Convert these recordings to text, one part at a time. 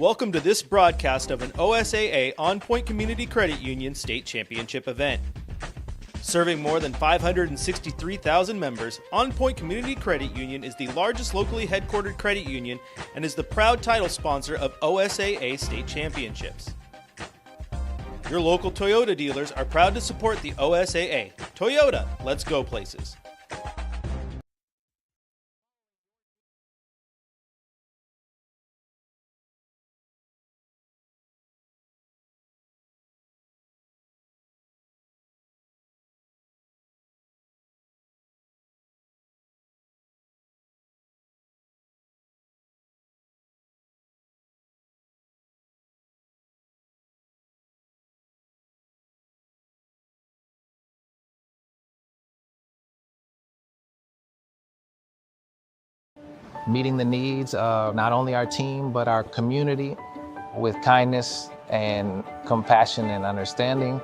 Welcome to this broadcast of an OSAA On Point Community Credit Union State Championship event. Serving more than 563,000 members, On Point Community Credit Union is the largest locally headquartered credit union and is the proud title sponsor of OSAA State Championships. Your local Toyota dealers are proud to support the OSAA. Toyota, let's go places. Meeting the needs of not only our team, but our community with kindness and compassion and understanding.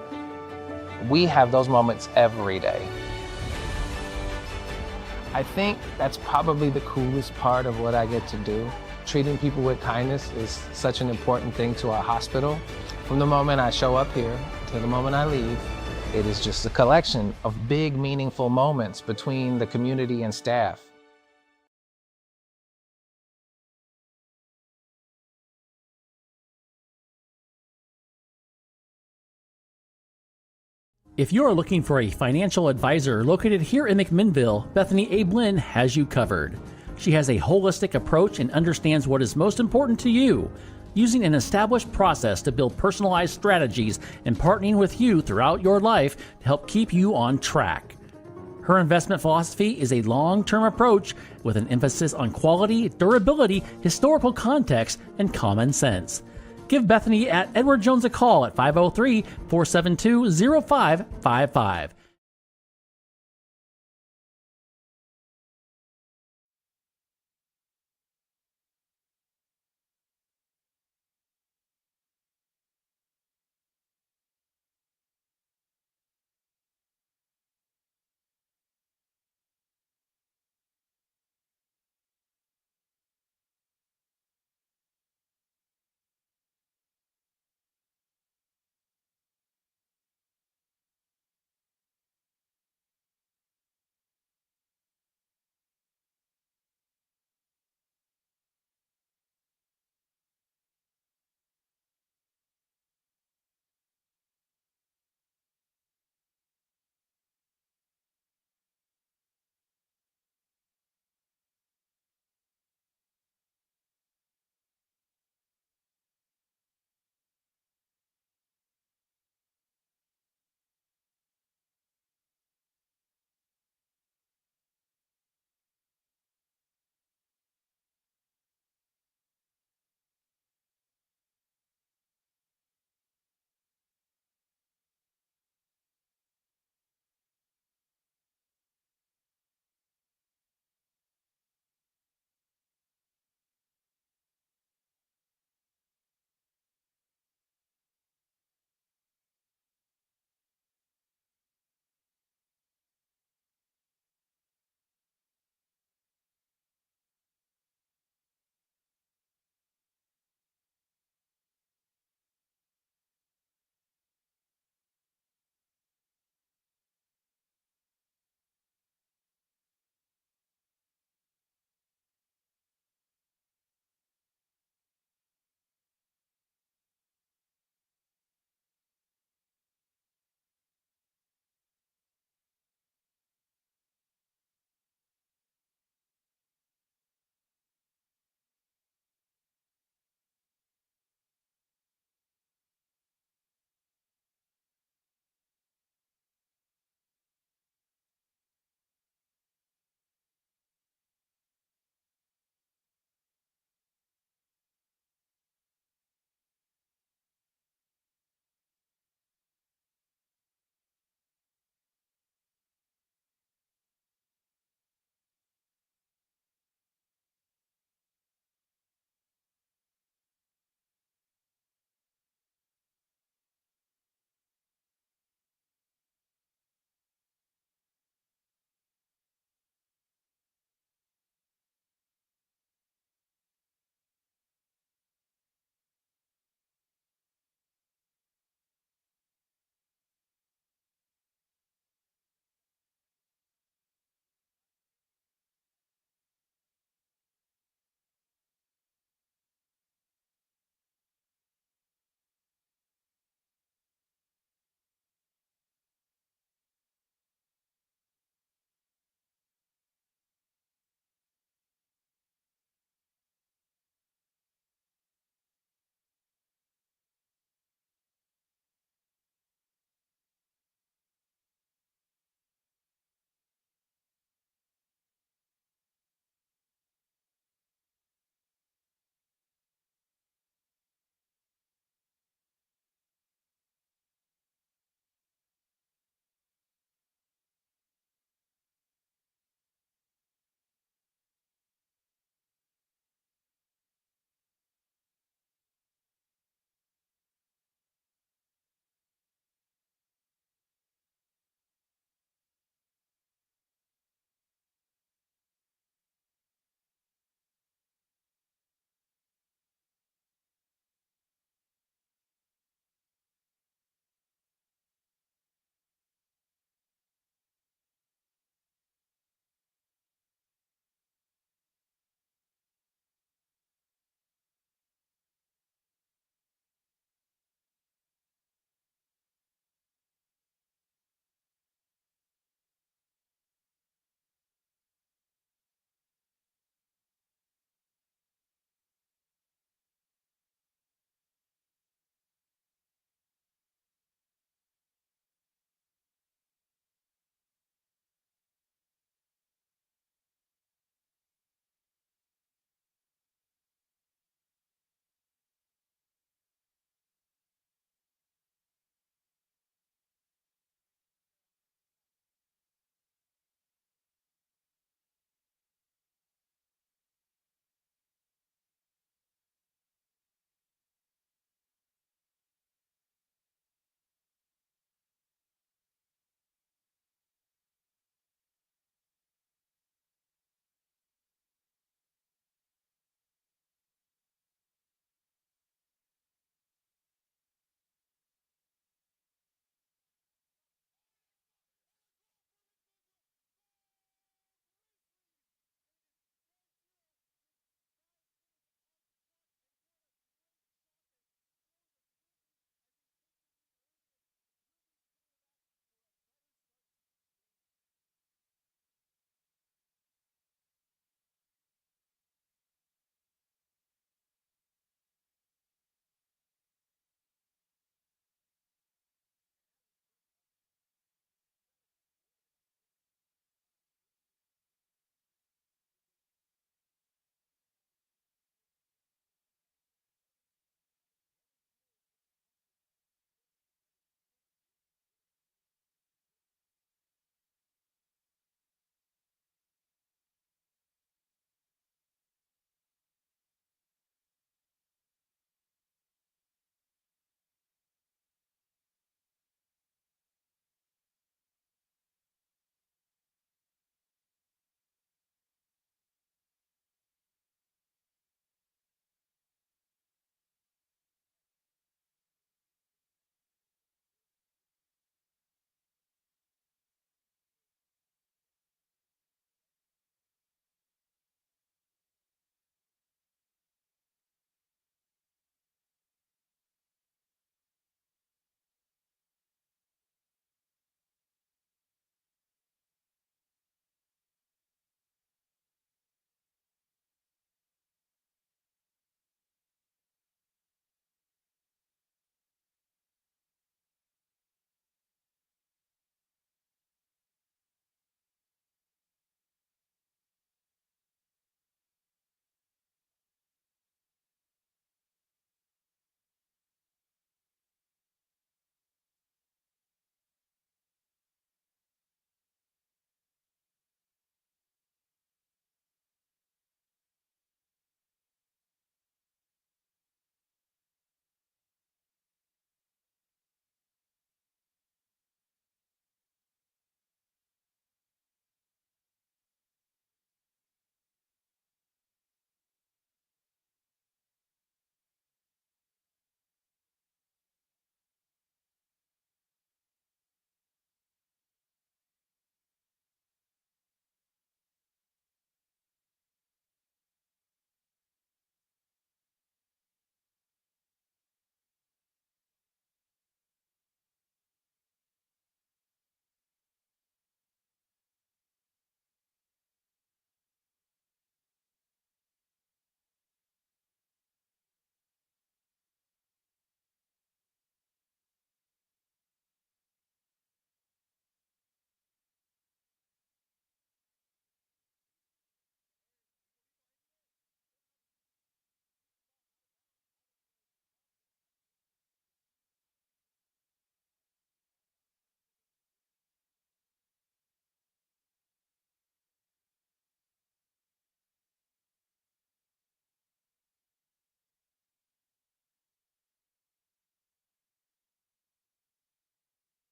We have those moments every day. I think that's probably the coolest part of what I get to do. Treating people with kindness is such an important thing to our hospital. From the moment I show up here to the moment I leave, it is just a collection of big, meaningful moments between the community and staff. If you are looking for a financial advisor located here in McMinnville, Bethany A. Blinn has you covered. She has a holistic approach and understands what is most important to you, using an established process to build personalized strategies and partnering with you throughout your life to help keep you on track. Her investment philosophy is a long-term approach with an emphasis on quality, durability, historical context, and common sense. Give Bethany at Edward Jones a call at 503-472-0555.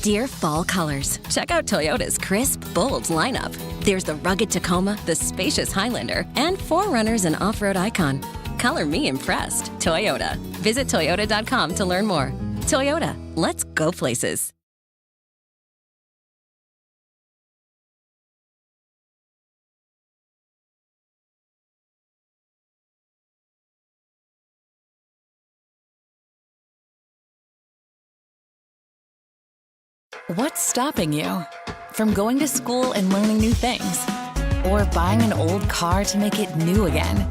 Dear fall colors, check out Toyota's crisp, bold lineup. There's the rugged Tacoma, the spacious Highlander, and 4Runner's an off-road icon. Color me impressed. Toyota. Visit toyota.com to learn more. Toyota, let's go places. What's stopping you from going to school and learning new things? Or buying an old car to make it new again?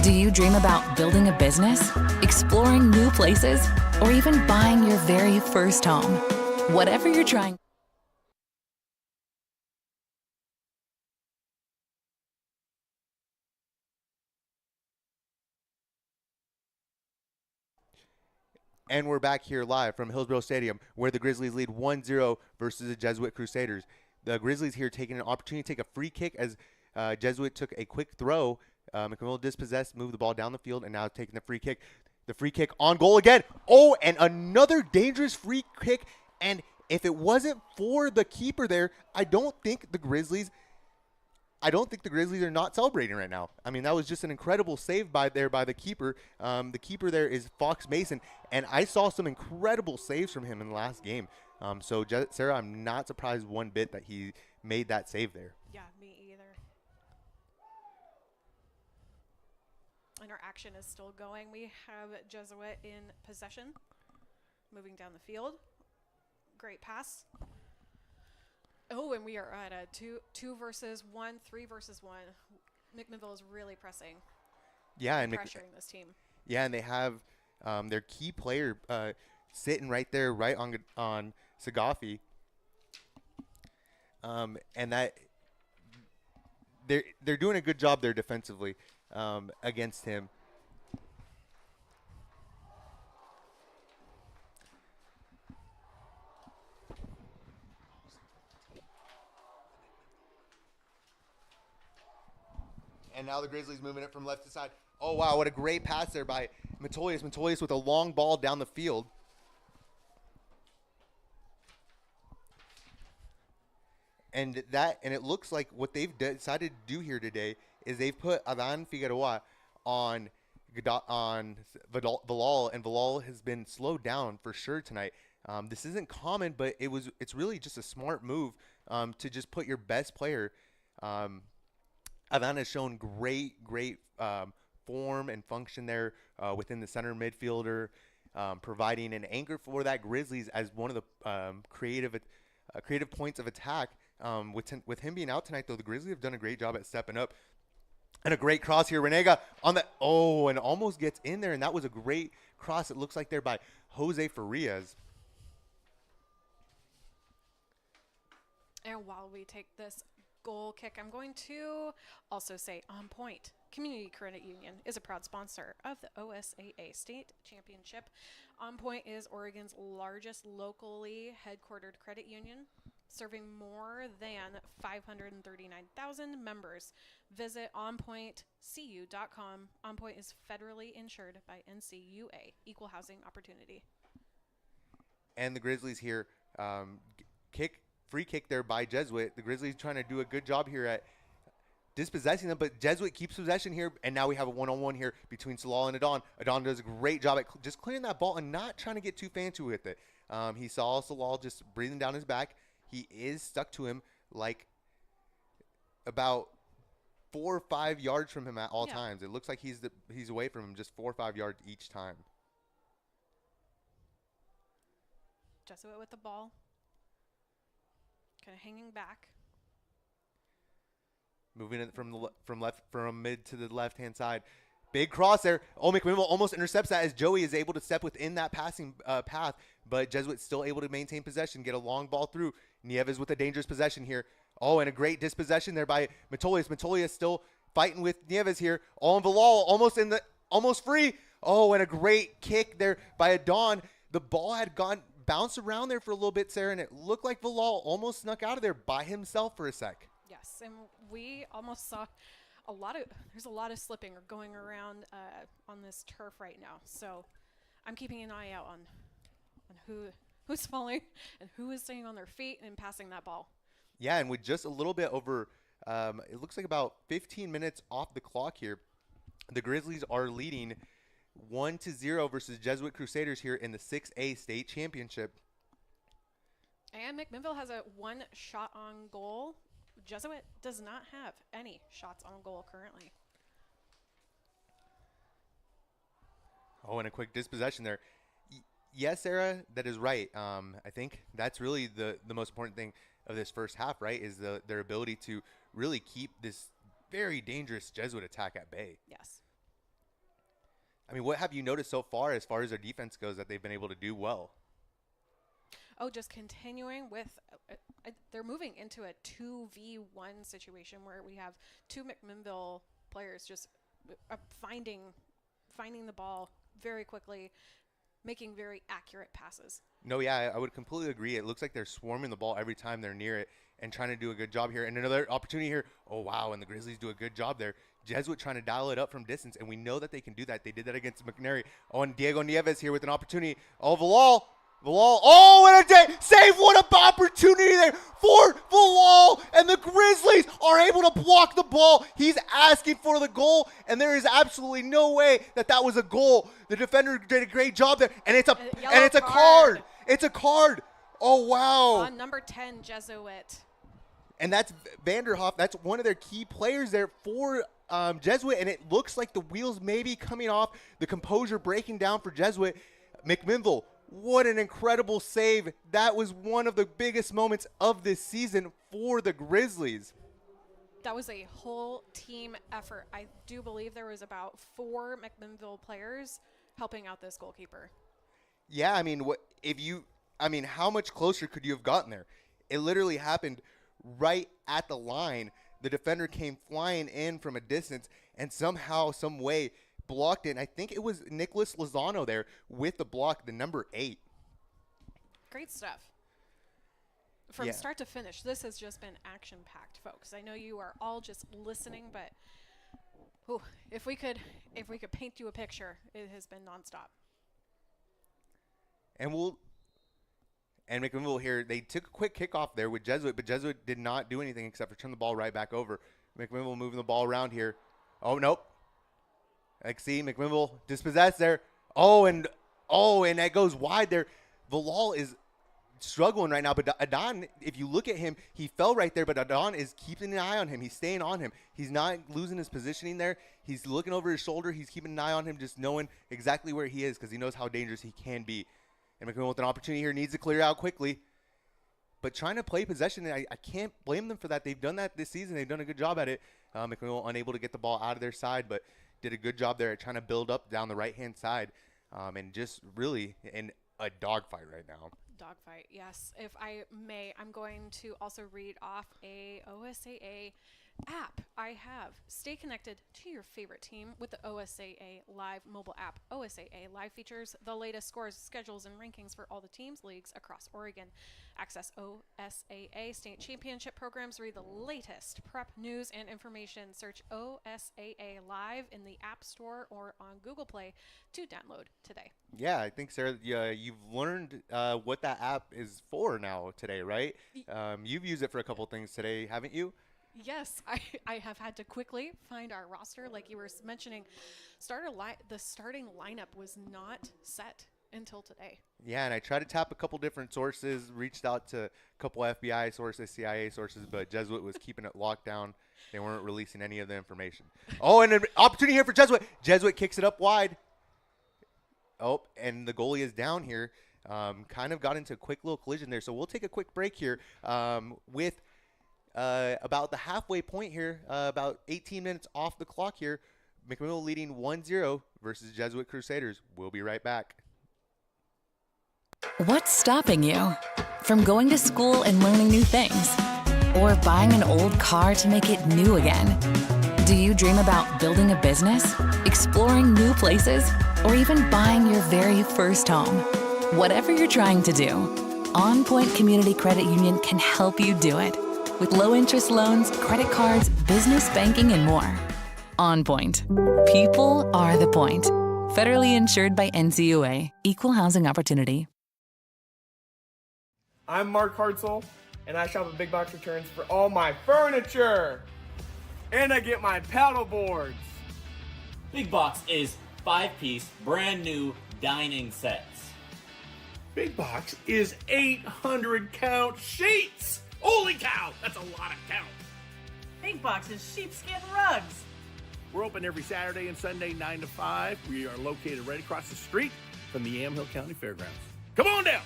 Do you dream about building a business, exploring new places, or even buying your very first home? Whatever you're trying. And we're back here live from Hillsborough Stadium, where the Grizzlies lead 1-0 versus the Jesuit Crusaders. The Grizzlies here taking an opportunity to take a free kick as Jesuit took a quick throw. McMinnville dispossessed, moved the ball down the field, and now taking the free kick. The free kick on goal again. Oh, and another dangerous free kick. And if it wasn't for the keeper there, I don't think the Grizzlies are not celebrating right now. I mean, that was just an incredible save by the keeper. The keeper there is Fox Mason, and I saw some incredible saves from him in the last game. So, Sarah, I'm not surprised one bit that he made that save there. Yeah, me either. And our action is still going. We have Jesuit in possession, moving down the field. Great pass. Oh, and we are at a 2 versus 1, 3 versus 1. McMinnville is really pressing. Yeah, and pressuring this team. Yeah, and they have their key player sitting right there, right on Sagafi. And that they're doing a good job there defensively against him. And now the Grizzlies moving it from left to side. Oh, wow, what a great pass there by Metolius. Metolius with a long ball down the field. And it looks like what they've decided to do here today is they've put Adan Figueroa on Valal, and Valal has been slowed down for sure tonight. This isn't common, but it's really just a smart move to just put your best player. Adan has shown great form and function there within the center midfielder, providing an anchor for that Grizzlies as one of the creative points of attack. With him being out tonight, though, the Grizzlies have done a great job at stepping up. And a great cross here. Renega on the and almost gets in there, and that was a great cross. It looks like there by Jose Farias. And while we take this goal kick, I'm going to also say On Point Community Credit Union is a proud sponsor of the OSAA State Championship. On Point is Oregon's largest locally headquartered credit union, serving more than 539,000 members. Visit onpointcu.com. On Point is federally insured by NCUA, Equal Housing Opportunity. And the Grizzlies here free kick there by Jesuit. The Grizzlies trying to do a good job here at dispossessing them, but Jesuit keeps possession here, and now we have a one-on-one here between Salal and Adon. Adon does a great job at just clearing that ball and not trying to get too fancy with it. He saw Salal just breathing down his back. He is stuck to him like about 4 or 5 yards from him at all times. It looks like he's away from him just 4 or 5 yards each time. Jesuit with the ball. Kind of hanging back. Moving it from mid to the left-hand side. Big cross there. Oh, McMinnville almost intercepts that as Joey is able to step within that passing path, but Jesuit's still able to maintain possession, get a long ball through. Nieves with a dangerous possession here. Oh, and a great dispossession there by Metolius. Metolius still fighting with Nieves here. Oh, and Valal almost free. Oh, and a great kick there by Adon. The ball had bounced around there for a little bit, Sarah, and it looked like Valal almost snuck out of there by himself for a sec. Yes, and we almost saw there's a lot of slipping or going around on this turf right now. So I'm keeping an eye out on who's falling and who is staying on their feet and passing that ball. Yeah, and with just a little bit over, it looks like about 15 minutes off the clock here, the Grizzlies are leading 1-0 versus Jesuit Crusaders here in the 6A state championship. And McMinnville has a 1 shot on goal. Jesuit does not have any shots on goal currently. Oh, and a quick dispossession there. Yes, Sarah, that is right. I think that's really the most important thing of this first half, right, is their ability to really keep this very dangerous Jesuit attack at bay. Yes. I mean, what have you noticed so far as their defense goes that they've been able to do well? Oh, just continuing with, they're moving into a 2v1 situation where we have 2 McMinnville players just finding the ball very quickly, making very accurate passes. No, yeah, I would completely agree. It looks like they're swarming the ball every time they're near it and trying to do a good job here. And another opportunity here. Oh, wow, and the Grizzlies do a good job there. Jesuit trying to dial it up from distance, and we know that they can do that. They did that against McNary. Oh, and Diego Nieves here with an opportunity. Oh, Vilal. Oh, and a save. What an opportunity there for Vilal. And the Grizzlies are able to block the ball. He's asking for the goal, and there is absolutely no way that was a goal. The defender did a great job there, and it's a card. It's a card. Oh, wow. On number 10, Jesuit. And that's Vanderhoff. That's one of their key players there for Jesuit, and it looks like the wheels may be coming off, the composure breaking down for Jesuit. McMinnville, what an incredible save. That was one of the biggest moments of this season for the Grizzlies. That was a whole team effort. I do believe there was about 4 McMinnville players helping out this goalkeeper. Yeah, I mean, how much closer could you have gotten there? It literally happened right at the line. The defender came flying in from a distance and somehow, some way, blocked it. And I think it was Nicholas Lozano there with the block, the number 8. Great stuff. From start to finish, this has just been action-packed, folks. I know you are all just listening, but if we could paint you a picture, it has been nonstop. And McMinnville here, they took a quick kickoff there with Jesuit, but Jesuit did not do anything except for turn the ball right back over. McMinnville moving the ball around here. Oh, nope. Like, see, McMinnville dispossessed there. Oh, and that goes wide there. Vilal is struggling right now, but Adon, if you look at him, he fell right there, but Adon is keeping an eye on him. He's staying on him. He's not losing his positioning there. He's looking over his shoulder. He's keeping an eye on him, just knowing exactly where he is because he knows how dangerous he can be. And McMinnville with an opportunity here needs to clear out quickly. But trying to play possession, I can't blame them for that. They've done that this season. They've done a good job at it. McMinnville unable to get the ball out of their side, but did a good job there at trying to build up down the right-hand side. And just really in a dogfight right now. Dogfight, yes. If I may, I'm going to also read off a OSAA app I have. Stay connected to your favorite team with the OSAA Live mobile app. OSAA Live features the latest scores, schedules, and rankings for all the teams, leagues across Oregon. Access OSAA state championship programs, read the latest prep news and information. Search OSAA Live in the App Store or on Google Play to download today. Yeah, I think, Sarah, you've learned what that app is for now today, right? You've used it for a couple things today, haven't you? Yes, I have had to quickly find our roster. Like you were mentioning, the starting lineup was not set until today. Yeah, and I tried to tap a couple different sources, reached out to a couple FBI sources, CIA sources, but Jesuit was keeping it locked down. They weren't releasing any of the information. Oh, and an opportunity here for Jesuit. Jesuit kicks it up wide. Oh, and the goalie is down here. Kind of got into a quick little collision there. So we'll take a quick break here with about the halfway point here, about 18 minutes off the clock here. McMinnville leading 1-0 versus Jesuit Crusaders. We'll be right back. What's stopping you from going to school and learning new things? Or buying an old car to make it new again? Do you dream about building a business, exploring new places, or even buying your very first home? Whatever you're trying to do, On Point Community Credit Union can help you do it. With low-interest loans, credit cards, business banking, and more. On Point. People are the point. Federally insured by NCUA. Equal housing opportunity. I'm Mark Hartzell, and I shop at Big Box Returns for all my furniture. And I get my paddle boards. Big Box is 5-piece, brand new dining sets. Big Box is 800 count sheets. Holy cow, that's a lot of count. Big Box is sheepskin rugs. We're open every Saturday and Sunday, 9 to 5. We are located right across the street from the Yamhill County Fairgrounds. Come on down.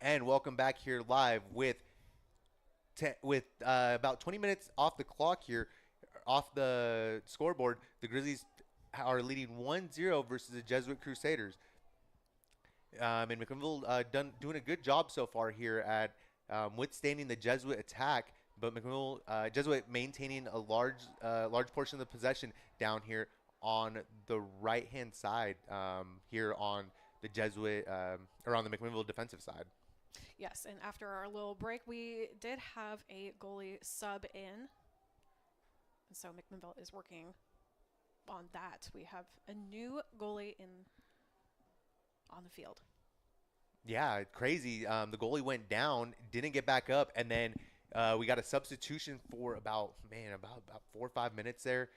And welcome back here live with about 20 minutes off the clock here, off the scoreboard. The Grizzlies are leading 1-0 versus the Jesuit Crusaders. And McMinnville doing a good job so far here at withstanding the Jesuit attack, but McMinnville Jesuit maintaining a large portion of the possession down here on the right-hand side here on the Jesuit or on the McMinnville defensive side. Yes, and after our little break, we did have a goalie sub in. And so McMinnville is working on that. We have a new goalie on the field. Yeah, crazy. The goalie went down, didn't get back up, and then we got a substitution for about 4 or 5 minutes there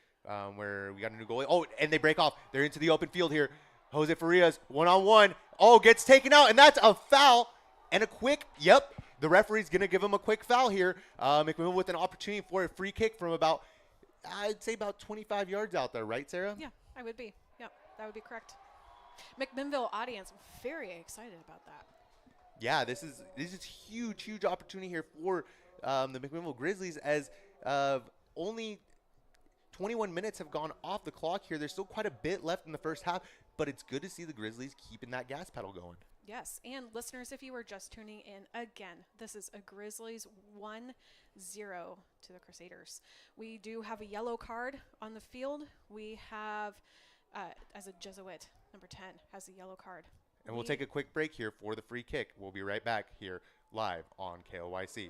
where we got a new goalie. Oh, and they break off. They're into the open field here. Jose Farias, one-on-one. Oh, gets taken out, and that's a foul. And a quick, the referee's going to give him a quick foul here. McMinnville with an opportunity for a free kick from I'd say about 25 yards out there, right, Sarah? Yeah, I would be. Yeah, that would be correct. McMinnville audience, very excited about that. Yeah, this is huge opportunity here for the McMinnville Grizzlies as only 21 minutes have gone off the clock here. There's still quite a bit left in the first half, but it's good to see the Grizzlies keeping that gas pedal going. Yes, and listeners, if you were just tuning in, again, this is a Grizzlies 1-0 to the Crusaders. We do have a yellow card on the field. We have, as a Jesuit, number 10 has a yellow card. And we'll take a quick break here for the free kick. We'll be right back here live on KLYC.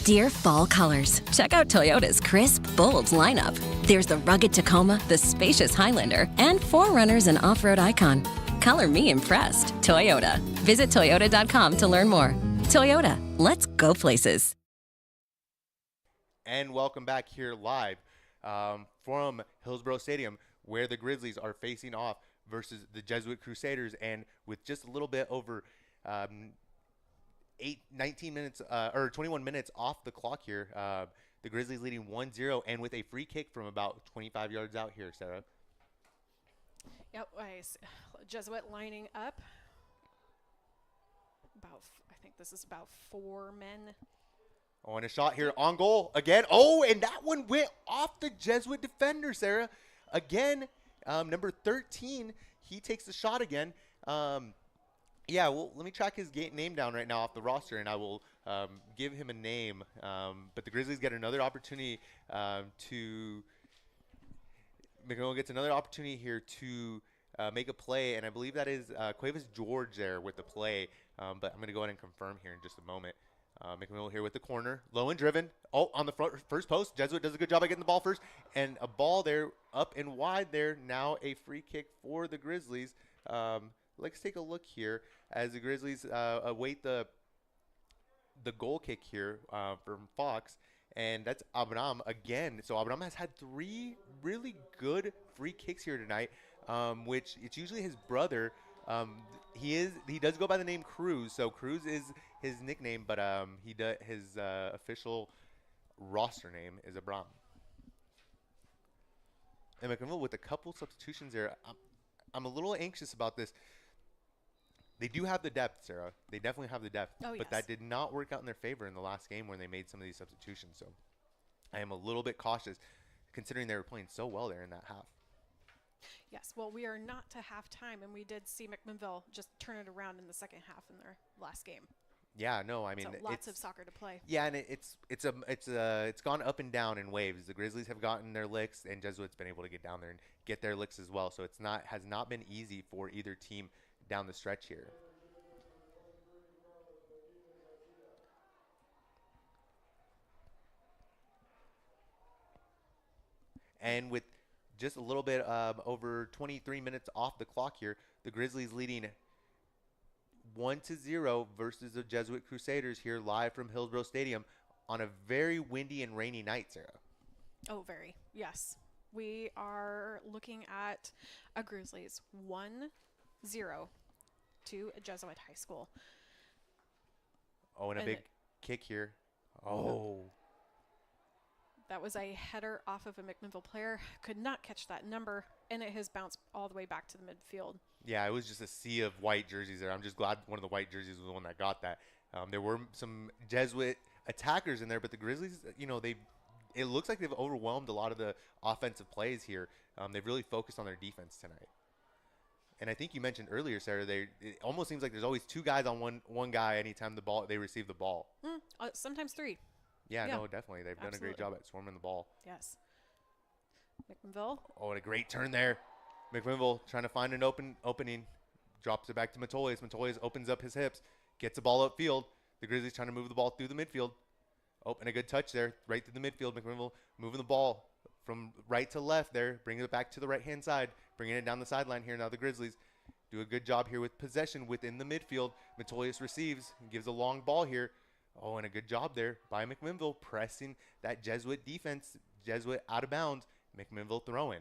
Dear fall colors, check out Toyota's crisp, bold lineup. There's the rugged Tacoma, the spacious Highlander, and 4Runners and off-road icon. Color me impressed. Toyota. Visit Toyota.com to learn more. Toyota, let's go places. And welcome back here live from Hillsborough Stadium, where the Grizzlies are facing off versus the Jesuit Crusaders. And with just a little bit over 19 minutes or 21 minutes off the clock here. The Grizzlies leading 1-0 and with a free kick from about 25 yards out here, Sarah. Yep, Jesuit lining up. I think this is about 4 men. Oh, and a shot here on goal again. Oh, and that one went off the Jesuit defender, Sarah. Again, number 13, he takes the shot again. Yeah, well, let me track his name down right now off the roster, and I will give him a name. But the Grizzlies get another opportunity McMinnville gets another opportunity here to make a play, and I believe that is Cuevas George there with the play. But I'm going to go ahead and confirm here in just a moment. McMinnville here with the corner, low and driven. Oh, on the first post, Jesuit does a good job at getting the ball first, and a ball there up and wide there. Now a free kick for the Grizzlies. Let's take a look here as the Grizzlies await the goal kick here from Fox, and that's Abram again. So Abram has had 3 really good free kicks here tonight, which it's usually his brother. He does go by the name Cruz, so Cruz is his nickname, but his official roster name is Abram. And McMinnville with a couple substitutions there. I'm a little anxious about this. They do have the depth, Sarah. They definitely have the depth. Oh, but that did not work out in their favor in the last game when they made some of these substitutions. So I am a little bit cautious considering they were playing so well there in that half. Yes, well, we are not to halftime, and we did see McMinnville just turn it around in the second half in their last game. Yeah, no, I mean, so lots of soccer to play. Yeah, and it's gone up and down in waves. The Grizzlies have gotten their licks, and Jesuit's been able to get down there and get their licks as well. So has not been easy for either team down the stretch here. And with just a little bit over 23 minutes off the clock here, the Grizzlies leading 1-0 versus the Jesuit Crusaders here live from Hillsborough Stadium on a very windy and rainy night, Sarah. Oh, very. Yes. We are looking at a Grizzlies 1-0 to a Jesuit high school. Oh, and a big kick here. Oh. That was a header off of a McMinnville player. Could not catch that number, and it has bounced all the way back to the midfield. Yeah, it was just a sea of white jerseys there. I'm just glad one of the white jerseys was the one that got that. There were some Jesuit attackers in there, but the Grizzlies, it looks like they've overwhelmed a lot of the offensive plays here. They've really focused on their defense tonight. And I think you mentioned earlier, Sarah, it almost seems like there's always 2 guys on one guy anytime they receive the ball. Sometimes 3. Yeah, no, definitely. They've done a great job at swarming the ball. Yes. McMinnville. Oh, and a great turn there. McMinnville trying to find an opening. Drops it back to Matoyas. Matoyas opens up his hips. Gets the ball upfield. The Grizzlies trying to move the ball through the midfield. Oh, and a good touch there. Right through the midfield. McMinnville moving the ball from right to left there. Bringing it back to the right-hand side. Bringing it down the sideline here. Now the Grizzlies do a good job here with possession within the midfield. Matoyas receives and gives a long ball here. Oh, and a good job there by McMinnville pressing that Jesuit defense. Jesuit out of bounds. McMinnville throwing.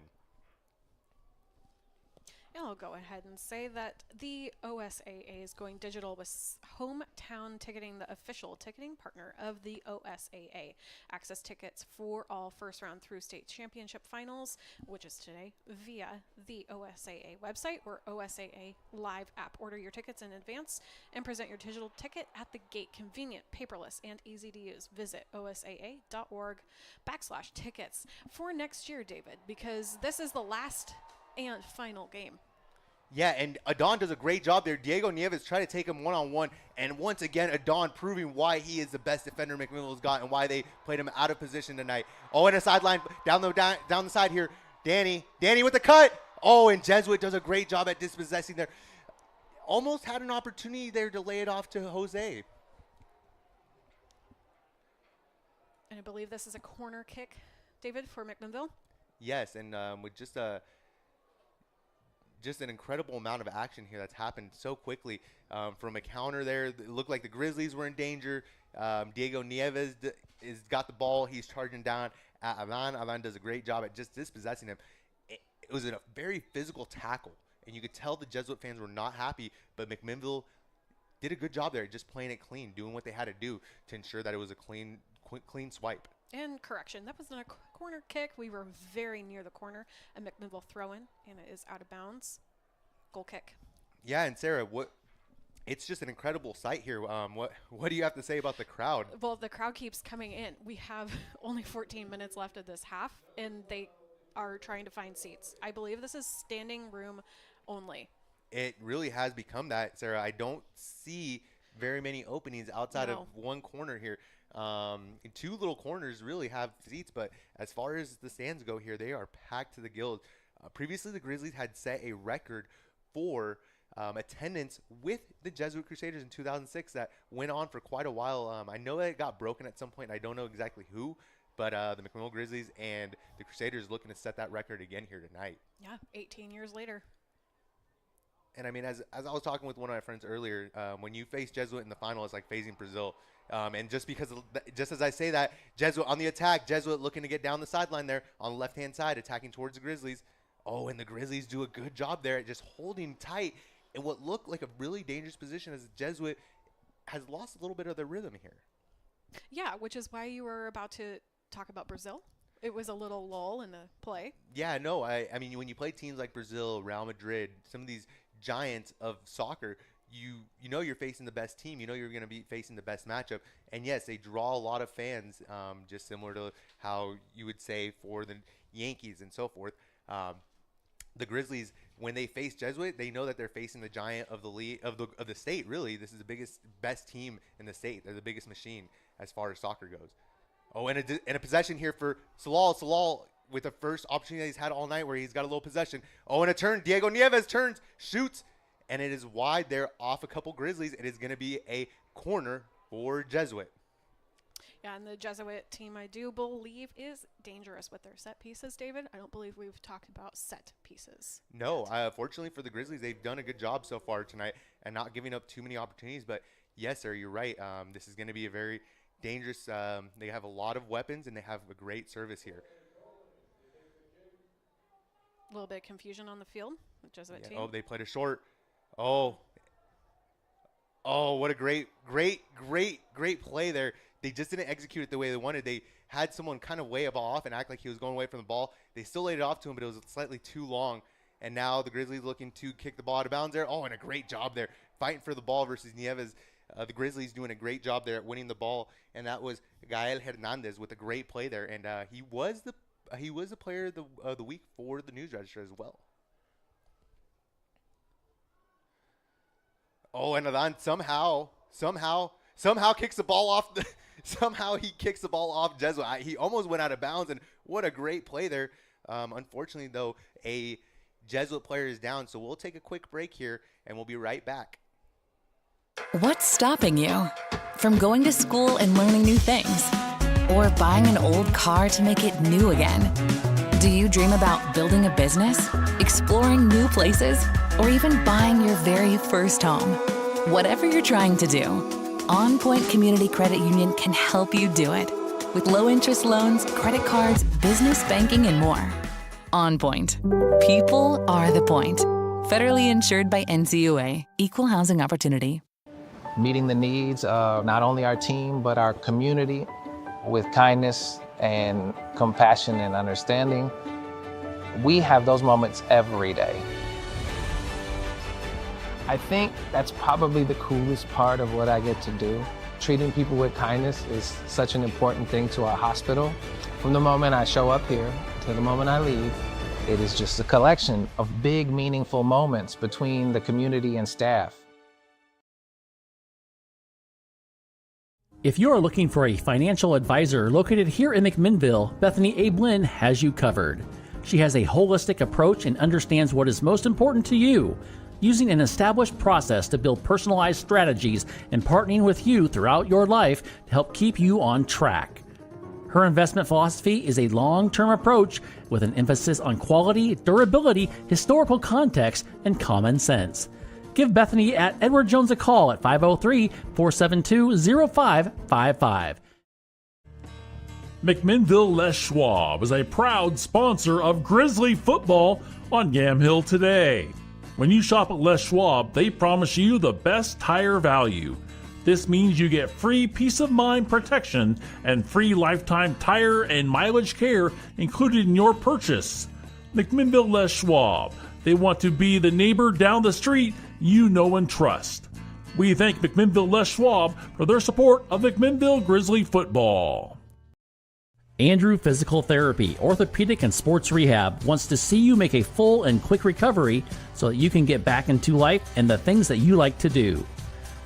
I'll go ahead and say that the OSAA is going digital with Hometown Ticketing, the official ticketing partner of the OSAA. Access tickets for all first round through state championship finals, which is today, via the OSAA website or OSAA live app. Order your tickets in advance and present your digital ticket at the gate. Convenient, paperless, and easy to use. Visit osaa.org/tickets for next year, David, because this is the last and final game. Yeah, and Adon does a great job there. Diego Nieves trying to take him one-on-one, and once again, Adon proving why he is the best defender McMinnville's got and why they played him out of position tonight. Oh, and a sideline down the side here. Danny with the cut. Oh, and Jesuit does a great job at dispossessing there. Almost had an opportunity there to lay it off to Jose. And I believe this is a corner kick, David, for McMinnville. Yes, and with just an incredible amount of action here that's happened so quickly. From a counter there, it looked like the Grizzlies were in danger. Diego Nieves has got the ball. He's charging down at Alan. Alan does a great job at just dispossessing him. It was a very physical tackle, and you could tell the Jesuit fans were not happy, but McMinnville did a good job there, just playing it clean, doing what they had to do to ensure that it was a clean swipe. And correction, that was not a corner kick. We were very near the corner. A McMinnville throw-in, and it is out of bounds. Goal kick. Yeah, and Sarah, it's just an incredible sight here. What do you have to say about the crowd? Well, the crowd keeps coming in. We have only 14 minutes left of this half, and they are trying to find seats. I believe this is standing room only. It really has become that, Sarah. I don't see very many openings outside of one corner here. Two little corners really have seats, but as far as the stands go here, they are packed to the gills. Previously, the Grizzlies had set a record for attendance with the Jesuit Crusaders in 2006 that went on for quite a while. I know that it got broken at some point. I don't know exactly who, but the McMinnville Grizzlies and the Crusaders looking to set that record again here tonight. Yeah, 18 years later. And I mean, as I was talking with one of my friends earlier, when you face Jesuit in the final, it's like facing Brazil. And just as I say that, Jesuit on the attack, Jesuit looking to get down the sideline there on the left-hand side, attacking towards the Grizzlies. Oh, and the Grizzlies do a good job there at just holding tight in what looked like a really dangerous position, as the Jesuit has lost a little bit of their rhythm here. Yeah, which is why you were about to talk about Brazil. It was a little lull in the play. Yeah, no, I mean, when you play teams like Brazil, Real Madrid, some of these giants of soccer, you know you're facing the best team. You know you're going to be facing the best matchup. And, yes, they draw a lot of fans, just similar to how you would say for the Yankees and so forth. The Grizzlies, when they face Jesuit, they know that they're facing the giant of the league, of the state, really. This is the best team in the state. They're the biggest machine as far as soccer goes. Oh, and a possession here for Salal. Salal with the first opportunity he's had all night where he's got a little possession. Oh, and a turn. Diego Nieves turns, shoots, and it is wide there off a couple Grizzlies. It is going to be a corner for Jesuit. Yeah, and the Jesuit team, I do believe, is dangerous with their set pieces, David. I don't believe we've talked about set pieces. No, fortunately for the Grizzlies, they've done a good job so far tonight and not giving up too many opportunities. But, yes, sir, you're right. This is going to be a very dangerous. They have a lot of weapons, and they have a great service here. A little bit of confusion on the field with Jesuit team. Oh, they played a short. Oh, what a great play there. They just didn't execute it the way they wanted. They had someone kind of weigh a ball off and act like he was going away from the ball. They still laid it off to him, but it was slightly too long. And now the Grizzlies looking to kick the ball out of bounds there. Oh, and a great job there. Fighting for the ball versus Nieves. The Grizzlies doing a great job there at winning the ball. And that was Gael Hernandez with a great play there. And he was the player of the week for the News Register as well. Oh, and Adan somehow kicks the ball off somehow he kicks the ball off Jesuit. He almost went out of bounds, and what a great play there. Unfortunately, though, a Jesuit player is down, so we'll take a quick break here, and we'll be right back. What's stopping you from going to school and learning new things? Or buying an old car to make it new again? Do you dream about building a business, exploring new places, or even buying your very first home? Whatever you're trying to do, On Point Community Credit Union can help you do it. With low-interest loans, credit cards, business banking, and more. On Point. People are the point. Federally insured by NCUA. Equal housing opportunity. Meeting the needs of not only our team, but our community with kindness and compassion and understanding. We have those moments every day. I think that's probably the coolest part of what I get to do. Treating people with kindness is such an important thing to our hospital. From the moment I show up here to the moment I leave, it is just a collection of big, meaningful moments between the community and staff. If you are looking for a financial advisor located here in McMinnville, Bethany A. Blinn has you covered. She has a holistic approach and understands what is most important to you, using an established process to build personalized strategies and partnering with you throughout your life to help keep you on track. Her investment philosophy is a long-term approach with an emphasis on quality, durability, historical context, and common sense. Give Bethany at Edward Jones a call at 503-472-0555. McMinnville Les Schwab is a proud sponsor of Grizzly football on Yamhill Today. When you shop at Les Schwab, they promise you the best tire value. This means you get free peace of mind protection and free lifetime tire and mileage care included in your purchase. McMinnville Les Schwab. They want to be the neighbor down the street you know and trust. We thank McMinnville Les Schwab for their support of McMinnville Grizzly football. Andrew Physical Therapy, Orthopedic and Sports Rehab wants to see you make a full and quick recovery so that you can get back into life and the things that you like to do.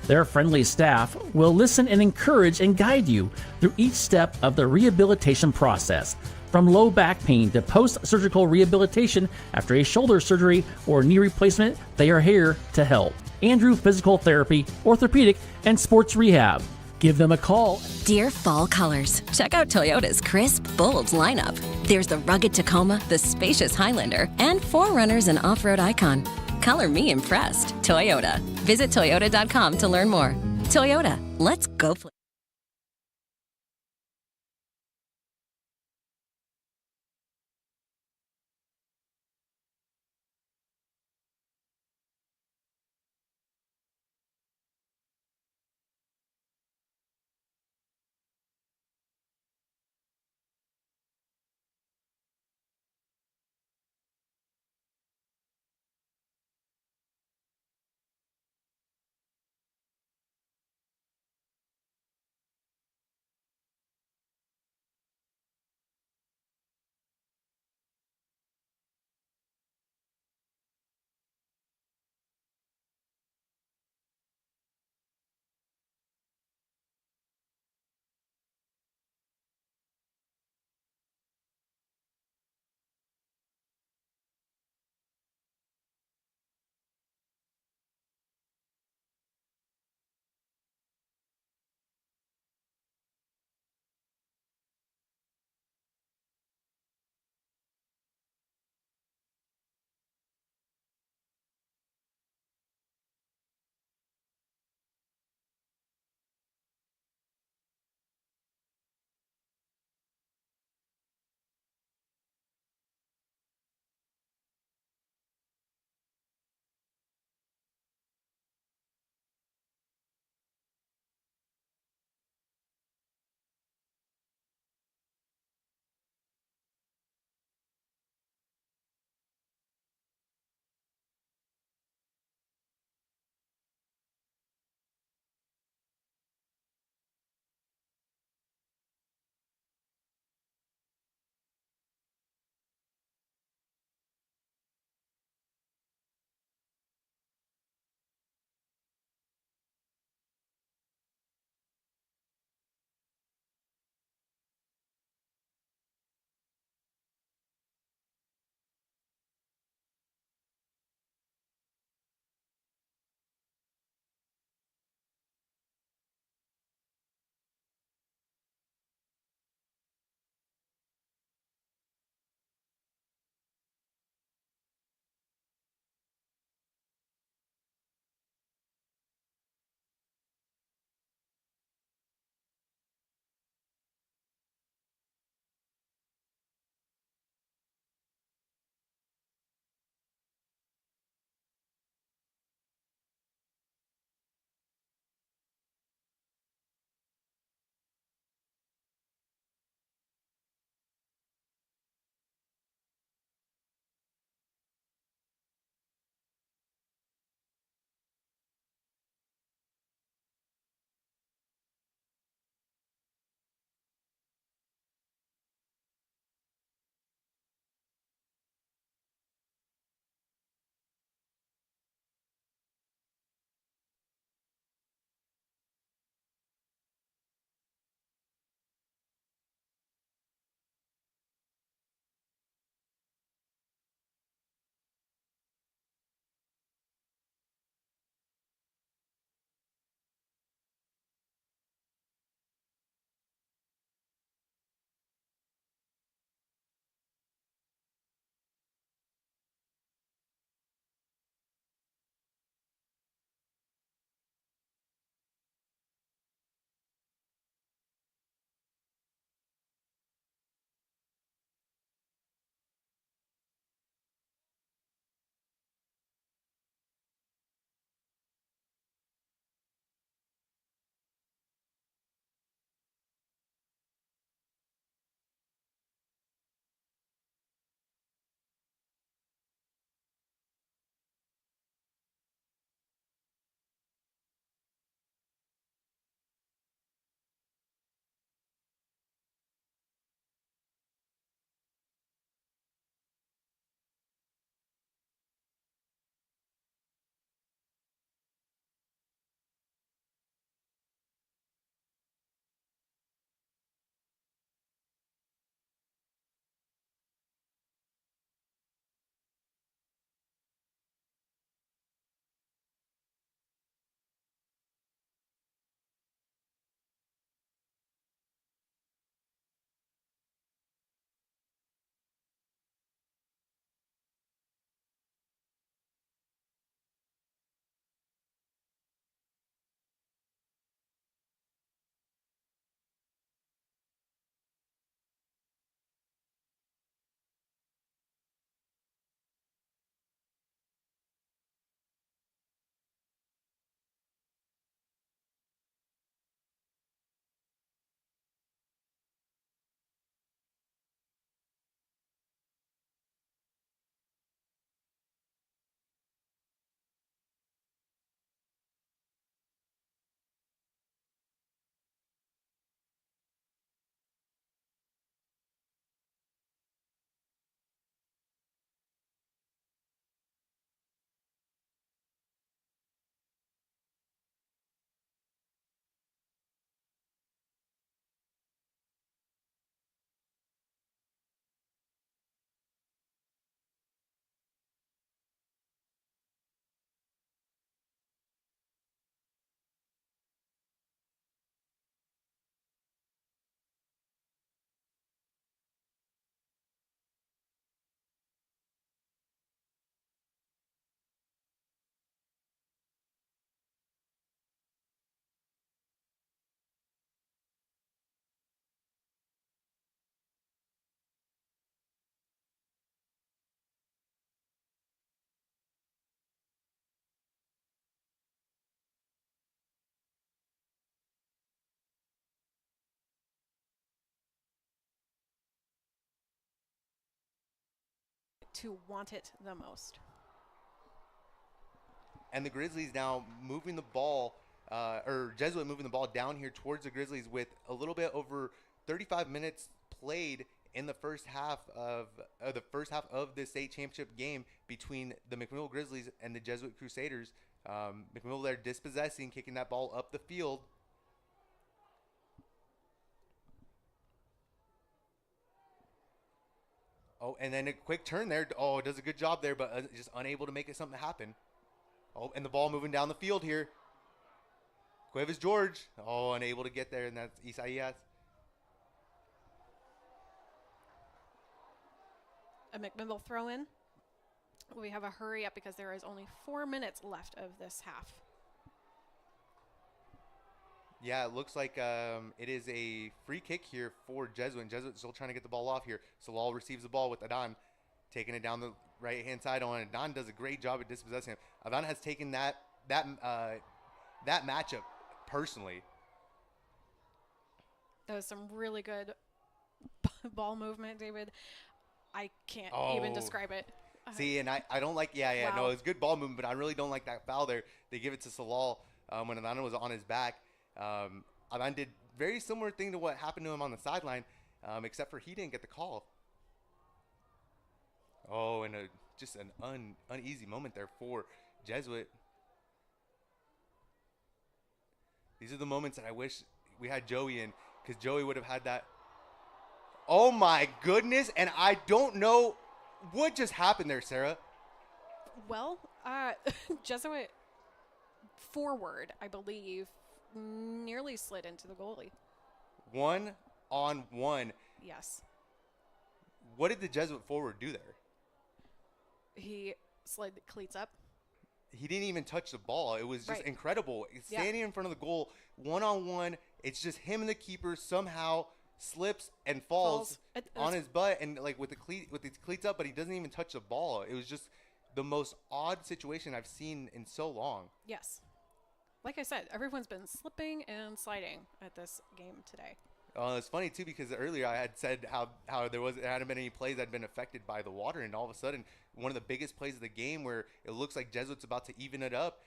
Their friendly staff will listen and encourage and guide you through each step of the rehabilitation process. From low back pain to post-surgical rehabilitation after a shoulder surgery or knee replacement, they are here to help. Andrew Physical Therapy, Orthopedic and Sports Rehab. Give them a call. Dear fall colors, check out Toyota's crisp, bold lineup. There's the rugged Tacoma, the spacious Highlander, and 4Runners and off-road icon. Color me impressed. Toyota. Visit Toyota.com to learn more. Toyota, let's go play. to want it the most. And the Grizzlies now moving the ball, or Jesuit moving the ball down here towards the Grizzlies with a little bit over 35 minutes played in the first half of the state championship game between the McMinnville Grizzlies and the Jesuit Crusaders. McMinnville there dispossessing, kicking that ball up the field. Oh, and then a quick turn there. Oh, it does a good job there, but just unable to make it something happen. Oh, and the ball moving down the field here. Cuevas George. Oh, unable to get there, and that's Isaias. A McMinnville throw in. We have a hurry up because there is only 4 minutes left of this half. Yeah, it looks like it is a free kick here for Jesuit. And Jesuit still trying to get the ball off here. Salal receives the ball with Adan, taking it down the right-hand side on. Adan does a great job at dispossessing him. Adan has taken that matchup personally. That was some really good ball movement, David. I can't even describe it. See, and I don't like, Wow. no, it's good ball movement, but I really don't like that foul there. They give it to Salal when Adan was on his back. Adan did very similar thing to what happened to him on the sideline, except for he didn't get the call. Oh, and just an uneasy moment there for Jesuit. These are the moments that I wish we had Joey in, because Joey would have had that. Oh my goodness, and I don't know what just happened there, Sarah. Well, Jesuit forward, I believe, nearly slid into the goalie. 1-on-1. Yes. What did the Jesuit forward do there? He slid the cleats up. He didn't even touch the ball. It was just incredible. Yeah. Standing in front of the goal, 1-on-1. It's just him and the keeper somehow slips and falls on his butt and like with his cleats up, but he doesn't even touch the ball. It was just the most odd situation I've seen in so long. Yes. Like I said, everyone's been slipping and sliding at this game today. It's funny too because earlier I had said how there hadn't been any plays that had been affected by the water, and all of a sudden one of the biggest plays of the game where it looks like Jesuit's about to even it up,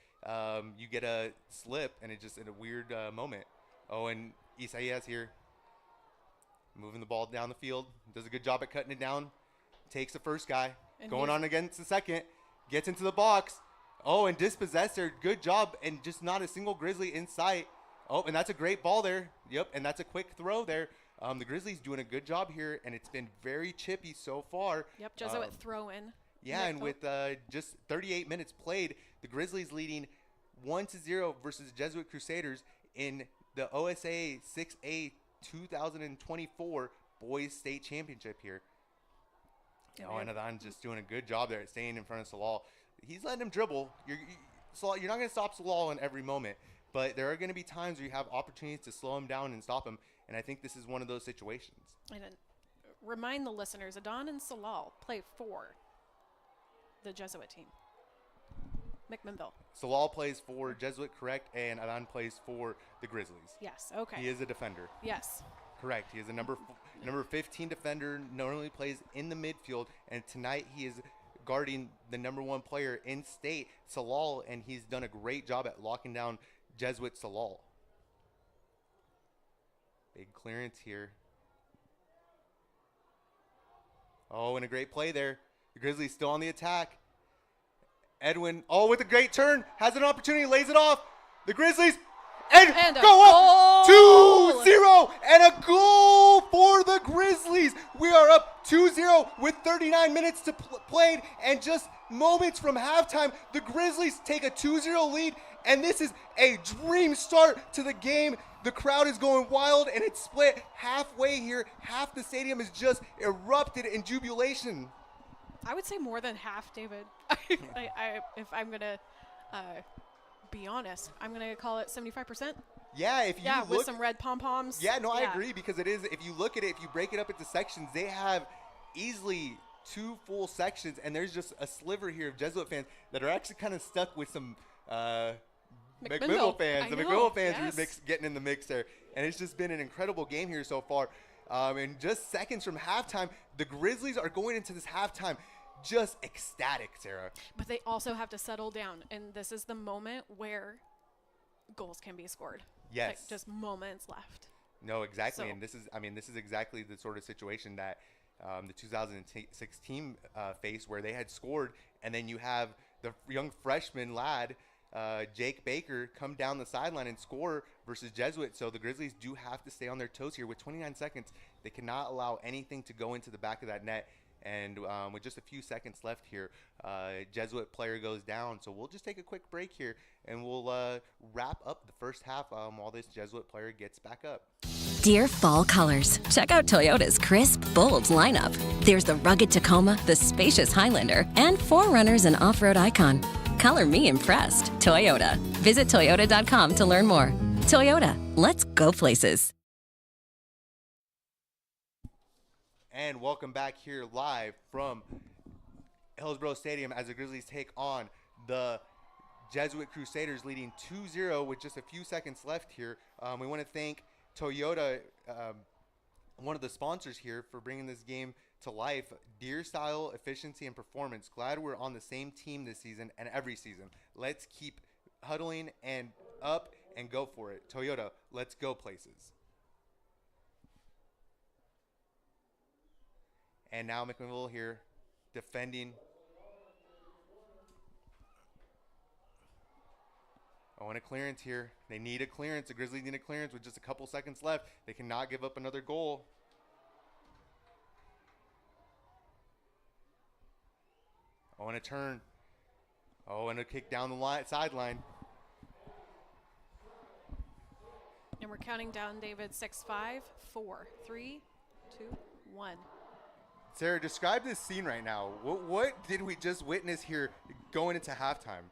you get a slip and it just in a weird moment. Oh, and Isaias here moving the ball down the field, does a good job at cutting it down, takes the first guy, and going on against the second, gets into the box. Oh, and dispossessed there. Good job, and just not a single Grizzly in sight. Oh, and that's a great ball there. Yep, and that's a quick throw there. The Grizzlies doing a good job here, and it's been very chippy so far. Yep, Jesuit throw in. Yeah, and with just 38 minutes played, the Grizzlies leading 1-0 versus the Jesuit Crusaders in the OSA 6A 2024 Boys State Championship here. Oh, and Adan just doing a good job there at staying in front of Salal. He's letting him dribble. You're not going to stop Salal in every moment, but there are going to be times where you have opportunities to slow him down and stop him, and I think this is one of those situations. And remind the listeners, Adan and Salal play for the Jesuit team. McMinnville. Salal plays for Jesuit, correct, and Adan plays for the Grizzlies. Yes, okay. He is a defender. Yes. Correct. He is a number 15 defender, normally plays in the midfield, and tonight he is guarding the number 1 player in state, Salal, and he's done a great job at locking down Jesuit Salal. Big clearance here. Oh, and a great play there. The Grizzlies still on the attack. Edwin, with a great turn, has an opportunity, lays it off. The Grizzlies, and go up 2-0, and a goal for the Grizzlies. We are up 2-0 with 39 minutes to played, and just moments from halftime, the Grizzlies take a 2-0 lead, and this is a dream start to the game. The crowd is going wild, and it's split halfway here. Half the stadium is just erupted in jubilation. I would say more than half, David. If I'm going to be honest, I'm going to call it 75%. Yeah, if you look, with some red pom-poms. Yeah, no, I agree, because it is, if you look at it, if you break it up into sections, they have easily 2 full sections, and there's just a sliver here of Jesuit fans that are actually kind of stuck with some McMinnville fans. The McMinnville fans are getting in the mix there, and it's just been an incredible game here so far. In just seconds from halftime, the Grizzlies are going into this halftime just ecstatic, Sarah. But they also have to settle down, and this is the moment where goals can be scored. Yes. Like, just moments left. No, exactly. So- And this is exactly the sort of situation that the 2006 team faced, where they had scored, and then you have the young freshman lad, Jake Baker, come down the sideline and score versus Jesuit. So the Grizzlies do have to stay on their toes here. With 29 seconds, they cannot allow anything to go into the back of that net. And with just a few seconds left here, Jesuit player goes down. So we'll just take a quick break here, and we'll wrap up the first half while this Jesuit player gets back up. Dear fall colors, check out Toyota's crisp, bold lineup. There's the rugged Tacoma, the spacious Highlander, and 4Runners and off-road icon. Color me impressed. Toyota. Visit toyota.com to learn more. Toyota, let's go places. And welcome back here live from Hillsborough Stadium as the Grizzlies take on the Jesuit Crusaders, leading 2-0 with just a few seconds left here. We want to thank Toyota, one of the sponsors here, for bringing this game to life. Deer style, efficiency, and performance. Glad we're on the same team this season and every season. Let's keep huddling and up and go for it. Toyota, let's go places. And now McMinnville here defending. I want a clearance here. They need a clearance. The Grizzlies need a clearance with just a couple seconds left. They cannot give up another goal. I want to turn. Oh, and a kick down the sideline. And we're counting down, David. 6, 5, 4, 3, 2, 1. Sarah, describe this scene right now. What did we just witness here going into halftime?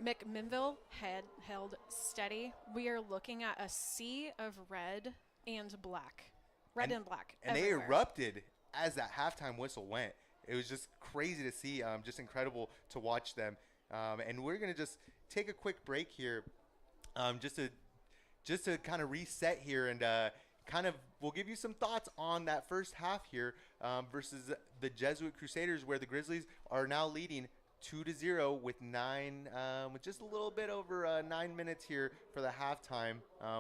McMinnville had held steady. We are looking at a sea of red and black. Red and black. And everywhere. they erupted as that halftime whistle went. It was just crazy to see, just incredible to watch them. And we're going to just take a quick break here just to kind of reset here and we'll give you some thoughts on that first half here versus the Jesuit Crusaders, where the Grizzlies are now leading 2-0 with just a little bit over 9 minutes here for the halftime.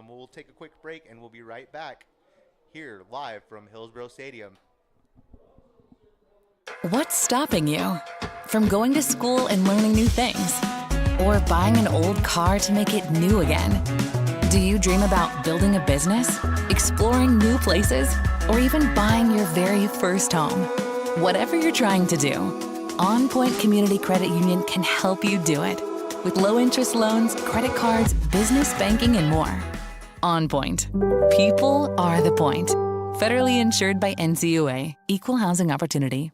We'll take a quick break and we'll be right back here live from Hillsborough Stadium. What's stopping you from going to school and learning new things, or buying an old car to make it new again? Do you dream about building a business, exploring new places, or even buying your very first home? Whatever you're trying to do, On Point Community Credit Union can help you do it. With low-interest loans, credit cards, business banking, and more. On Point. People are the point. Federally insured by NCUA. Equal housing opportunity.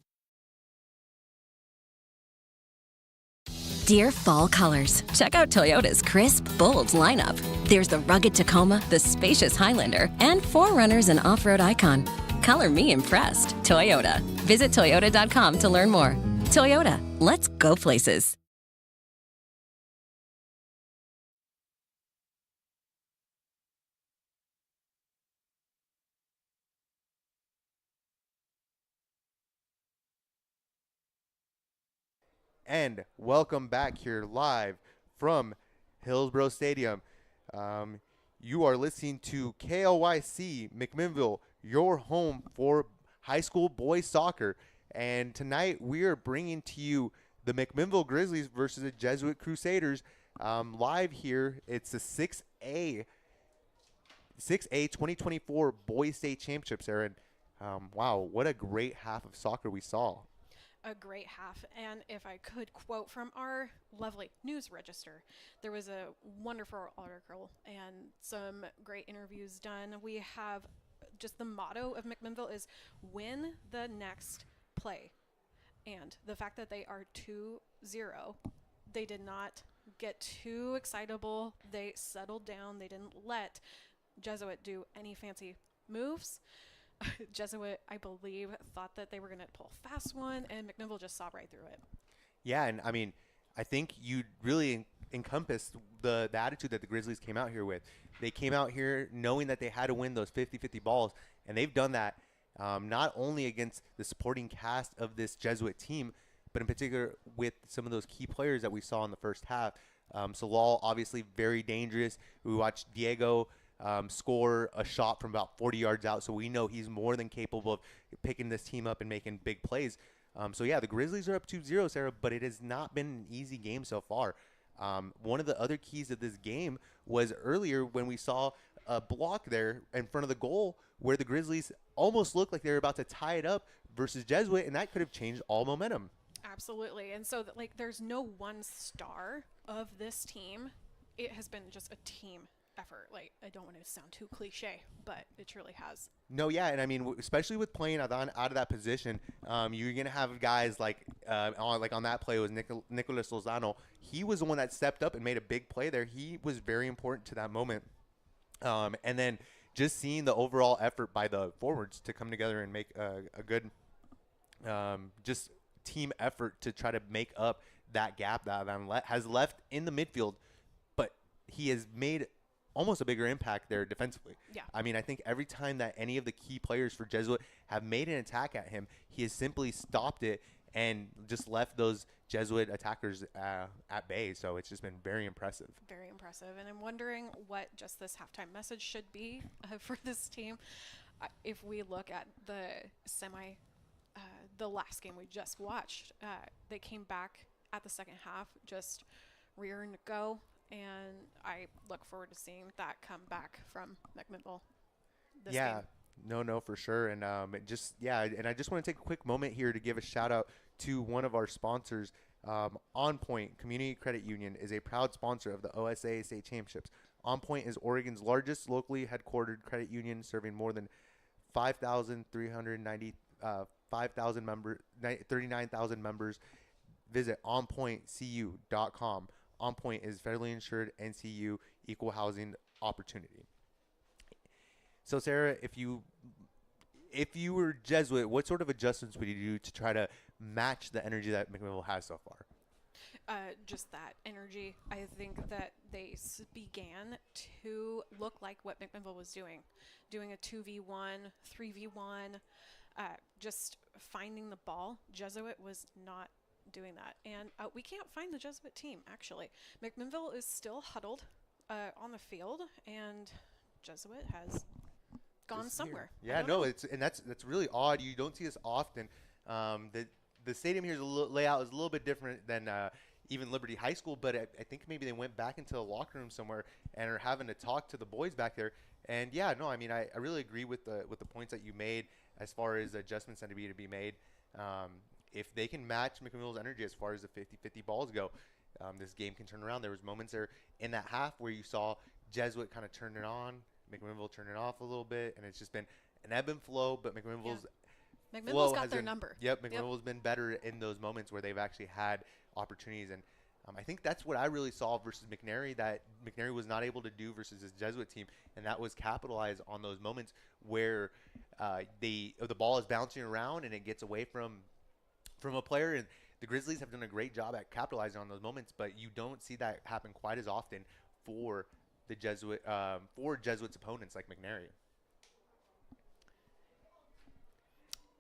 Dear fall colors, check out Toyota's crisp, bold lineup. There's the rugged Tacoma, the spacious Highlander, and 4Runners and off-road icon. Color me impressed. Toyota. Visit toyota.com to learn more. Toyota, let's go places. And welcome back here live from Hillsborough Stadium. You are listening to KLYC McMinnville, your home for high school boys soccer. And tonight we are bringing to you the McMinnville Grizzlies versus the Jesuit Crusaders live here. It's the 6A 2024 Boys State Championships, Aaron. Wow, what a great half of soccer we saw. A great half. And if I could quote from our lovely news register, there was a wonderful article and some great interviews done. We have just the motto of McMinnville is win the next play. And the fact that they are 2-0, they did not get too excitable. They settled down. They didn't let Jesuit do any fancy moves. Jesuit, I believe, thought that they were going to pull a fast one, and McMinnville just saw right through it. Yeah, and I mean, I think you really encompassed the attitude that the Grizzlies came out here with. They came out here knowing that they had to win those 50-50 balls, and they've done that not only against the supporting cast of this Jesuit team, but in particular with some of those key players that we saw in the first half. Salal, obviously very dangerous. We watched Diego score a shot from about 40 yards out, so we know he's more than capable of picking this team up and making big plays. So yeah, the Grizzlies are up 2-0, Sarah, but it has not been an easy game so far. One of the other keys of this game was earlier when we saw a block there in front of the goal where the Grizzlies almost looked like they were about to tie it up versus Jesuit, and that could have changed all momentum. Absolutely. And so there's no one star of this team. It has been just a team effort. I don't want to sound too cliche, but it truly has. No, yeah, and I mean, especially with playing out of that position, you're gonna have guys like on that play was Nicolas Lozano. He was the one that stepped up and made a big play there. He was very important to that moment. And then just seeing the overall effort by the forwards to come together and make a good just team effort to try to make up that gap that has left in the midfield, but he has made almost a bigger impact there defensively. Yeah. I mean, I think every time that any of the key players for Jesuit have made an attack at him, he has simply stopped it and just left those Jesuit attackers at bay. So it's just been very impressive. Very impressive. And I'm wondering what just this halftime message should be for this team. If we look at the last game we just watched, they came back at the second half, just rearing to go. And I look forward to seeing that come back from McMinnville this game. No, for sure. And and I just want to take a quick moment here to give a shout out to one of our sponsors. On Point Community Credit Union is a proud sponsor of the OSAA State Championships. On Point is Oregon's largest locally headquartered credit union, serving more than 39,000 members. Visit onpointcu.com. On Point is federally insured NCU equal housing opportunity. So Sarah, if you were Jesuit, what sort of adjustments would you do to try to match the energy that McMinnville has so far? Just that energy. I think that they began to look like what McMinnville was doing a 2v1, 3v1, just finding the ball. Jesuit was not doing that, and we can't find the Jesuit team. Actually, McMinnville is still huddled on the field, and Jesuit has gone somewhere. Yeah, no, that's really odd. You don't see this often. The stadium here's layout is a little bit different than even Liberty High School, but I think maybe they went back into the locker room somewhere and are having to talk to the boys back there. And yeah, no, I mean, I really agree with the points that you made as far as adjustments that need to be made. If they can match McMinnville's energy as far as the 50-50 balls go, this game can turn around. There was moments there in that half where you saw Jesuit kind of turn it on, McMinnville turn it off a little bit, and it's just been an ebb and flow, but McMinnville's McMinnville's got their number. Yep, McMinnville's been better in those moments where they've actually had opportunities, and I think that's what I really saw versus McNary, that McNary was not able to do versus his Jesuit team, and that was capitalize on those moments where the ball is bouncing around and it gets away from a player, and the Grizzlies have done a great job at capitalizing on those moments, but you don't see that happen quite as often for the Jesuit's opponents like McNary.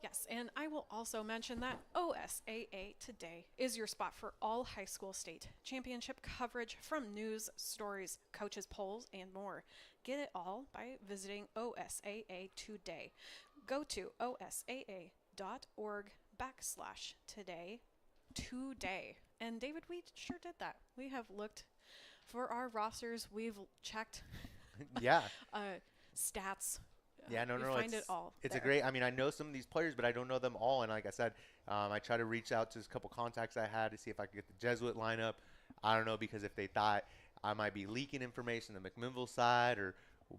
Yes, and I will also mention that OSAA Today is your spot for all high school state championship coverage, from news, stories, coaches, polls, and more. Get it all by visiting OSAA Today. Go to osaa.org/today. And David, we sure did that. We have looked for our rosters. We've checked stats. Yeah, no, find it all. It's there. a great. I mean, I know some of these players, but I don't know them all. And like I said, I try to reach out to a couple contacts I had to see if I could get the Jesuit lineup. I don't know, because if they thought I might be leaking information on the McMinnville side, or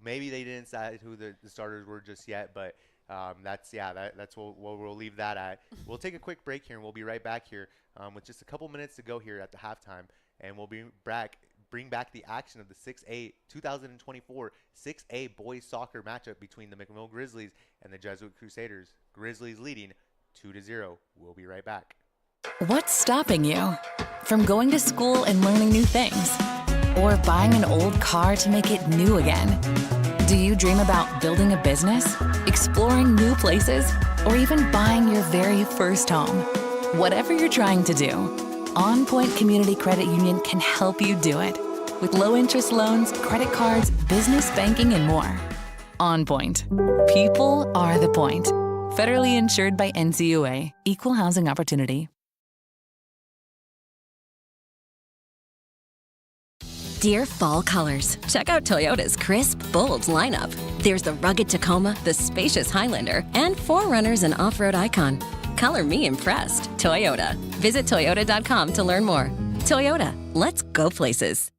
maybe they didn't decide who the starters were just yet. But that's what we'll leave that at. We'll take a quick break here, and we'll be right back here with just a couple minutes to go here at the halftime, and we'll be back. Bring back the action of the 6A 2024 6A boys soccer matchup between the McMinnville Grizzlies and the Jesuit Crusaders. Grizzlies leading 2-0. We'll be right back. What's stopping you from going to school and learning new things, or buying an old car to make it new again? Do you dream about building a business, exploring new places, or even buying your very first home? Whatever you're trying to do, On Point Community Credit Union can help you do it. With low interest loans, credit cards, business banking, and more. On Point. People are the point. Federally insured by NCUA. Equal housing opportunity. Dear fall colors, check out Toyota's crisp, bold lineup. There's the rugged Tacoma, the spacious Highlander, and 4Runners and off-road icon. Color me impressed. Toyota. Visit toyota.com to learn more. Toyota, let's go places.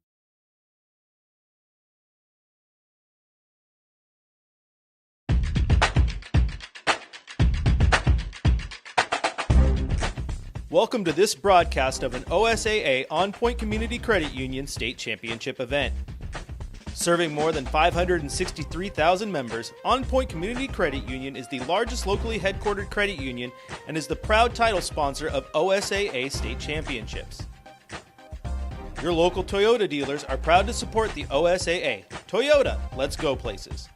Welcome to this broadcast of an OSAA On Point Community Credit Union State Championship event. Serving more than 563,000 members, On Point Community Credit Union is the largest locally headquartered credit union and is the proud title sponsor of OSAA State Championships. Your local Toyota dealers are proud to support the OSAA. Toyota, let's go places.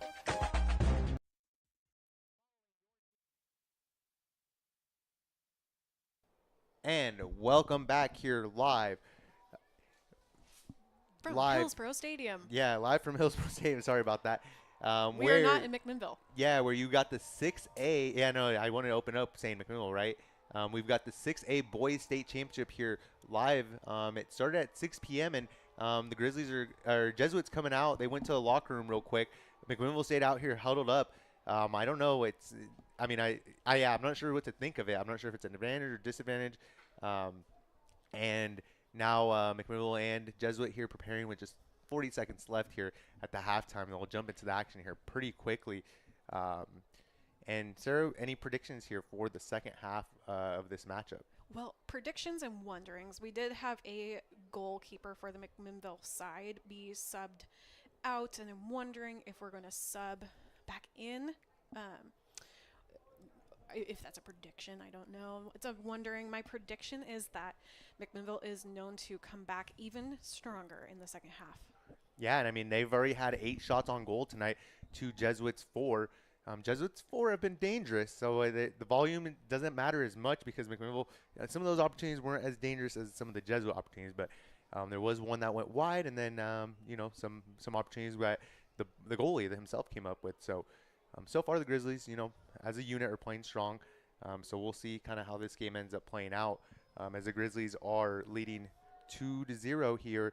And welcome back here live. From Hillsborough Stadium. Yeah, live from Hillsborough Stadium. Sorry about that. We are not in McMinnville. Yeah, where you got the 6A. Yeah, no, I wanted to open up saying McMinnville, right? We've got the 6A Boys State Championship here live. It started at 6 p.m. and the Grizzlies are Jesuits coming out. They went to the locker room real quick. McMinnville stayed out here huddled up. I don't know. I'm not sure what to think of it. I'm not sure if it's an advantage or disadvantage. And now McMinnville and Jesuit here preparing with just 40 seconds left here at the halftime. And we'll jump into the action here pretty quickly. And Sarah, any predictions here for the second half of this matchup? Well, predictions and wonderings. We did have a goalkeeper for the McMinnville side be subbed out, and I'm wondering if we're going to sub back in. If that's a prediction, I don't know. It's a wondering. My prediction is that McMinnville is known to come back even stronger in the second half. Yeah, and I mean, they've already had 8 shots on goal tonight to Jesuits 4. Jesuits 4 have been dangerous, so the volume doesn't matter as much because McMinnville, some of those opportunities weren't as dangerous as some of the Jesuit opportunities, but there was one that went wide, and then some opportunities that the goalie himself came up with. So so far the Grizzlies, as a unit, are playing strong. So we'll see kind of how this game ends up playing out as the Grizzlies are leading 2-0 here,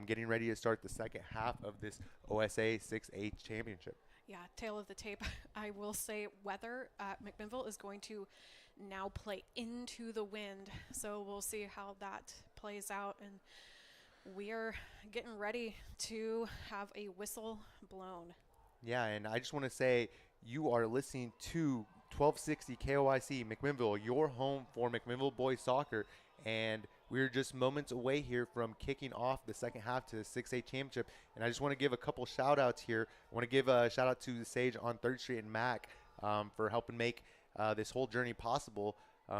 getting ready to start the second half of this OSA 6A championship. Yeah, tail of the tape. I will say weather at McMinnville is going to now play into the wind. So we'll see how that plays out. And we are getting ready to have a whistle blown. Yeah, and I just want to say you are listening to 1260 KLYC McMinnville, your home for McMinnville boys soccer. And we're just moments away here from kicking off the second half to the 6A championship. And I just want to give a couple shout outs here. I want to give a shout out to the Sage on 3rd Street and Mac for helping make this whole journey possible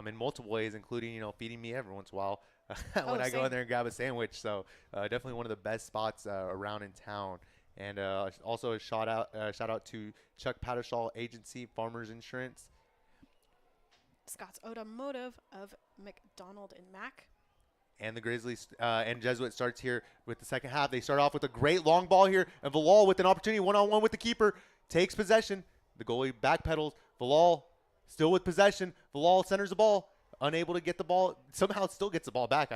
in multiple ways, including, feeding me every once in a while when I go in there and grab a sandwich. So definitely one of the best spots around in town. And also a shout out to Chuck Pattershall Agency, Farmers Insurance. Scott's Automotive of McDonald and Mac. And the Grizzlies and Jesuit starts here with the second half. They start off with a great long ball here. And Valal with an opportunity, one-on-one with the keeper, takes possession. The goalie backpedals. Valal still with possession. Valal centers the ball, unable to get the ball. Somehow still gets the ball back.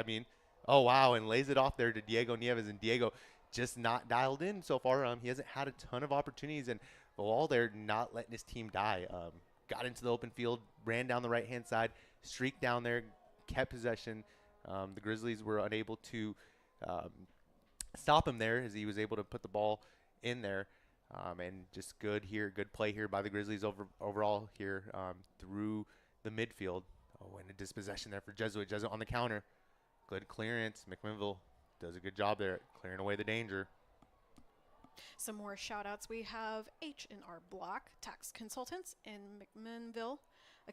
Oh, wow, and lays it off there to Diego Nieves. And Diego just not dialed in so far. He hasn't had a ton of opportunities. And Valal there not letting his team die. Got into the open field, ran down the right-hand side, streaked down there, kept possession. The Grizzlies were unable to stop him there as he was able to put the ball in there. And just good play here by the Grizzlies overall here through the midfield. Oh, and a dispossession there for Jesuit. Jesuit on the counter. Good clearance. McMinnville does a good job there at clearing away the danger. Some more shout-outs. We have H&R Block, Tax Consultants in McMinnville.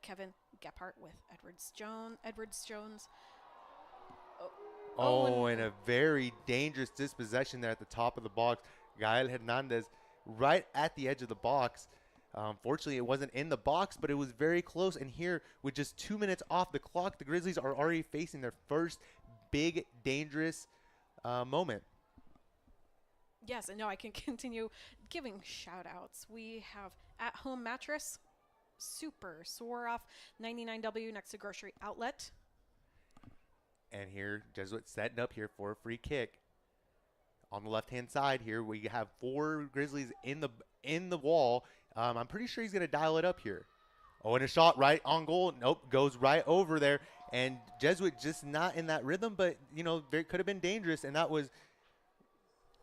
Kevin Gephardt with Edwards Jones. And a very dangerous dispossession there at the top of the box. Gael Hernandez right at the edge of the box. Fortunately, it wasn't in the box, but it was very close. And here, with just 2 minutes off the clock, the Grizzlies are already facing their first big, dangerous moment. Yes, and now I can continue giving shout-outs. We have At Home Mattress, super sore off 99W next to Grocery Outlet. And here, Jesuit setting up here for a free kick. On the left-hand side here, we have 4 Grizzlies in the wall. I'm pretty sure he's going to dial it up here. Oh, and a shot right on goal. Nope, goes right over there. And Jesuit just not in that rhythm, but, you know, it could have been dangerous. And that was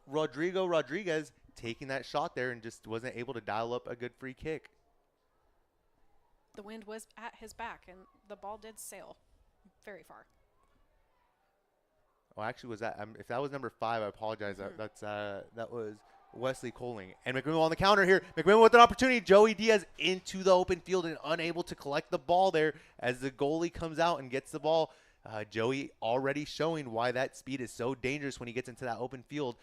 Rodrigo Rodriguez taking that shot there and just wasn't able to dial up a good free kick. The wind was at his back, and the ball did sail very far. Oh, actually, was that if that was number 5? I apologize. That was Wesley Coling. And McMinnville on the counter here. McMinnville with an opportunity. Joey Diaz into the open field and unable to collect the ball there as the goalie comes out and gets the ball. Joey already showing why that speed is so dangerous when he gets into that open field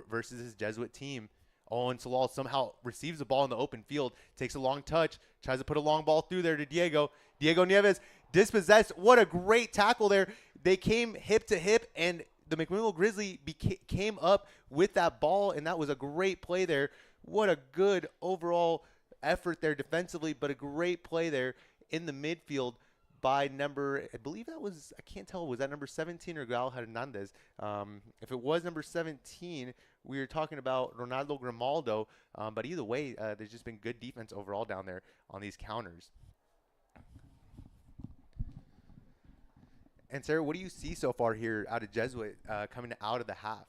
versus his Jesuit team. Oh, and Salal somehow receives the ball in the open field, takes a long touch, tries to put a long ball through there to Diego. Diego Nieves dispossessed. What a great tackle there. They came hip to hip, and the McMinnville Grizzly came up with that ball, and that was a great play there. What a good overall effort there defensively, but a great play there in the midfield by number, I believe that was, I can't tell, was that number 17 or Gal Hernandez? If it was number 17, we were talking about Ronaldo Grimaldo, but either way, there's just been good defense overall down there on these counters. And Sarah, what do you see so far here out of Jesuit coming out of the half?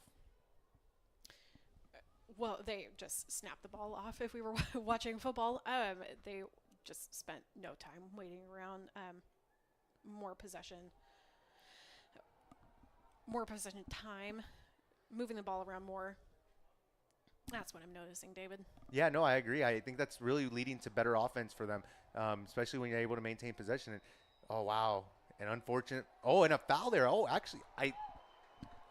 Well, they just snapped the ball off if we were watching football. They just spent no time waiting around. More possession time, moving the ball around more. That's what I'm noticing, David. Yeah, no, I agree. I think that's really leading to better offense for them, especially when you're able to maintain possession. And, oh, wow. An unfortunate. Oh, and a foul there. Oh, actually,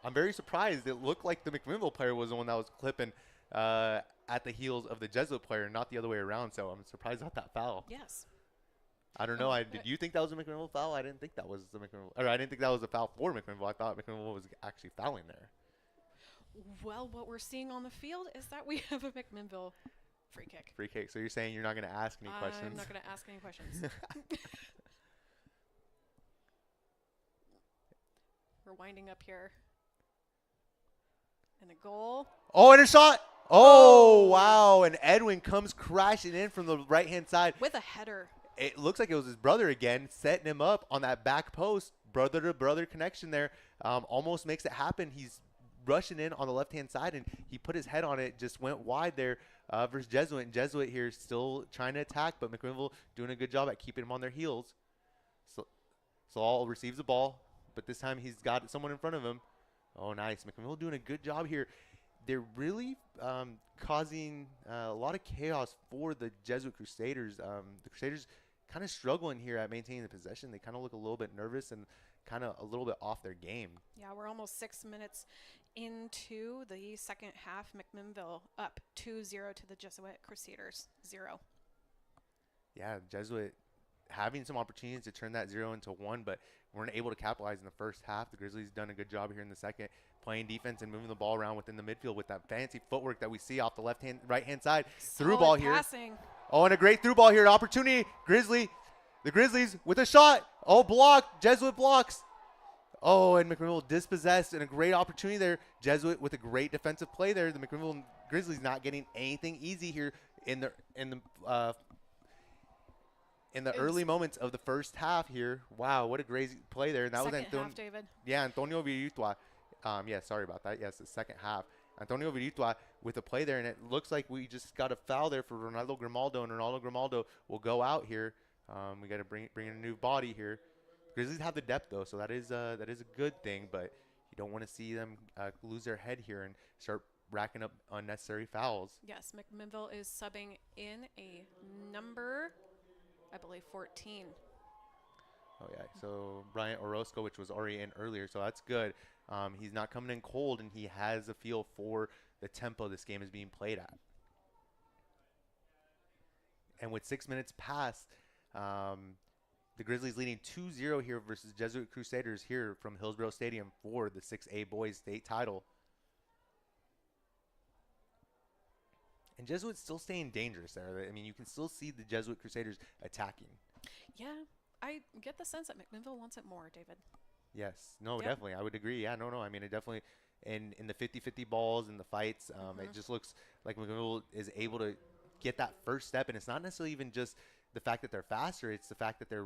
I'm very surprised. It looked like the McMinnville player was the one that was clipping at the heels of the Jesuit player, not the other way around. So I'm surprised at that foul. Yes. I don't know. Did you think that was a McMinnville foul? I didn't think that was the McMinnville. Or I didn't think that was a foul for McMinnville. I thought McMinnville was actually fouling there. Well, what we're seeing on the field is that we have a McMinnville free kick. Free kick. So you're saying you're not going to ask any questions? I'm not going to ask any questions. We're winding up here. And a goal. Oh, and a shot. Oh, wow. And Edwin comes crashing in from the right-hand side. With a header. It looks like it was his brother again, setting him up on that back post. Brother-to-brother connection there. Almost makes it happen. He's rushing in on the left-hand side, and he put his head on it, just went wide there versus Jesuit. And Jesuit here still trying to attack, but McMinnville doing a good job at keeping him on their heels. So Saul receives the ball, but this time he's got someone in front of him. Oh, nice. McMinnville doing a good job here. They're really causing a lot of chaos for the Jesuit Crusaders. The Crusaders kind of struggling here at maintaining the possession. They kind of look a little bit nervous and kind of a little bit off their game. Yeah, we're almost 6 minutes into the second half. McMinnville up 2-0 to the Jesuit Crusaders 0. Yeah, Jesuit having some opportunities to turn that 0 into 1, but weren't able to capitalize in the first half. The Grizzlies done a good job here in the second, playing defense and moving the ball around within the midfield with that fancy footwork that we see off the right-hand side. Through ball here. Passing. Oh, and a great through ball here. Opportunity. The Grizzlies with a shot. Oh, blocked. Jesuit blocks. Oh, and McMinnville dispossessed, and a great opportunity there. Jesuit with a great defensive play there. The McMinnville Grizzlies not getting anything easy here in the early moments of the first half here. Wow, what a great play there. And that second was half, David. Yeah, Antonio Virtua. Yeah, sorry about that. Yes, the second half. Antonio Virtua with a play there, and it looks like we just got a foul there for Ronaldo Grimaldo, and Ronaldo Grimaldo will go out here. We got to bring in a new body here. Grizzlies have the depth though, so that is a good thing. But you don't want to see them lose their head here and start racking up unnecessary fouls. Yes, McMinnville is subbing in a number, I believe, 14. Oh yeah, so Bryant Orozco, which was already in earlier, so that's good. He's not coming in cold, and he has a feel for the tempo this game is being played at. And with 6 minutes past, the Grizzlies leading 2-0 here versus Jesuit Crusaders here from Hillsborough Stadium for the 6A boys state title. And Jesuit's still staying dangerous there. I mean, you can still see the Jesuit Crusaders attacking. Yeah, I get the sense that McMinnville wants it more, David. Yes. No, definitely. I would agree. Yeah, no. I mean, it definitely, in the 50-50 balls and the fights, it just looks like McMinnville is able to get that first step. And it's not necessarily even just the fact that they're faster. It's the fact that they're,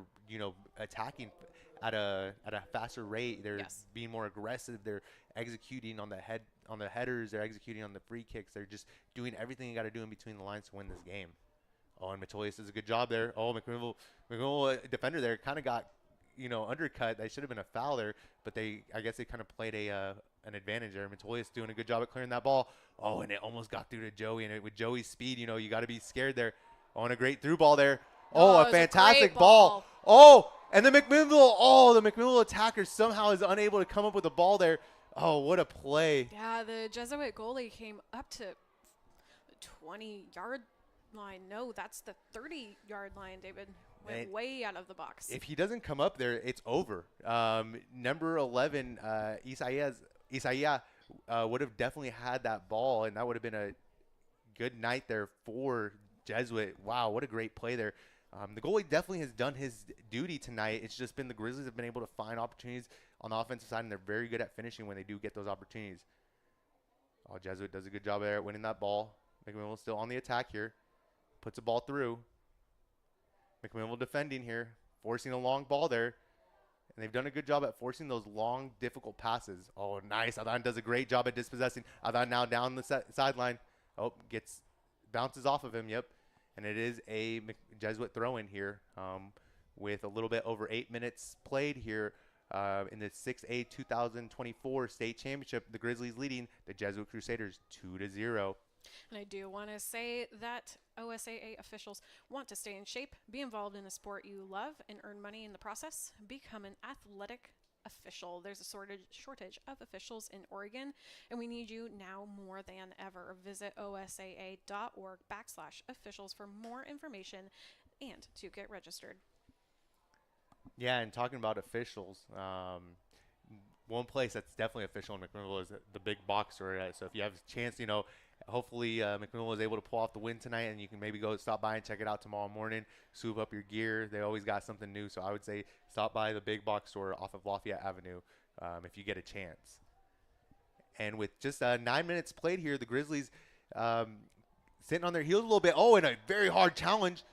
attacking at a faster rate. They're being more aggressive. They're executing on the headers. They're executing on the free kicks. They're just doing everything you got to do in between the lines to win this game. Oh, and Matoyas does a good job there. Oh, McMinnville defender there kind of got, undercut. That should have been a foul there, but I guess they kind of played an advantage there. Matoyas doing a good job at clearing that ball. Oh, and it almost got through to Joey. And with Joey's speed, you got to be scared there. Oh, and a great through ball there. Oh, a fantastic ball. Oh, and the McMinnville attacker somehow is unable to come up with a ball there. Oh, what a play. Yeah, the Jesuit goalie came up to the 20-yard line. No, that's the 30-yard line, David. Went way out of the box. If he doesn't come up there, it's over. Number 11, Isaiah would have definitely had that ball, and that would have been a good night there for Jesuit. Wow, what a great play there. The goalie definitely has done his duty tonight. It's just been the Grizzlies have been able to find opportunities on the offensive side, and they're very good at finishing when they do get those opportunities. Oh, Jesuit does a good job there at winning that ball. McMinnville still on the attack here. Puts a ball through. McMinnville defending here, forcing a long ball there. And they've done a good job at forcing those long, difficult passes. Oh, nice. Adan does a great job at dispossessing. Adan now down the sideline. Oh, bounces off of him, yep. And it is a Jesuit throw-in here with a little bit over 8 minutes played here in the 6A 2024 state championship. The Grizzlies leading the Jesuit Crusaders 2-0. And I do want to say that OSAA officials want to stay in shape, be involved in a sport you love, and earn money in the process. Become an athletic official. There's a shortage of officials in Oregon, and we need you now more than ever. Visit osaa.org/officials for more information and to get registered. Yeah, and talking about officials, one place that's definitely official in McMinnville is the big box store. So if you have a chance, hopefully McMinnville was able to pull off the win tonight, and you can maybe go stop by and check it out tomorrow morning, swoop up your gear. They always got something new. So I would say stop by the big box store off of Lafayette Avenue if you get a chance. And with just 9 minutes played here, the Grizzlies sitting on their heels a little bit. Oh, and a very hard challenge.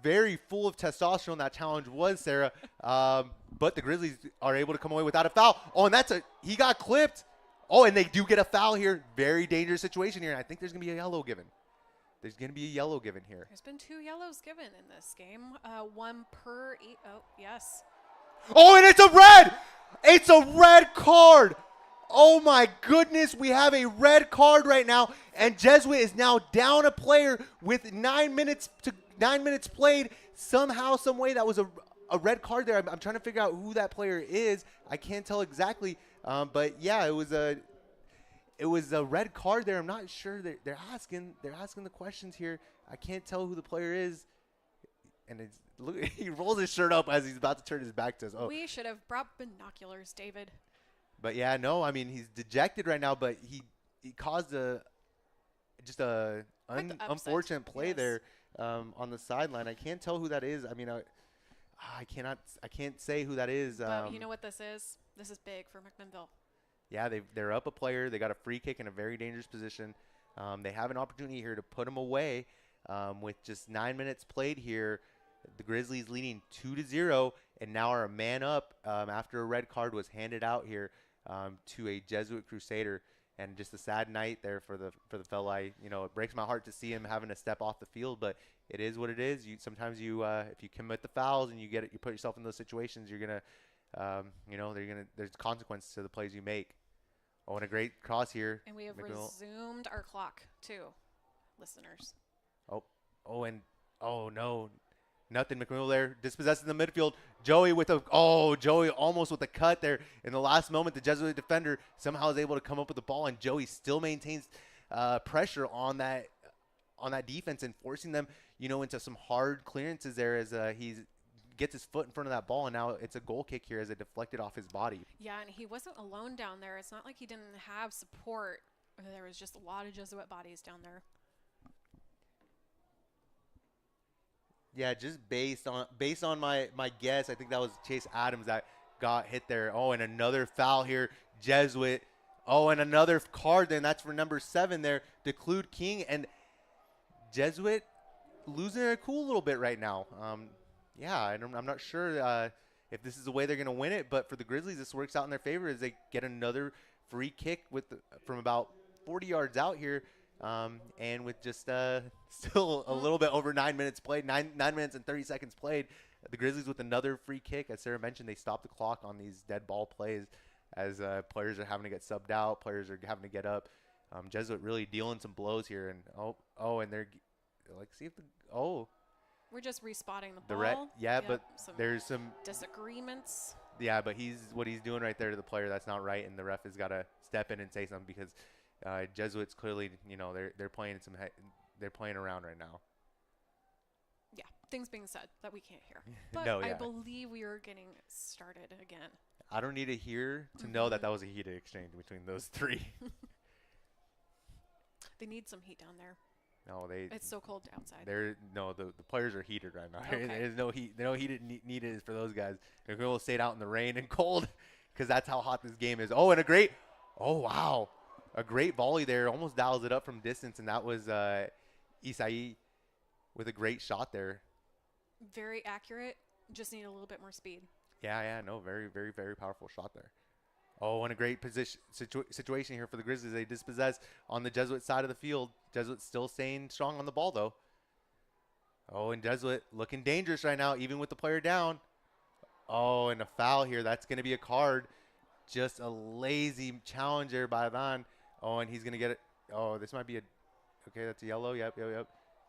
Very full of testosterone that challenge was, Sarah. But the Grizzlies are able to come away without a foul. Oh, and he got clipped. Oh, and they do get a foul here. Very dangerous situation here. And I think there's going to be a yellow given. There's going to be a yellow given here. There's been 2 yellows given in this game. 1 per 8. Oh, yes. Oh, and it's a red. It's a red card. Oh, my goodness. We have a red card right now. And Jesuit is now down a player with 9 minutes played. Somehow, some way, that was a red card there. I'm trying to figure out who that player is. I can't tell exactly. But yeah, it was a red card there. I'm not sure. They're asking the questions here. I can't tell who the player is. And look, he rolls his shirt up as he's about to turn his back to us. Oh. We should have brought binoculars, David. But yeah, no, I mean, he's dejected right now, but he caused just a unfortunate play there on the sideline. I can't tell who that is. I mean, I can't say who that is. But you know what this is? This is big for McMinnville. Yeah, they're up a player. They got a free kick in a very dangerous position. They have an opportunity here to put him away with just 9 minutes played here. The Grizzlies leading 2-0 and now are a man up after a red card was handed out here to a Jesuit Crusader. And just a sad night there for the fella. It breaks my heart to see him having to step off the field, but it is what it is. Sometimes if you commit the fouls and you put yourself in those situations, you're gonna, there's consequences to the plays you make. Oh, and a great cross here. And we have resumed our clock too, listeners. Oh no. Nothing. McMinnville there, dispossessing the midfield. Joey almost with a cut there in the last moment. The Jesuit defender somehow is able to come up with the ball, and Joey still maintains pressure on that on that defense and forcing them, into some hard clearances there as he gets his foot in front of that ball, and now it's a goal kick here as it deflected off his body. Yeah, and he wasn't alone down there. It's not like he didn't have support. There was just a lot of Jesuit bodies down there. Yeah, just based on my guess, I think that was Chase Adams that got hit there. Oh, and another foul here, Jesuit. Oh, and another card then. That's for number 7 there, Declude King. And Jesuit losing their cool a little bit right now. Yeah, I'm not sure if this is the way they're going to win it, but for the Grizzlies, this works out in their favor as they get another free kick from about 40 yards out here. And with just still a little bit over 9 minutes played, 9 minutes and 30 seconds played, the Grizzlies with another free kick. As Sarah mentioned, they stopped the clock on these dead ball plays as players are having to get subbed out, players are having to get up. Jesuit really dealing some blows here, and and they're like, see if we're just respotting the ball. But there's some disagreements. Yeah, but what he's doing right there to the player, that's not right, and the ref has got to step in and say something because Jesuits clearly, they're playing they're playing around right now. Yeah, things being said that we can't hear. But No, yeah. I believe we are getting started again. I don't need to hear to know that was a heated exchange between those three. They need some heat down there. No, it's so cold outside. The players are heated right now. Okay. There's no heat. No heat needed for those guys. They're going to stay out in the rain and cold because that's how hot this game is. Oh, and wow. A great volley there. Almost dials it up from distance, and that was Isai with a great shot there. Very accurate. Just need a little bit more speed. Yeah. No, very, very, very powerful shot there. Oh, and a great situation here for the Grizzlies. They dispossess on the Jesuit side of the field. Jesuit still staying strong on the ball, though. Oh, and Jesuit looking dangerous right now, even with the player down. Oh, and a foul here. That's going to be a card. Just a lazy challenge there by Van. Oh, and he's going to get it. Oh, this might be okay, that's a yellow. Yep.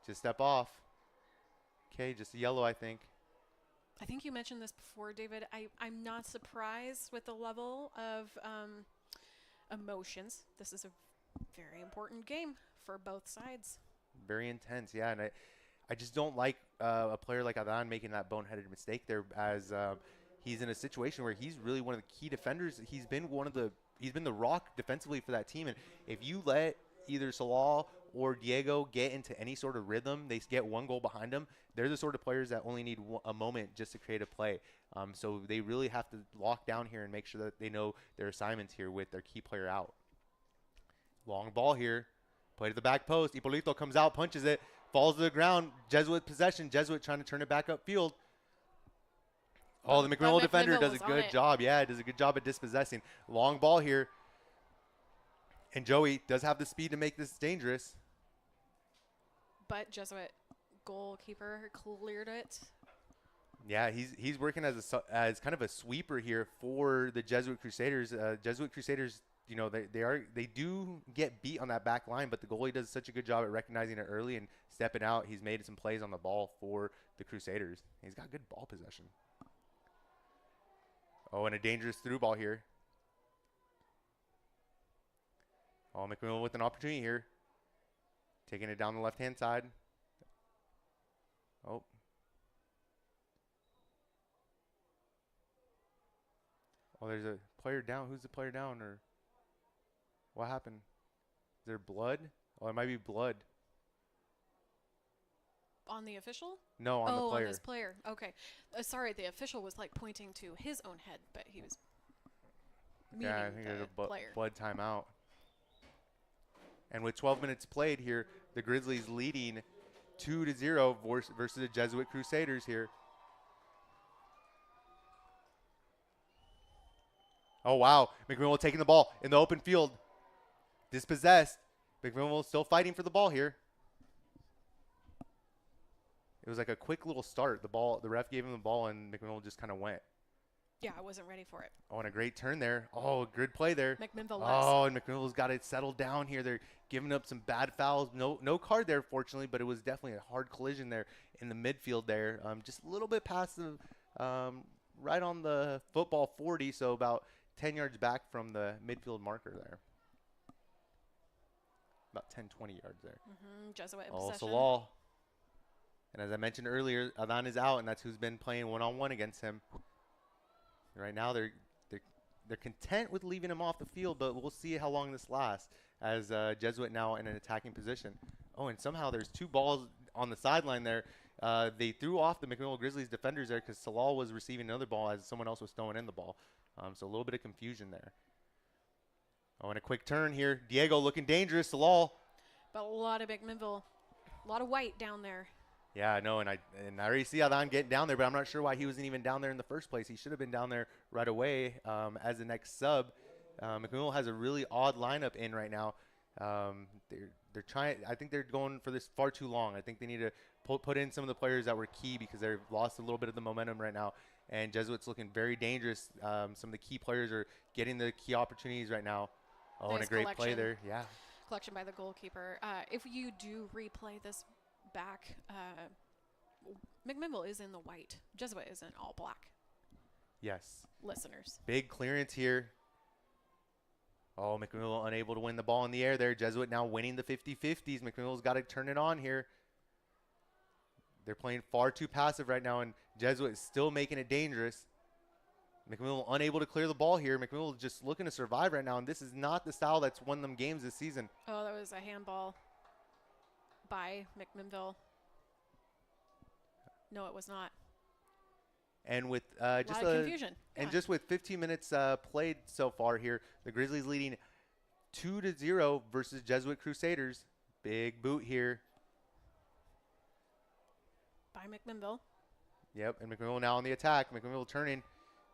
Just step off. Okay, just a yellow, I think. I think you mentioned this before, David. I'm not surprised with the level of emotions. This is a very important game for both sides. Very intense, yeah. And I just don't like a player like Adan making that boneheaded mistake there as he's in a situation where he's really one of the key defenders. He's been the rock defensively for that team. And if you let either Salah or Diego get into any sort of rhythm, they get one goal behind them. They're the sort of players that only need a moment just to create a play. So they really have to lock down here and make sure that they know their assignments here with their key player out. Long ball here. Play to the back post. Ippolito comes out, punches it, falls to the ground. Jesuit possession. Jesuit trying to turn it back upfield. Oh, the McMinnville defender does a good job. Yeah, does a good job at dispossessing. Long ball here. And Joey does have the speed to make this dangerous. But Jesuit goalkeeper cleared it. Yeah, he's working as kind of a sweeper here for the Jesuit Crusaders. Jesuit Crusaders, they do get beat on that back line, but the goalie does such a good job at recognizing it early and stepping out. He's made some plays on the ball for the Crusaders. He's got good ball possession. Oh, and a dangerous through ball here. Oh, McMinnville with an opportunity here. Taking it down the left-hand side. Oh. Oh, there's a player down. Who's the player down? Or what happened? Is there blood? Oh, it might be blood. On the official? No, on the player. On this player. Okay. Sorry, the official was like pointing to his own head, but he was meaning I think there's a player. blood timeout. And with 12 minutes played here, the Grizzlies leading 2-0 versus the Jesuit Crusaders here. Oh, wow. McMinnville taking the ball in the open field. Dispossessed. McMinnville still fighting for the ball here. It was like a quick little start. The ref gave him the ball, and McMinnville just kind of went. Yeah, I wasn't ready for it. Oh, and a great turn there. Oh, good play there. McMinnville. Oh, and McMinnville's got to settle down here. They're giving up some bad fouls. No card there, fortunately, but it was definitely a hard collision there in the midfield there. Just a little bit past the, right on the football 40, so about 10 yards back from the midfield marker there. about 10, 20 yards there. Jesuit in Oh, possession. Salal. And as I mentioned earlier, Adan is out, and that's who's been playing one-on-one against him. Right now, they're content with leaving him off the field, but we'll see how long this lasts as Jesuit now in an attacking position. Oh, and somehow there's 2 balls on the sideline there. They threw off the McMinnville Grizzlies defenders there because Salal was receiving another ball as someone else was throwing in the ball. So a little bit of confusion there. Oh, and a quick turn here. Diego looking dangerous. Salal. But a lot of McMinnville, a lot of white down there. Yeah, I know, and I already see Adan getting down there, but I'm not sure why he wasn't even down there in the first place. He should have been down there right away as the next sub. McMinnville has a really odd lineup in right now. They're trying. I think they're going for this far too long. I think they need to put in some of the players that were key because they've lost a little bit of the momentum right now. And Jesuit's looking very dangerous. Some of the key players are getting the key opportunities right now. Oh, Nice and a great play collection. there. Yeah. Collection by the goalkeeper. If you do replay this back, McMinnville is in the white. Jesuit is in all black. Yes. Listeners. Big clearance here. Oh, McMinnville unable to win the ball in the air there. Jesuit now winning the 50-50s. McMinnville's got to turn it on here. They're playing far too passive right now, and Jesuit is still making it dangerous. McMinnville unable to clear the ball here. McMinnville just looking to survive right now, and this is not the style that's won them games this season. Oh, that was a handball by McMinnville. No, it was not. And with just a confusion. And just with 15 minutes played so far here, the Grizzlies leading 2-0 versus Jesuit Crusaders. Big boot here. By McMinnville. Yep, and McMinnville now on the attack. McMinnville turning,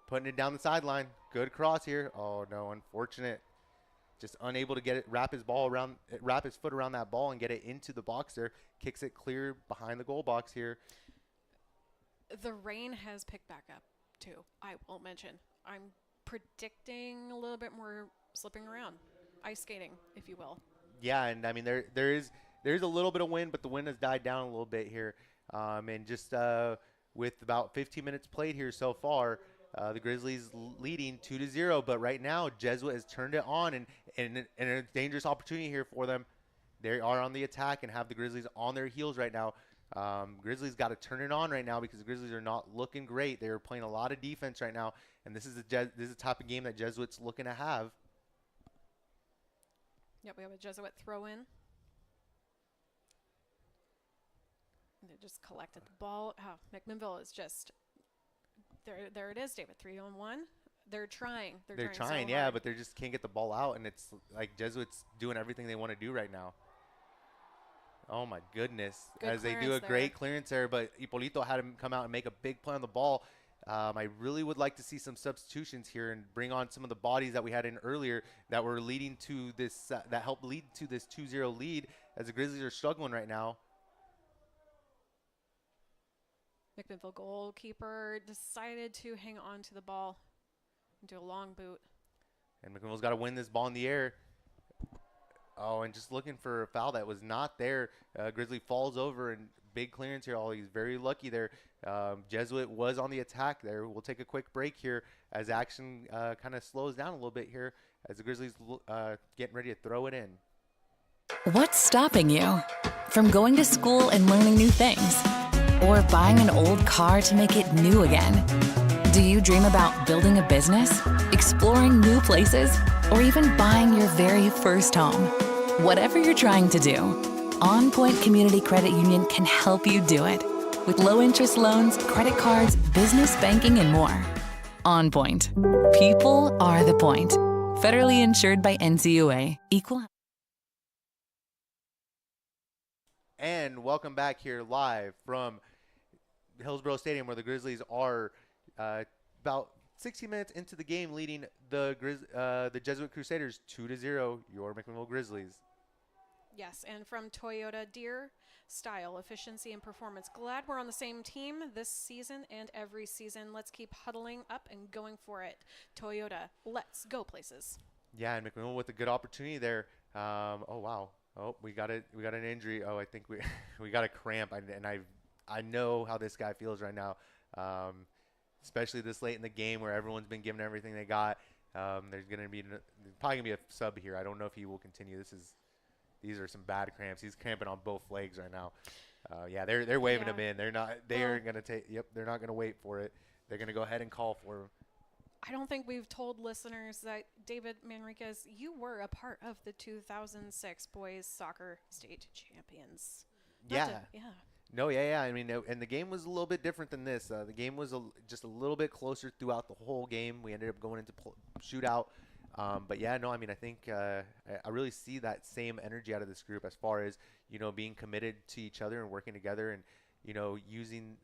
putting it down the sideline. Good cross here. Oh no, unfortunate. Just unable to get it, wrap his foot around that ball and get it into the box there. Kicks it clear behind the goal box here. The rain has picked back up too. I will mention. I'm predicting a little bit more slipping around, ice skating, if you will. Yeah, and I mean there's a little bit of wind, but the wind has died down a little bit here. And just with about 15 minutes played here so far, the Grizzlies leading 2-0. But right now, Jesuit has turned it on, and a dangerous opportunity here for them. They are on the attack and have the Grizzlies on their heels right now. Grizzlies got to turn it on right now because the Grizzlies are not looking great. They are playing a lot of defense right now, and this is the type of game that Jesuit's looking to have. Yep, we have a Jesuit throw in. And they just collected the ball. Oh, McMinnville is just there. It is, David. 3-on-1. They're trying. They're trying, so yeah, but they just can't get the ball out, and it's like Jesuit's doing everything they want to do right now. Oh my goodness! Good as they do a great clearance there, but Hipolito had him come out and make a big play on the ball. I really would like to see some substitutions here and bring on some of the bodies that we had in earlier that were leading to this, that helped lead to this 2-0 lead, as the Grizzlies are struggling right now. McMinnville goalkeeper decided to hang on to the ball and do a long boot. And McMinnville's got to win this ball in the air. Oh, and just looking for a foul that was not there. Grizzly falls over, and big clearance here. He's very lucky there. Jesuit was on the attack there. We'll take a quick break here as action kind of slows down a little bit here as the Grizzlies getting ready to throw it in. What's stopping you from going to school and learning new things? Or buying an old car to make it new again? Do you dream about building a business, exploring new places, or even buying your very first home? Whatever you're trying to do, On Point Community Credit Union can help you do it. With low-interest loans, credit cards, business banking, and more. On Point. People are the point. Federally insured by NCUA. Equal. And welcome back here live from Hillsborough Stadium, where the Grizzlies are about 60 minutes into the game, leading the Jesuit Crusaders 2-0. Your McMinnville Grizzlies. Yes, and from Toyota, Deer, style, efficiency, and performance. Glad we're on the same team this season and every season. Let's keep huddling up and going for it. Toyota, let's go places. Yeah, and McMinnville with a good opportunity there. Oh wow. Oh, we got an injury. Oh, I think we got a cramp, and I know how this guy feels right now, especially this late in the game where everyone's been giving everything they got. There's probably gonna be a sub here. I don't know if he will continue. these are some bad cramps. He's cramping on both legs right now. Yeah, they're waving him in. They're not. They are going to take. Yep, they're not going to wait for it. They're going to go ahead and call for him. I don't think we've told listeners that David Manriquez, you were a part of the 2006 boys soccer state champions. Yeah. No, yeah. I mean, and the game was a little bit different than this. The game was just a little bit closer throughout the whole game. We ended up going into shootout. But yeah, no, I mean, I think I really see that same energy out of this group as far as, being committed to each other and working together and, using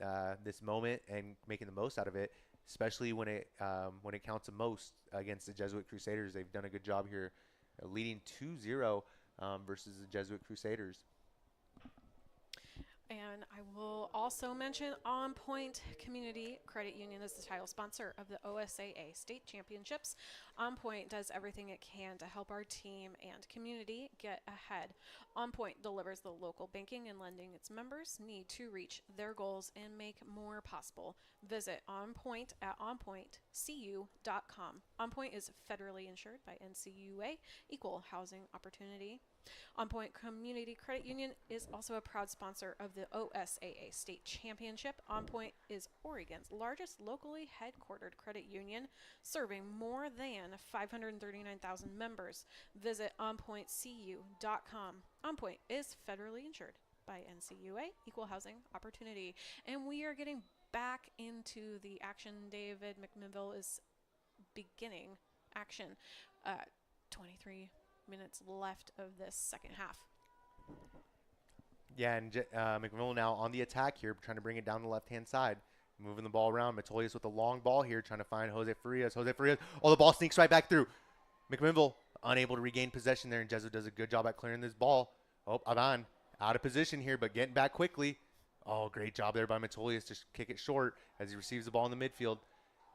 this moment and making the most out of it, especially when it counts the most against the Jesuit Crusaders. They've done a good job here, leading 2-0 versus the Jesuit Crusaders. And I will also mention On Point Community Credit Union is the title sponsor of the OSAA State Championships. On Point does everything it can to help our team and community get ahead. On Point delivers the local banking and lending its members need to reach their goals and make more possible. Visit On Point at onpointcu.com. On Point is federally insured by NCUA, Equal Housing Opportunity. On Point Community Credit Union is also a proud sponsor of the OSAA State Championship. On Point is Oregon's largest locally headquartered credit union, serving more than 539,000 members. Visit onpointcu.com. On Point is federally insured by NCUA, Equal Housing Opportunity. And we are getting back into the action. David McMinnville is beginning action. 23 minutes left of this second half. Yeah, and McMinnville now on the attack here, trying to bring it down the left-hand side. Moving the ball around. Metolius with the long ball here, trying to find Jose Farias. Oh, the ball sneaks right back through. McMinnville unable to regain possession there, and Jesuit does a good job at clearing this ball. Oh, Avan out of position here, but getting back quickly. Oh, great job there by Metolius to kick it short as he receives the ball in the midfield.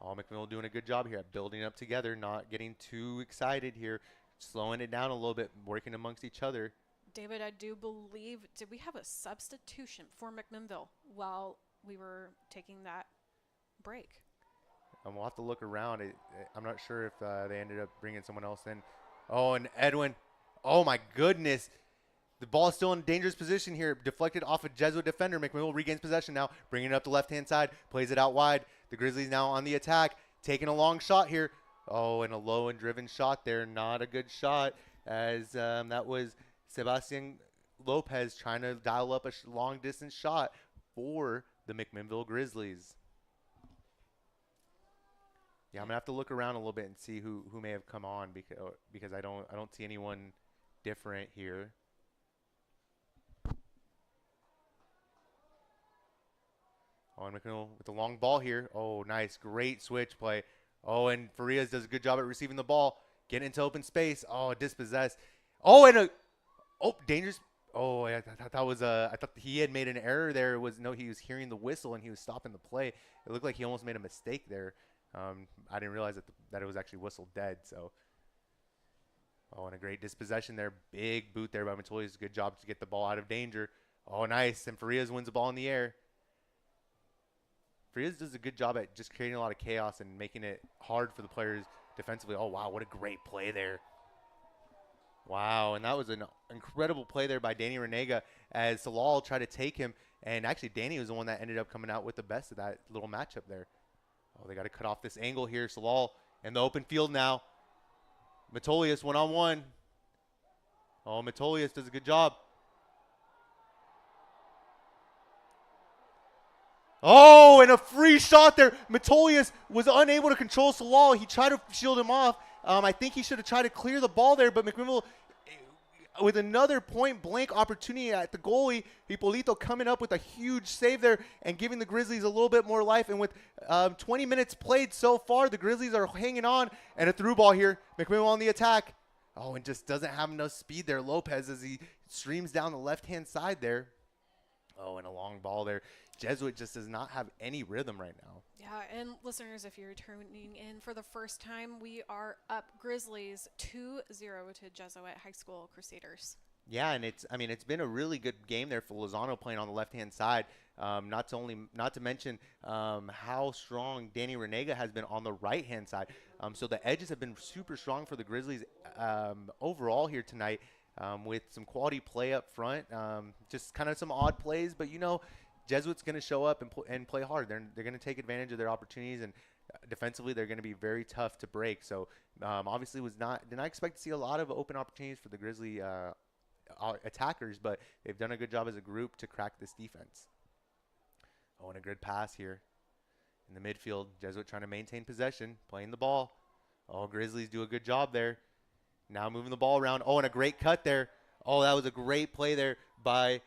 Oh, McMinnville doing a good job here at building up together, not getting too excited here. Slowing it down a little bit, working amongst each other. David, I do believe, did we have a substitution for McMinnville while we were taking that break? And we'll have to look around. I'm not sure if they ended up bringing someone else in. Oh, and Edwin. Oh, my goodness. The ball is still in a dangerous position here. Deflected off a Jesuit defender. McMinnville regains possession now, bringing it up the left-hand side. Plays it out wide. The Grizzlies now on the attack, taking a long shot here. Oh, and a low and driven shot there. Not a good shot, as that was Sebastian Lopez trying to dial up a long distance shot for the McMinnville Grizzlies. Yeah, I'm gonna have to look around a little bit and see who may have come on because I don't see anyone different here. Oh, and McMinnville with the long ball here. Oh, nice, great switch play. Oh, and Farias does a good job at receiving the ball, getting into open space. Oh, dispossessed. Oh, and dangerous. Oh, I thought he had made an error there. He was hearing the whistle and he was stopping the play. It looked like he almost made a mistake there. I didn't realize that it was actually whistled dead. So, oh, and a great dispossession there. Big boot there by Metolius. Good job to get the ball out of danger. Oh, nice. And Farias wins the ball in the air. Farias does a good job at just creating a lot of chaos and making it hard for the players defensively. Oh, wow, what a great play there. Wow, and that was an incredible play there by Danny Renega as Salal tried to take him. And actually, Danny was the one that ended up coming out with the best of that little matchup there. Oh, they got to cut off this angle here. Salal in the open field now. Metolius one-on-one. Oh, Metolius does a good job. Oh, and a free shot there. Metolius was unable to control Salal. He tried to shield him off. I think he should have tried to clear the ball there, but McMinnville with another point-blank opportunity at the goalie. Hipolito coming up with a huge save there and giving the Grizzlies a little bit more life. And with 20 minutes played so far, the Grizzlies are hanging on. And a through ball here. McMinnville on the attack. Oh, and just doesn't have enough speed there. Lopez as he streams down the left-hand side there. Oh, and a long ball there. Jesuit just does not have any rhythm right now. Yeah, and listeners, if you're tuning in for the first time, we are up Grizzlies 2-0 to Jesuit High School Crusaders. Yeah, and it's been a really good game there for Lozano playing on the left-hand side. Not to mention how strong Danny Renega has been on the right-hand side. So the edges have been super strong for the Grizzlies overall here tonight. with some quality play up front. Just kind of some odd plays, but Jesuit's going to show up and play hard. They're going to take advantage of their opportunities, and defensively they're going to be very tough to break. So obviously did not expect to see a lot of open opportunities for the Grizzly attackers, but they've done a good job as a group to crack this defense. Oh, and a good pass here in the midfield. Jesuit trying to maintain possession, playing the ball. Oh, Grizzlies do a good job there. Now moving the ball around. Oh, and a great cut there. Oh, that was a great play there by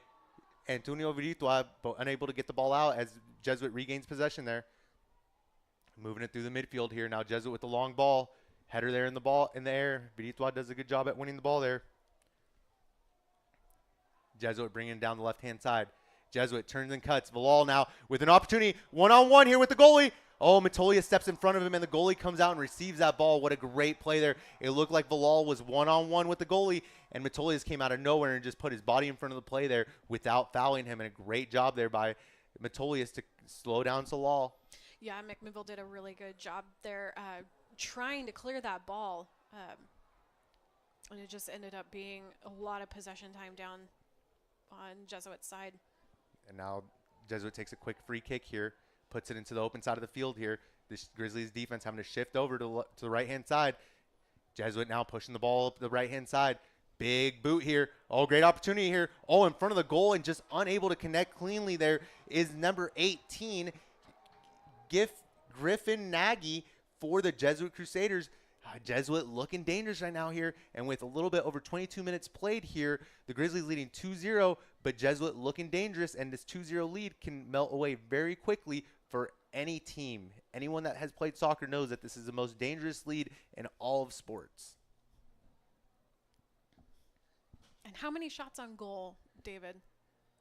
Antonio Viritua, but unable to get the ball out as Jesuit regains possession there. Moving it through the midfield here. Now Jesuit with the long ball. Header there in the air. Viritua does a good job at winning the ball there. Jesuit bringing it down the left-hand side. Jesuit turns and cuts. Valal now with an opportunity. One-on-one here with the goalie. Oh, Matolia steps in front of him, and the goalie comes out and receives that ball. What a great play there. It looked like Valal was one-on-one with the goalie, and Matolias came out of nowhere and just put his body in front of the play there without fouling him. And a great job there by Matolias to slow down Salal. Yeah, McMinnville did a really good job there trying to clear that ball. And it just ended up being a lot of possession time down on Jesuit's side. And now Jesuit takes a quick free kick here. Puts it into the open side of the field here. This Grizzlies defense having to shift over to the right-hand side. Jesuit now pushing the ball up the right-hand side. Big boot here. Oh, great opportunity here. Oh, in front of the goal and just unable to connect cleanly there is number 18, Griffin Nagy for the Jesuit Crusaders. Jesuit looking dangerous right now here, and with a little bit over 22 minutes played here, the Grizzlies leading 2-0, but Jesuit looking dangerous, and this 2-0 lead can melt away very quickly for any team. Anyone that has played soccer knows that this is the most dangerous lead in all of sports. And how many shots on goal, David?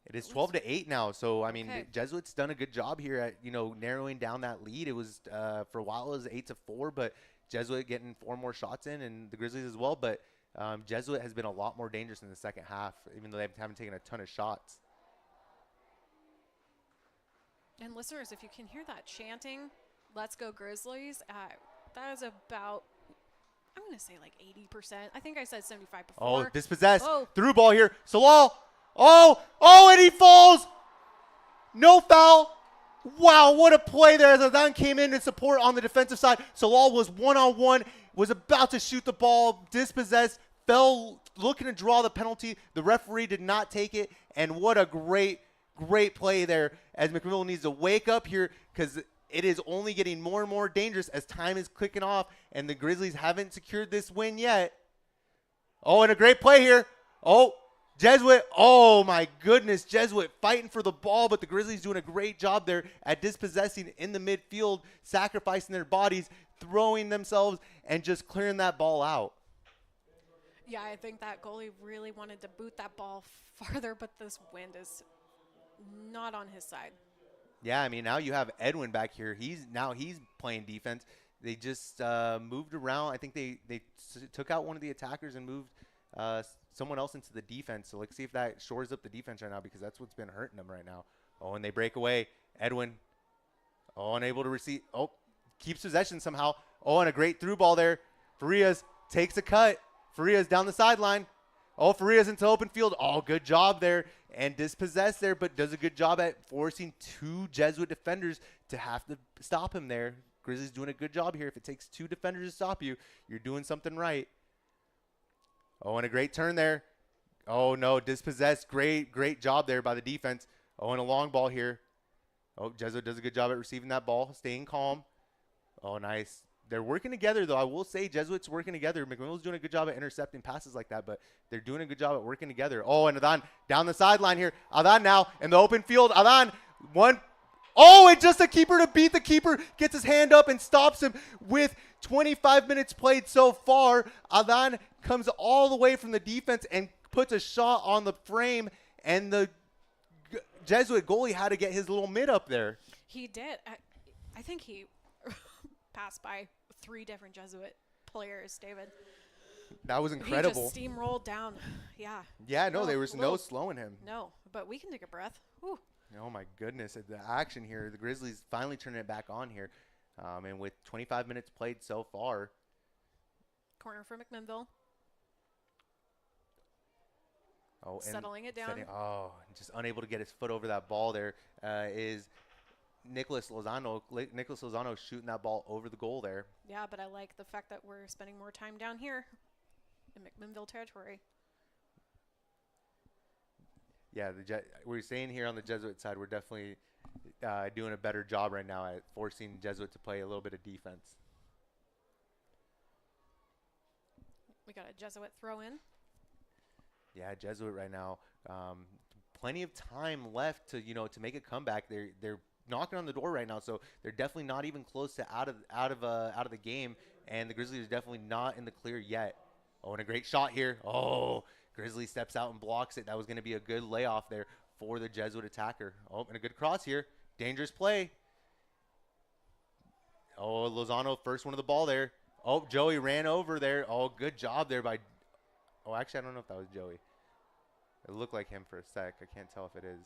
It is 12-8 now, so I mean, Jesuit's done a good job here at narrowing down that lead. It was for a while it was 8-4, but Jesuit getting 4 more shots in, and the Grizzlies as well. But Jesuit has been a lot more dangerous in the second half, even though they haven't taken a ton of shots. And listeners, if you can hear that chanting, "Let's go Grizzlies," that is about, I'm going to say like 80%. I think I said 75 before. Oh, dispossessed. Oh. Through ball here. Salal. Oh, and he falls. No foul. Wow, what a play there as Adan came in support on the defensive side. Salal was one-on-one, was about to shoot the ball, dispossessed, fell looking to draw the penalty. The referee did not take it, and what a great play there as McMinnville needs to wake up here because it is only getting more and more dangerous as time is clicking off, and the Grizzlies haven't secured this win yet. Oh, and a great play here. Oh, Jesuit, oh my goodness, Jesuit fighting for the ball, but the Grizzlies doing a great job there at dispossessing in the midfield, sacrificing their bodies, throwing themselves, and just clearing that ball out. Yeah, I think that goalie really wanted to boot that ball farther, but this wind is not on his side. Yeah, I mean, now you have Edwin back here. He's playing defense. They just moved around. I think they took out one of the attackers and moved someone else into the defense. So let's see if that shores up the defense right now because that's what's been hurting them right now. Oh, and they break away. Edwin, unable to receive. Oh, keeps possession somehow. Oh, and a great through ball there. Farias takes a cut. Farias down the sideline. Oh, Farias into open field. Oh, good job there. And dispossessed there, but does a good job at forcing 2 Jesuit defenders to have to stop him there. Grizzlies doing a good job here. If it takes 2 defenders to stop you, you're doing something right. Oh, and a great turn there. Oh, no, dispossessed. Great job there by the defense. Oh, and a long ball here. Oh, Jesuit does a good job at receiving that ball, staying calm. Oh, nice. They're working together, though. I will say Jesuit's working together. McMinnville's doing a good job at intercepting passes like that, but they're doing a good job at working together. Oh, and Adan down the sideline here. Adan now in the open field. Adan, one. Oh, and just a keeper to beat the keeper. Gets his hand up and stops him with 25 minutes played so far. Adan comes all the way from the defense and puts a shot on the frame, and the Jesuit goalie had to get his little mid up there. He did. I think he passed by 3 different Jesuit players, David. That was incredible. He just steamrolled down. Yeah. Yeah, no, there was no slowing him. No, but we can take a breath. Whew. Oh, my goodness. The action here. The Grizzlies finally turning it back on here. And with 25 minutes played so far. Corner for McMinnville. Oh, settling it down. Just unable to get his foot over that ball there is Nicholas Lozano. Nicholas Lozano shooting that ball over the goal there. Yeah, but I like the fact that we're spending more time down here in McMinnville territory. Yeah, we're saying here on the Jesuit side, we're definitely doing a better job right now at forcing Jesuit to play a little bit of defense. We got a Jesuit throw in. Yeah, Jesuit right now. Plenty of time left to make a comeback. They're knocking on the door right now, so they're definitely not even close to out of the game. And the Grizzlies are definitely not in the clear yet. Oh, and a great shot here. Oh, Grizzly steps out and blocks it. That was going to be a good layoff there for the Jesuit attacker. Oh, and a good cross here. Dangerous play. Oh, Lozano, first one of the ball there. Oh, Joey ran over there. Oh, good job there by. Oh, actually, I don't know if that was Joey. It looked like him for a sec. I can't tell if it is.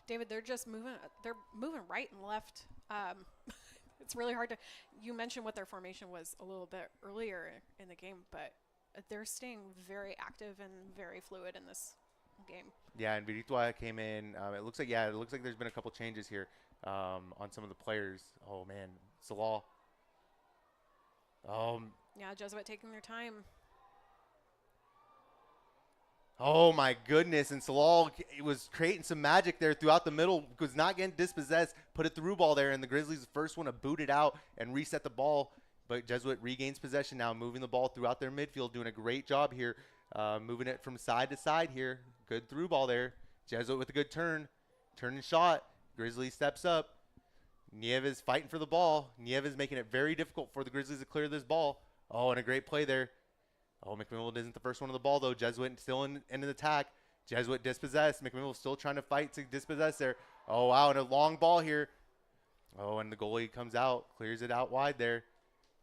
David, they're just moving. They're moving right and left. It's really hard to. You mentioned what their formation was a little bit earlier in the game, but they're staying very active and very fluid in this game. Yeah, and Viritua came in. It looks like there's been a couple changes here on some of the players. Oh man, Salah. Yeah, Jesuit taking their time. Oh my goodness, and Salal was creating some magic there throughout the middle, was not getting dispossessed, put a through ball there, and the Grizzlies the first one to boot it out and reset the ball. But Jesuit regains possession now, moving the ball throughout their midfield, doing a great job here, moving it from side to side here. Good through ball there. Jesuit with a good turn and shot. Grizzly steps up. Nieves fighting for the ball. Nieves making it very difficult for the Grizzlies to clear this ball. Oh, and a great play there. Oh, McMinnville isn't the first one on the ball, though. Jesuit still in the attack. Jesuit dispossessed. McMinnville still trying to fight to dispossess there. Oh, wow, and a long ball here. Oh, and the goalie comes out, clears it out wide there.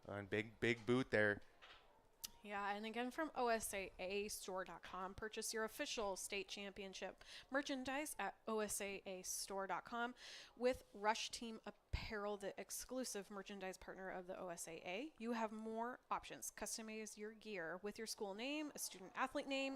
And big boot there. Yeah, and again from OSAAstore.com, purchase your official state championship merchandise at OSAAstore.com with Rush Team Apparel, the exclusive merchandise partner of the OSAA. You have more options. Customize your gear with your school name, a student athlete name,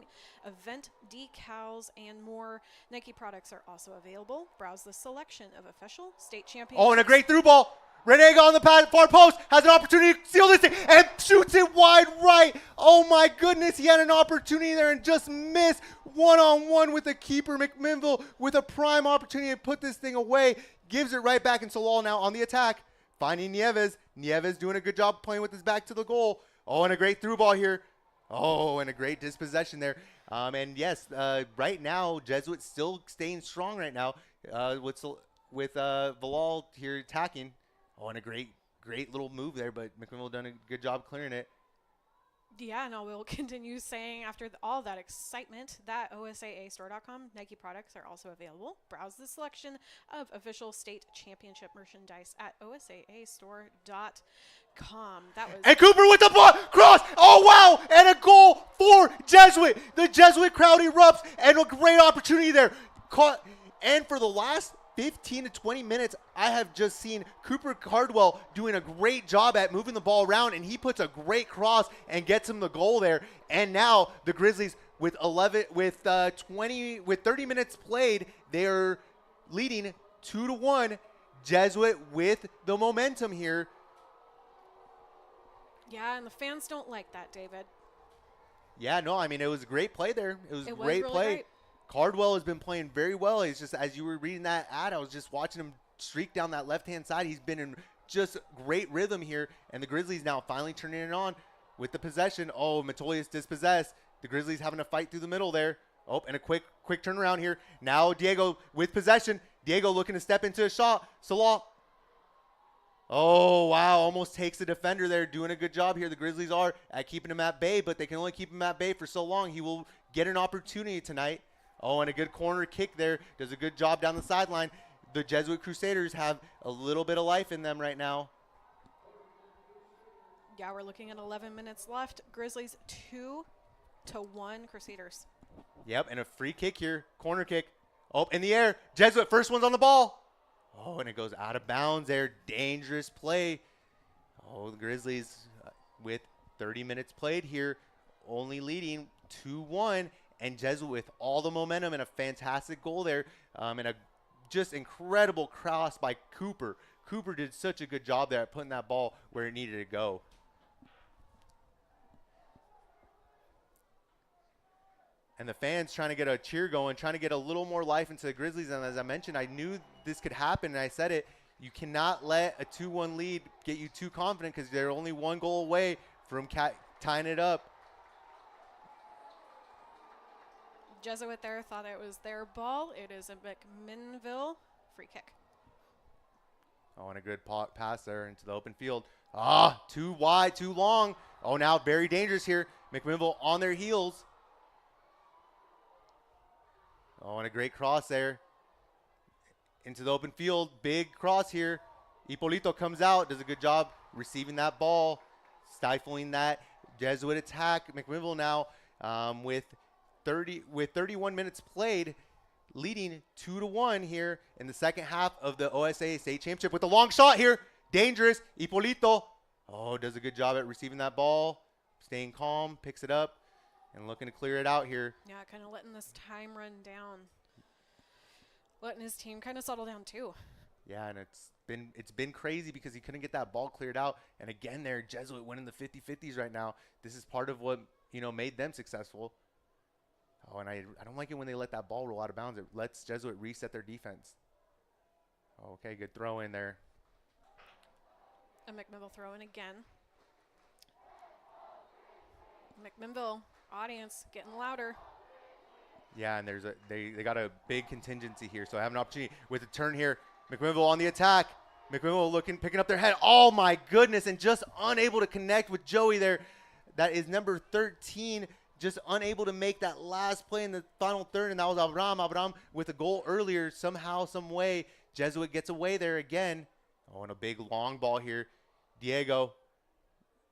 event decals, and more. Nike products are also available. Browse the selection of official state championships. Oh, and a great through ball. Renega on the far post, has an opportunity to seal this thing, and shoots it wide right. Oh my goodness, he had an opportunity there and just missed one-on-one with the keeper. McMinnville with a prime opportunity to put this thing away. Gives it right back, and Salal now on the attack, finding Nieves. Nieves doing a good job playing with his back to the goal. Oh, and a great through ball here. Oh, and a great dispossession there. And yes, right now, Jesuit still staying strong right now with Valal here attacking. Oh, and a great little move there, but McMinnville done a good job clearing it. Yeah, no, we'll continue saying after all that excitement that OSAAstore.com Nike products are also available. Browse the selection of official state championship merchandise at OSAAstore.com. And Cooper with the ball, cross, oh wow, and a goal for Jesuit. The Jesuit crowd erupts, and a great opportunity there. And for the last 15 to 20 minutes, I have just seen Cooper Cardwell doing a great job at moving the ball around, and he puts a great cross and gets him the goal there. And now the Grizzlies with 30 minutes played, they're leading 2-1. Jesuit with the momentum here. Yeah, and the fans don't like that, David. Yeah, no, I mean, it was a great play there. It was really play. Great. Cardwell has been playing very well. It's just, as you were reading that ad, I was just watching him streak down that left-hand side. He's been in just great rhythm here, and the Grizzlies now finally turning it on with the possession. Oh, Matoyas dispossessed. The Grizzlies having a fight through the middle there. Oh, and a quick turnaround here. Now Diego with possession. Diego looking to step into a shot. Salah. Oh, wow, almost takes the defender there. Doing a good job here. The Grizzlies are at keeping him at bay, but they can only keep him at bay for so long. He will get an opportunity tonight. Oh, and a good corner kick there. Does a good job down the sideline. The Jesuit Crusaders have a little bit of life in them right now. Yeah, we're looking at 11 minutes left. Grizzlies 2-1 Crusaders. Yep, and a free kick here. Corner kick. Oh, in the air. Jesuit, first one's on the ball. Oh, and it goes out of bounds there. Dangerous play. Oh, the Grizzlies with 30 minutes played here, only leading 2-1. and Jesuit with all the momentum and a fantastic goal there, and a just incredible cross by Cooper. Cooper did such a good job there at putting that ball where it needed to go. And the fans trying to get a cheer going, trying to get a little more life into the Grizzlies. And as I mentioned, I knew this could happen, and I said it. You cannot let a 2-1 lead get you too confident because they're only one goal away from tying it up. Jesuit there thought it was their ball. It is a McMinnville free kick. Oh, and a good pass there into the open field. Too wide, too long. Oh, now very dangerous here. McMinnville on their heels. Oh, and a great cross there into the open field. Big cross here. Ippolito comes out, does a good job receiving that ball, stifling that Jesuit attack. McMinnville now with 31 minutes played, leading 2-1 here in the second half of the OSAA State Championship with a long shot here. Dangerous. Ippolito, does a good job at receiving that ball, staying calm, picks it up, and looking to clear it out here. Yeah, kind of letting this time run down. Letting his team kind of settle down too. Yeah, and it's been crazy because he couldn't get that ball cleared out. And again there, Jesuit winning the 50-50s right now. This is part of what, made them successful. Oh, and I don't like it when they let that ball roll out of bounds. It lets Jesuit reset their defense. Okay, good throw in there. A McMinnville throw in again. McMinnville audience getting louder. Yeah, and they got a big contingency here, so I have an opportunity with a turn here. McMinnville on the attack. McMinnville picking up their head. Oh my goodness, and just unable to connect with Joey there. That is number 13, just unable to make that last play in the final third, and that was Abram. Abram with a goal earlier, somehow, some way. Jesuit gets away there again. Oh, and a big long ball here. Diego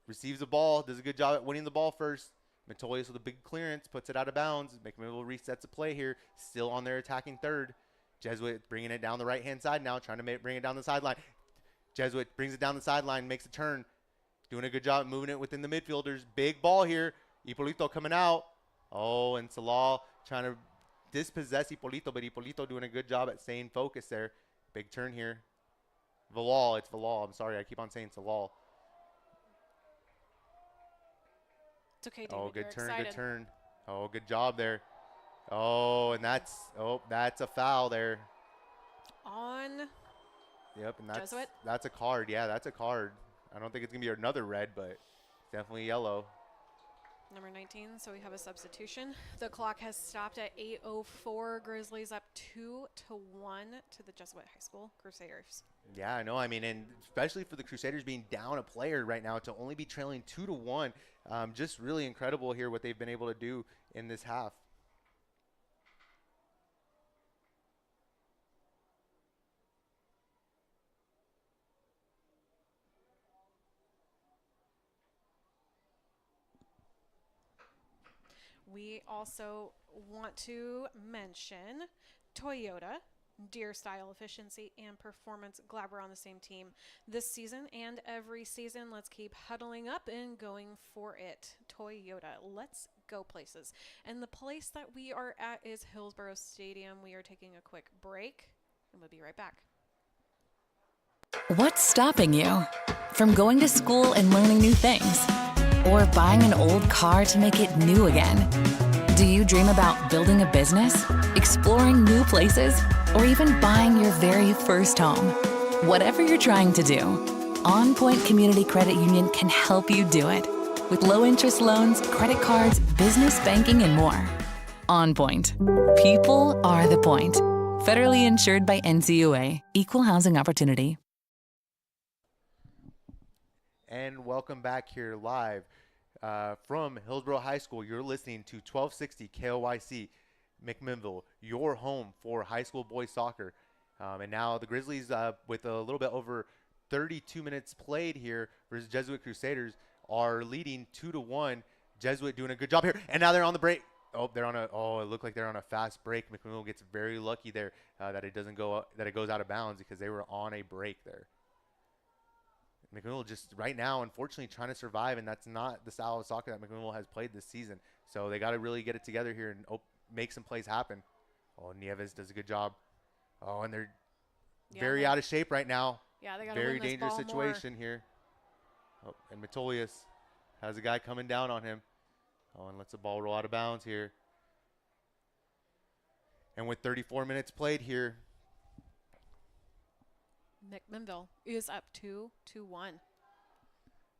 receives the ball, does a good job at winning the ball first. Metolius with a big clearance, puts it out of bounds. McMinnville resets the play here, still on their attacking third. Jesuit bringing it down the right-hand side now, trying to bring it down the sideline. Jesuit brings it down the sideline, makes a turn. Doing a good job moving it within the midfielders. Big ball here. Ippolito coming out. Oh, and Salah trying to dispossess Ippolito, but Ippolito doing a good job at staying focused there. Big turn here. Valal, it's Valal. I'm sorry, I keep on saying Salah. It's okay, David. Good turn, excited. good turn. Oh, good job there. Oh, and that's a foul there. On. Yep, and Jesuit? that's a card. Yeah, that's a card. I don't think it's going to be another red, but definitely yellow. Number 19, so we have a substitution. The clock has stopped at 8:04. Grizzlies up 2-1 to the Jesuit High School Crusaders. Yeah, I know. I mean, and especially for the Crusaders being down a player right now to only be trailing 2-1, just really incredible here what they've been able to do in this half. We also want to mention Toyota, Deer Style Efficiency and Performance. Glad we're on the same team this season and every season. Let's keep huddling up and going for it. Toyota, let's go places. And the place that we are at is Hillsborough Stadium. We are taking a quick break and we'll be right back. What's stopping you from going to school and learning new things? Or buying an old car to make it new again? Do you dream about building a business, exploring new places, or even buying your very first home? Whatever you're trying to do, On Point Community Credit Union can help you do it. With low-interest loans, credit cards, business banking, and more. On Point. People are the point. Federally insured by NCUA. Equal housing opportunity. And welcome back here live from Hillsborough High School. You're listening to 1260 KLYC McMinnville, your home for high school boys soccer. And now the Grizzlies, with a little bit over 32 minutes played here versus Jesuit Crusaders, are leading 2-1. Jesuit doing a good job here, and now they're on the break. It looked like they're on a fast break. McMinnville gets very lucky there that it goes out of bounds because they were on a break there. McMinnville just right now, unfortunately, trying to survive, and that's not the style of soccer that McMinnville has played this season. So they got to really get it together here and make some plays happen. Oh, Nieves does a good job. Oh, and they're very out of shape right now. Yeah, they got to very win this dangerous ball situation here. Oh, and Metolius has a guy coming down on him. Oh, and lets the ball roll out of bounds here. And with 34 minutes played here, McMinnville is up 2-1.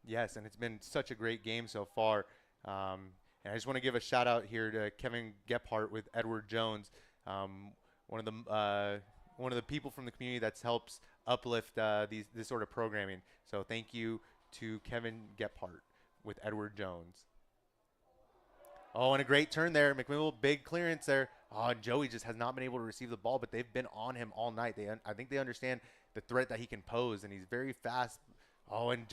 yes, and it's been such a great game so far. And I just want to give a shout out here to Kevin Gephardt with Edward Jones, one of the people from the community that helps uplift this sort of programming. So thank you to Kevin Gephardt with Edward Jones. Oh, and a great turn there. McMinnville, big clearance there. Oh, and Joey just has not been able to receive the ball, but they've been on him all night. I think they understand the threat that he can pose, and he's very fast. And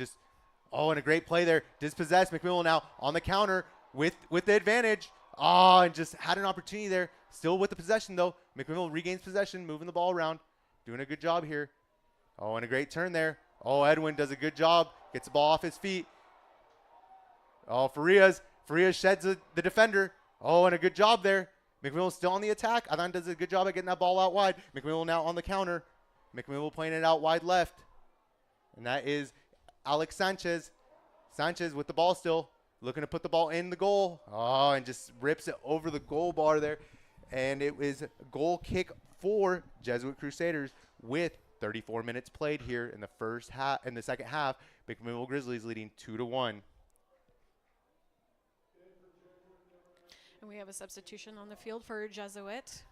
a great play there. Dispossessed. McMinnville now on the counter with the advantage. And just had an opportunity there. Still with the possession, though. McMinnville regains possession, moving the ball around. Doing a good job here. Oh, and a great turn there. Oh, Edwin does a good job. Gets the ball off his feet. Oh, Farias sheds the defender. Oh, and a good job there. McMinnville still on the attack. Adán does a good job at getting that ball out wide. McMinnville now on the counter. McMinnville playing it out wide left. And that is Alex Sanchez. Sanchez with the ball still. Looking to put the ball in the goal. Oh, and just rips it over the goal bar there. And it was a goal kick for Jesuit Crusaders with 34 minutes played here in the second half. McMinnville Grizzlies leading 2-1. And we have a substitution on the field for Jesuit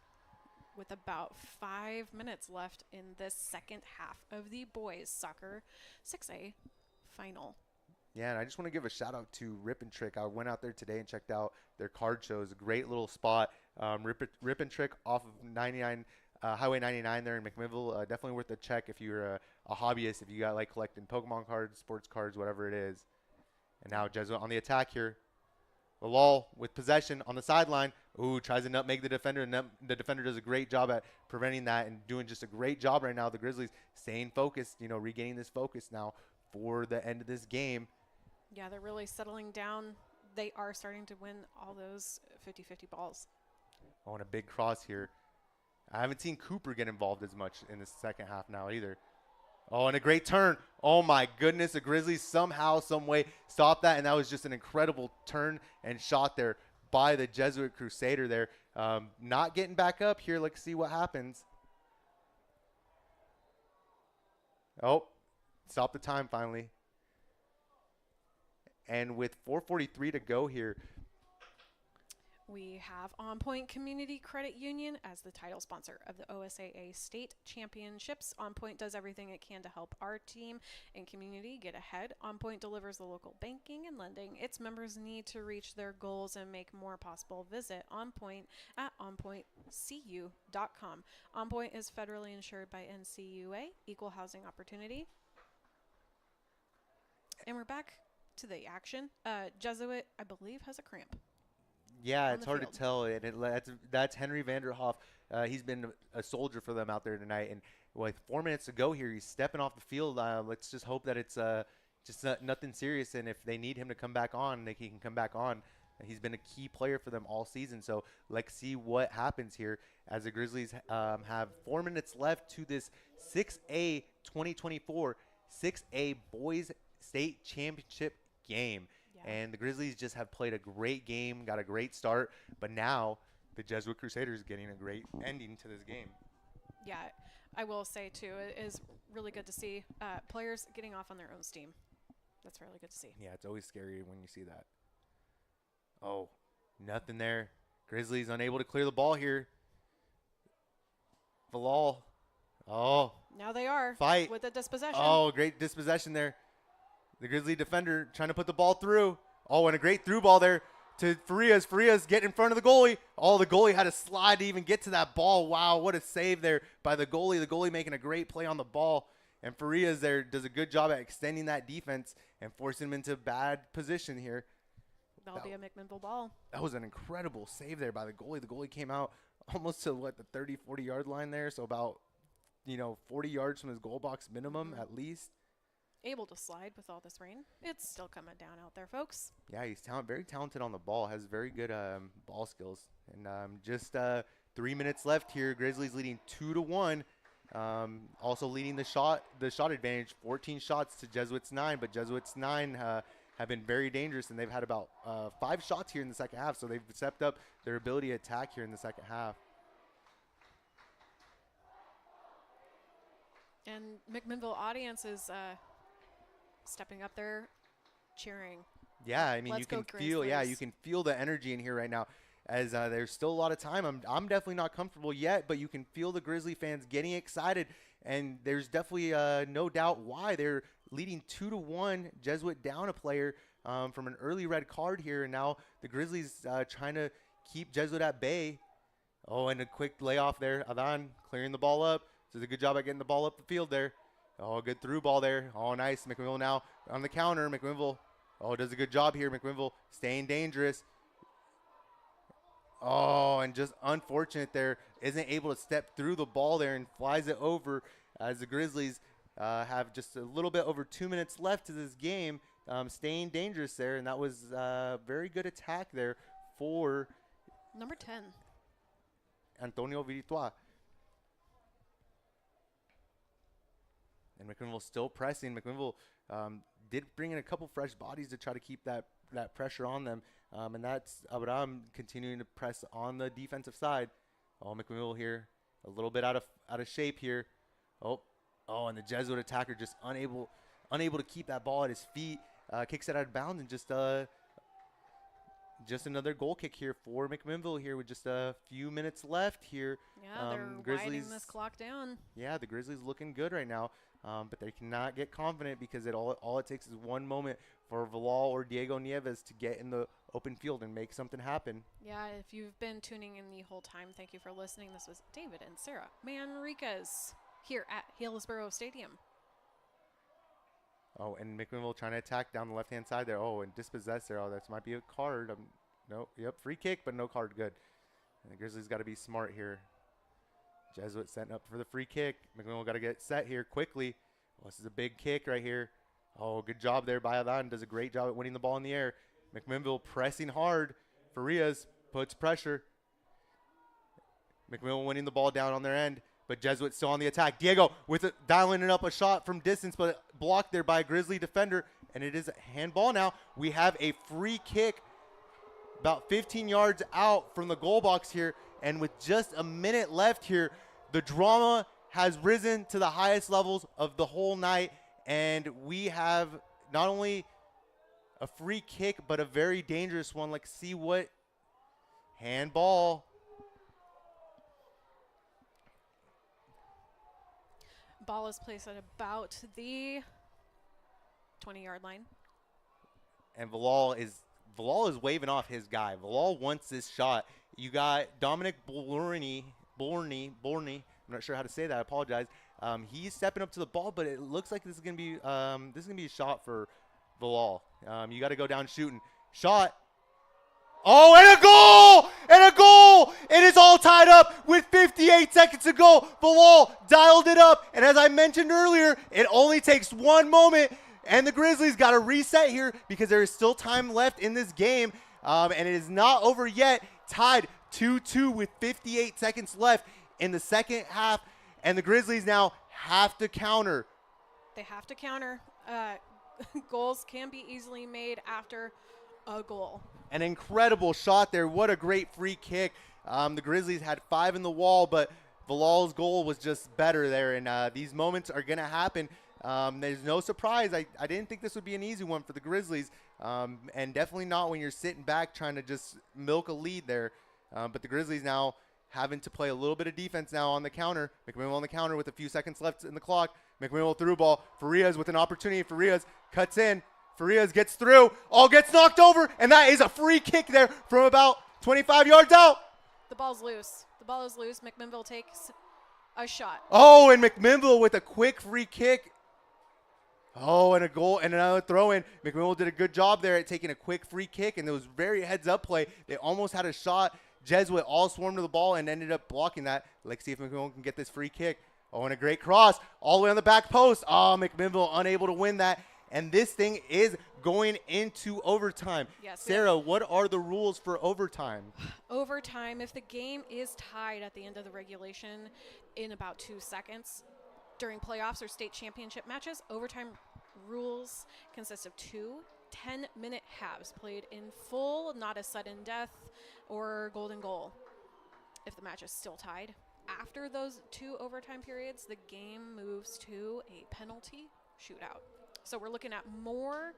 with about 5 minutes left in this second half of the boys soccer 6A final. Yeah, and I just want to give a shout out to Rip and Trick. I went out there today and checked out their card shows. A great little spot. Rip and Trick off of Highway 99 there in McMinnville. Definitely worth a check if you're a hobbyist, if you got like collecting Pokemon cards, sports cards, whatever it is. And now Jesuit on the attack here. Lalal with possession on the sideline. Ooh, tries to nutmeg the defender, and the defender does a great job at preventing that and doing just a great job right now. The Grizzlies staying focused, regaining this focus now for the end of this game. Yeah, they're really settling down. They are starting to win all those 50-50 balls. Oh, and a big cross here. I haven't seen Cooper get involved as much in the second half now either. Oh, and a great turn. Oh, my goodness. The Grizzlies somehow, some way stopped that, and that was just an incredible turn and shot there by the Jesuit Crusader there. Not getting back up here. Let's see what happens. Oh, stop the time finally. And with 4:43 to go here, we have On Point Community Credit Union as the title sponsor of the OSAA State Championships. On Point does everything it can to help our team and community get ahead. On Point delivers the local banking and lending its members need to reach their goals and make more possible. Visit On Point at onpointcu.com. On Point is federally insured by NCUA, Equal Housing Opportunity. And we're back to the action. Jesuit, I believe, has a cramp. Yeah, it's hard to tell. And that's Henry Vanderhoff. He's been a soldier for them out there tonight. And with 4 minutes to go here, he's stepping off the field. Let's just hope that it's just nothing serious. And if they need him to come back on, he can come back on. He's been a key player for them all season. So let's see what happens here as the Grizzlies have 4 minutes left to this 6A 2024 6A Boys State Championship game. And the Grizzlies just have played a great game, got a great start, but now the Jesuit Crusaders getting a great ending to this game. Yeah, I will say, too, it is really good to see players getting off on their own steam. That's really good to see. Yeah, it's always scary when you see that. Oh, nothing there. Grizzlies unable to clear the ball here. Bilal. Oh. Now they are. Fight. With the dispossession. Oh, great dispossession there. The Grizzly defender trying to put the ball through. Oh, and a great through ball there to Farias. Farias get in front of the goalie. Oh, the goalie had to slide to even get to that ball. Wow, what a save there by the goalie. The goalie making a great play on the ball. And Farias there does a good job at extending that defense and forcing him into bad position here. That'll be a McMinnville ball. That was an incredible save there by the goalie. The goalie came out almost to, the 30, 40-yard line there. So about, 40 yards from his goal box minimum at least. able to slide with all this rain. It's still coming down out there, folks. Yeah, he's very talented on the ball, has very good ball skills. And just 3 minutes left here. Grizzlies leading 2-1. Also leading the shot advantage, 14 shots to Jesuits 9, but Jesuits 9 have been very dangerous, and they've had about 5 shots here in the second half, so they've stepped up their ability to attack here in the second half. And McMinnville audience is stepping up there, cheering. Yeah, I mean, Let's you can go feel, Grizzlies. you can feel the energy in here right now. As there's still a lot of time. I'm definitely not comfortable yet, but you can feel the Grizzly fans getting excited, and there's definitely no doubt why. They're leading 2-1. Jesuit down a player from an early red card here, and now the Grizzlies trying to keep Jesuit at bay. Oh, and a quick layoff there. Adan clearing the ball up. Does a good job at getting the ball up the field there. Oh, good through ball there. Oh, nice. McMinnville now on the counter. McMinnville, does a good job here. McMinnville staying dangerous. Oh, and just unfortunate there. Isn't able to step through the ball there and flies it over as the Grizzlies have just a little bit over 2 minutes left to this game, staying dangerous there. And that was a very good attack there for number 10. Antonio Virtua. And McMinnville still pressing. McMinnville did bring in a couple fresh bodies to try to keep that pressure on them. And that's Abraham continuing to press on the defensive side. Oh, McMinnville here a little bit out of shape here. Oh, and the Jesuit attacker just unable to keep that ball at his feet. Kicks it out of bounds, and just another goal kick here for McMinnville here with just a few minutes left here. Yeah, they're winding this clock down. Yeah, the Grizzlies looking good right now, but they cannot get confident because all it takes is one moment for Vilal or Diego Nieves to get in the open field and make something happen. Yeah, if you've been tuning in the whole time, thank you for listening. This was David and Sarah Manriquez here at Hillsborough Stadium. Oh, and McMinnville trying to attack down the left-hand side there. Oh, and dispossessed there. Oh, that might be a card. No, yep, free kick, but no card. Good. And the Grizzlies got to be smart here. Jesuit setting up for the free kick. McMinnville got to get set here quickly. Oh, this is a big kick right here. Oh, good job there by Adan. Does a great job at winning the ball in the air. McMinnville pressing hard. Farias puts pressure. McMinnville winning the ball down on their end, but Jesuit still on the attack. Diego dialing it up a shot from distance, but blocked there by a Grizzly defender, and it is a handball now. We have a free kick about 15 yards out from the goal box here, and with just a minute left here, the drama has risen to the highest levels of the whole night, and we have not only a free kick, but a very dangerous one. Let's see what handball. Ball is placed at about the 20-yard line. And Vilal is waving off his guy. Vilal wants this shot. You got Dominic Borny. I'm not sure how to say that. I apologize. He's stepping up to the ball, but it looks like this is gonna be a shot for Vilal. You got to go down shooting. Shot. Oh, and a goal! And a goal! It is all tied up with 58 seconds to go. Vilal dialed it up, and as I mentioned earlier, it only takes one moment, and the Grizzlies got to reset here because there is still time left in this game, and it is not over yet. Tied 2-2 with 58 seconds left in the second half, and the Grizzlies now have to counter. They have to counter. Goals can be easily made after a goal. An incredible shot there. What a great free kick. The Grizzlies had 5 in the wall, but Vilal's goal was just better there, and these moments are going to happen. There's no surprise. I didn't think this would be an easy one for the Grizzlies, and definitely not when you're sitting back trying to just milk a lead there. But the Grizzlies now having to play a little bit of defense now on the counter. McMinnville on the counter with a few seconds left in the clock. McMinnville through ball. Farias with an opportunity. Farias cuts in. Farias gets through. All gets knocked over, and that is a free kick there from about 25 yards out. The ball's loose. The ball is loose. McMinnville takes a shot. Oh, and McMinnville with a quick free kick. Oh, and a goal and another throw in. McMinnville did a good job there at taking a quick free kick, and it was very heads-up play. They almost had a shot. Jesuit all swarmed to the ball and ended up blocking that. Let's see if McMinnville can get this free kick. Oh, and a great cross all the way on the back post. Oh, McMinnville unable to win that. And this thing is going into overtime. Yes, Sarah, what are the rules for overtime? Overtime, if the game is tied at the end of the regulation in about 2 seconds, during playoffs or state championship matches, overtime rules consist of 2 10-minute halves played in full, not a sudden death or golden goal. If the match is still tied, after those 2 overtime periods, the game moves to a penalty shootout. So we're looking at more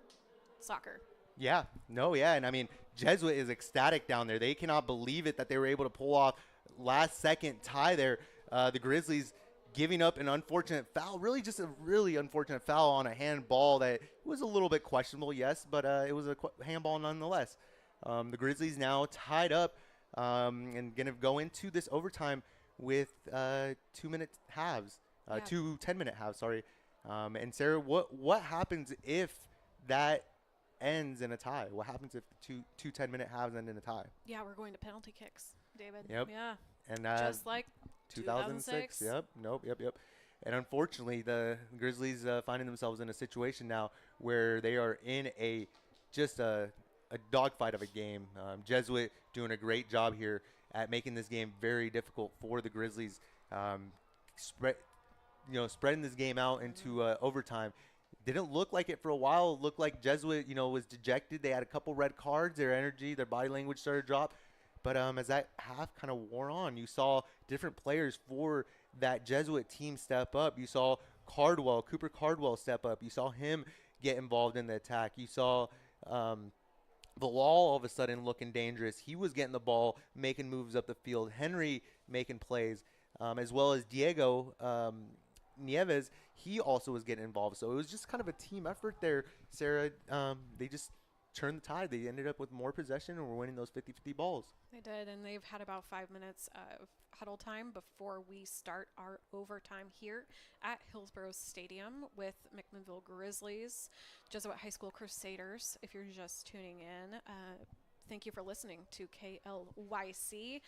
soccer. Yeah, and I mean, Jesuit is ecstatic down there. They cannot believe it that they were able to pull off last-second tie there. The Grizzlies giving up an unfortunate foul, really just a really unfortunate foul on a handball that was a little bit questionable, yes, but it was a handball nonetheless. The Grizzlies now tied up and going to go into this overtime with 2-minute halves, 2 10-minute halves, sorry. And Sarah, what happens if that ends in a tie? What happens if two 10-minute halves end in a tie? Yeah, we're going to penalty kicks, David. Yep. Yeah. And just like 2006. Yep. And unfortunately, the Grizzlies finding themselves in a situation now where they are in a dogfight of a game. Jesuit doing a great job here at making this game very difficult for the Grizzlies. Spreading this game out into overtime. Didn't look like it for a while. It looked like Jesuit, was dejected. They had a couple red cards. Their energy, their body language started to drop. But as that half kind of wore on, you saw different players for that Jesuit team step up. You saw Cooper Cardwell step up. You saw him get involved in the attack. You saw Bilal all of a sudden looking dangerous. He was getting the ball, making moves up the field. Henry making plays, as well as Diego Nieves. He also was getting involved. So it was just kind of a team effort there, Sarah. They just turned the tide. They ended up with more possession and were winning those 50-50 balls. They did, and they've had about 5 minutes of huddle time before we start our overtime here at Hillsborough Stadium with McMinnville Grizzlies, Jesuit High School Crusaders. If you're just tuning in, thank you for listening to KLYC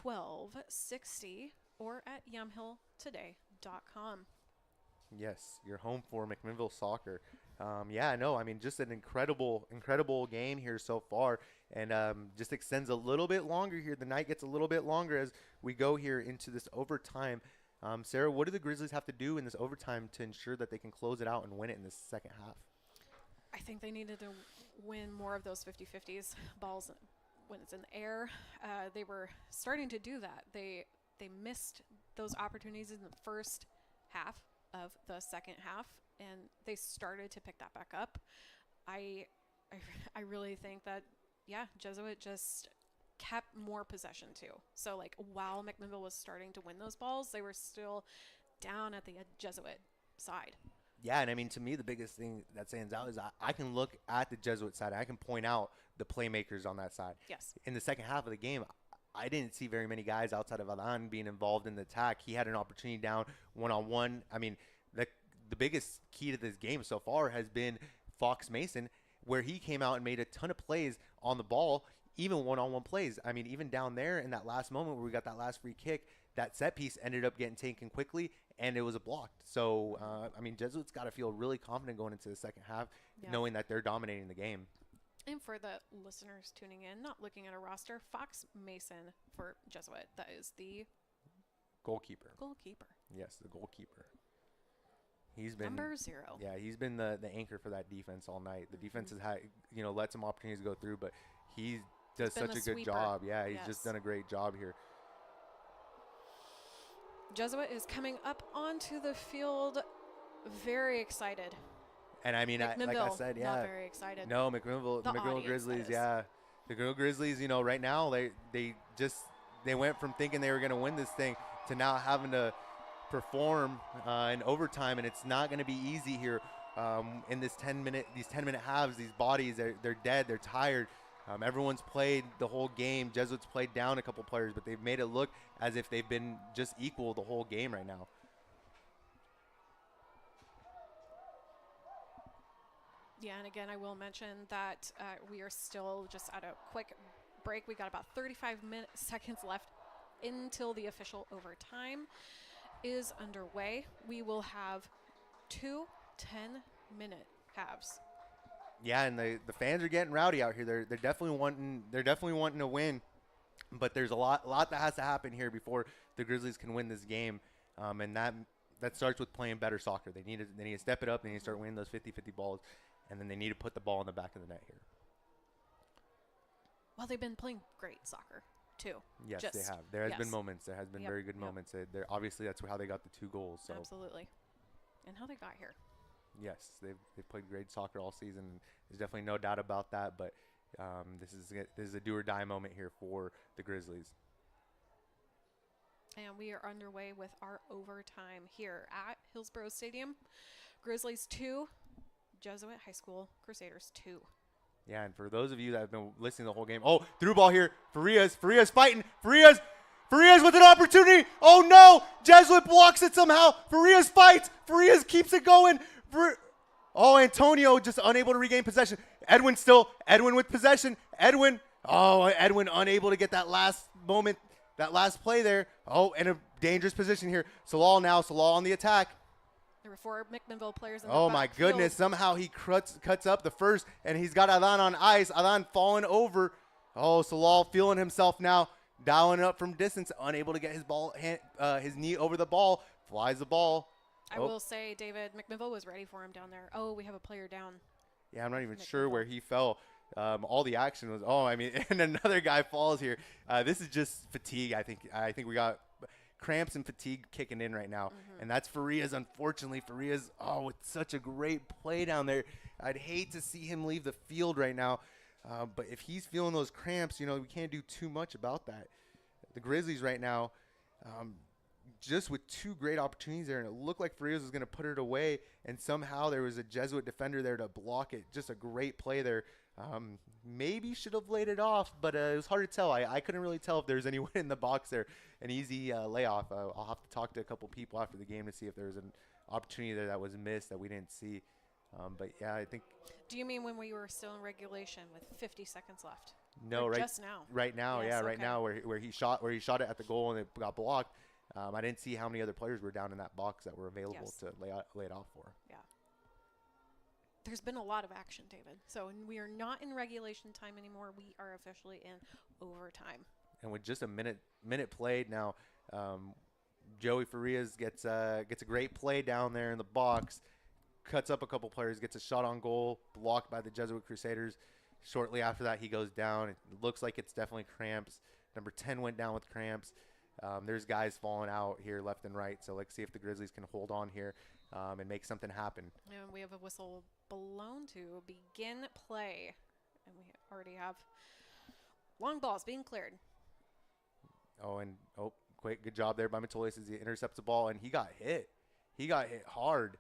1260 or at yamhilltoday.com. Yes, you're home for McMinnville soccer. Just an incredible game here so far, and just extends a little bit longer here. The night gets a little bit longer as we go here into this overtime. Sarah, what do the Grizzlies have to do in this overtime to ensure that they can close it out and win it in the second half? I think they needed to win more of those 50-50s balls when it's in the air. They were starting to do that. They missed those opportunities in the first half of the second half, and they started to pick that back up. I really think that, Jesuit just kept more possession too. So like while McMinnville was starting to win those balls, they were still down at the Jesuit side. Yeah, and I mean, to me, the biggest thing that stands out is I can look at the Jesuit side. I can point out the playmakers on that side. Yes. In the second half of the game, I didn't see very many guys outside of Alan being involved in the attack. He had an opportunity down one-on-one. I mean, the biggest key to this game so far has been Fox Mason, where he came out and made a ton of plays on the ball, even one-on-one plays. I mean, even down there in that last moment where we got that last free kick, that set piece ended up getting taken quickly, and it was blocked. So, Jesuit's got to feel really confident going into the second half, knowing that they're dominating the game. And for the listeners tuning in, not looking at a roster, Fox Mason for Jesuit, that is the goalkeeper. Yes, the goalkeeper. He's been number 0. Yeah, he's been the anchor for that defense all night. The defense has had, let some opportunities go through, but he does such a good job. Yeah, he's just done a great job here. Jesuit is coming up onto the field, very excited. And I mean, like I said, not very excited. No, McMinnville Grizzlies, the McMinnville Grizzlies. Right now they went from thinking they were going to win this thing to now having to perform in overtime, and it's not going to be easy here in these 10-minute halves. These bodies, they're dead, they're tired. Everyone's played the whole game. Jesuits played down a couple players, but they've made it look as if they've been just equal the whole game right now. Yeah, and again, I will mention that we are still just at a quick break. We got about 35 seconds left until the official overtime. is underway. We will have 2 10-minute halves. Yeah, and the fans are getting rowdy out here. They're definitely wanting to win, but there's a lot that has to happen here before the Grizzlies can win this game, and that starts with playing better soccer. They need to step it up. They need to start winning those 50-50 balls, and then they need to put the ball in the back of the net here. Well, they've been playing great soccer too. Yes, they have. There has been moments. There has been very good moments. Obviously, that's how they got the 2 goals. So. Absolutely, and how they got here. Yes, they've played great soccer all season. There's definitely no doubt about that. But this is a do or die moment here for the Grizzlies. And we are underway with our overtime here at Hillsborough Stadium. Grizzlies 2, Jesuit High School Crusaders 2. Yeah, and for those of you that have been listening to the whole game, through ball here, Farias fighting, Farias with an opportunity. Oh no, Jesuit blocks it somehow. Farias fights, Farias keeps it going. Antonio just unable to regain possession. Edwin with possession. Edwin unable to get that last moment, that last play there. In a dangerous position here. Salal on the attack. There were 4 McMinnville players in the Oh my goodness, somehow he cuts up the first, and he's got Adan on ice. Adan falling over. Salal feeling himself now, dialing up from distance, unable to get his knee over the ball, flies the ball. I will say David McMinnville was ready for him down there. We have a player down. Yeah, I'm not even sure where he fell. All the action was, and another guy falls here. This is just fatigue. I think we got cramps and fatigue kicking in right now. And that's Farias. Unfortunately, Farias, with such a great play down there. I'd hate to see him leave the field right now. But if he's feeling those cramps, we can't do too much about that. The Grizzlies right now, just with 2 great opportunities there, and it looked like Farias was going to put it away, and somehow there was a Jesuit defender there to block it. Just a great play there. Maybe should have laid it off, but it was hard to tell. I couldn't really tell if there's anyone in the box there. An easy layoff. I'll have to talk to a couple people after the game to see if there was an opportunity there that was missed that we didn't see. But yeah, I think. Do you mean when we were still in regulation with 50 seconds left? No, just now. Right now, yes, right now, where he shot it at the goal and it got blocked. I didn't see how many other players were down in that box that were available to lay it off for. Yeah. There's been a lot of action, David. So we are not in regulation time anymore. We are officially in overtime. And with just a minute played now, Joey Farias gets a great play down there in the box, cuts up a couple players, gets a shot on goal, blocked by the Jesuit Crusaders. Shortly after that, he goes down. It looks like it's definitely cramps. Number 10 went down with cramps. There's guys falling out here left and right. So let's see if the Grizzlies can hold on here and make something happen. And we have a whistle blown to begin play. And we already have long balls being cleared. Quick, good job there by Metolius as he intercepts the ball, and he got hit. He got hit hard.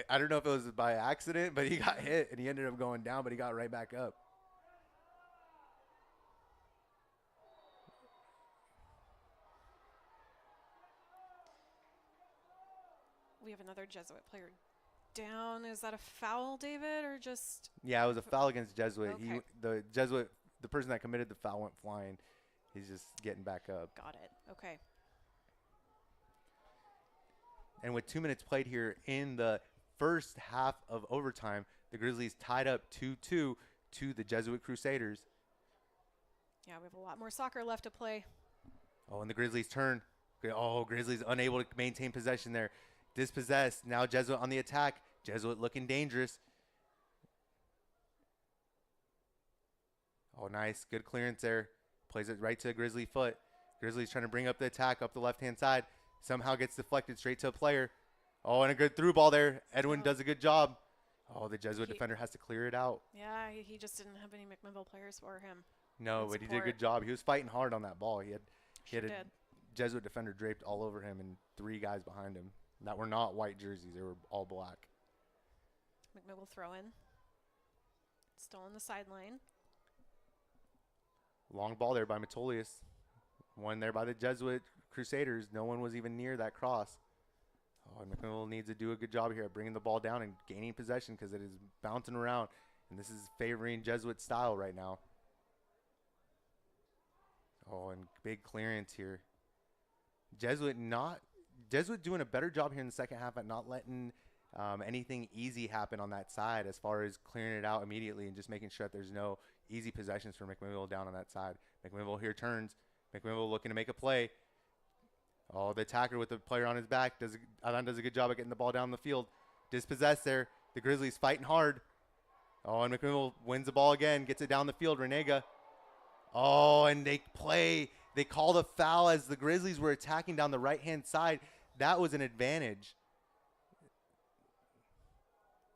I don't know if it was by accident, but he got hit, and he ended up going down, but he got right back up. We have another Jesuit player down. Is that a foul, David, or just? Yeah, it was a foul against Jesuit. Okay. The person that committed the foul went flying. He's just getting back up. Got it. Okay. And with 2 minutes played here in the first half of overtime, the Grizzlies tied up 2-2 to the Jesuit Crusaders. Yeah, we have a lot more soccer left to play. And the Grizzlies turn. Grizzlies unable to maintain possession there. Dispossessed. Now Jesuit on the attack. Jesuit looking dangerous. Nice. Good clearance there. Plays it right to a Grizzly foot. Grizzlies trying to bring up the attack up the left-hand side. Somehow gets deflected straight to a player. And a good through ball there. Edwin does a good job. The Jesuit defender has to clear it out. Yeah, he just didn't have any McMinnville players for him. No, but he did a good job. He was fighting hard on that ball. He had a Jesuit defender draped all over him and 3 guys behind him that were not white jerseys. They were all black. McMinnville throw in. Still on the sideline. Long ball there by Metolius. One there by the Jesuit Crusaders. No one was even near that cross. And McMinnville needs to do a good job here at bringing the ball down and gaining possession because it is bouncing around. And this is favoring Jesuit style right now. And big clearance here. Jesuit doing a better job here in the second half at not letting anything easy happen on that side as far as clearing it out immediately and just making sure that there's no easy possessions for McMinnville down on that side. McMinnville here turns. McMinnville looking to make a play. Oh, the attacker with the player on his back. Adan does a good job at getting the ball down the field. Dispossessed there. The Grizzlies fighting hard. Oh, and McMinnville wins the ball again. Gets it down the field. Renega. Oh, and they call the foul as the Grizzlies were attacking down the right-hand side. That was an advantage.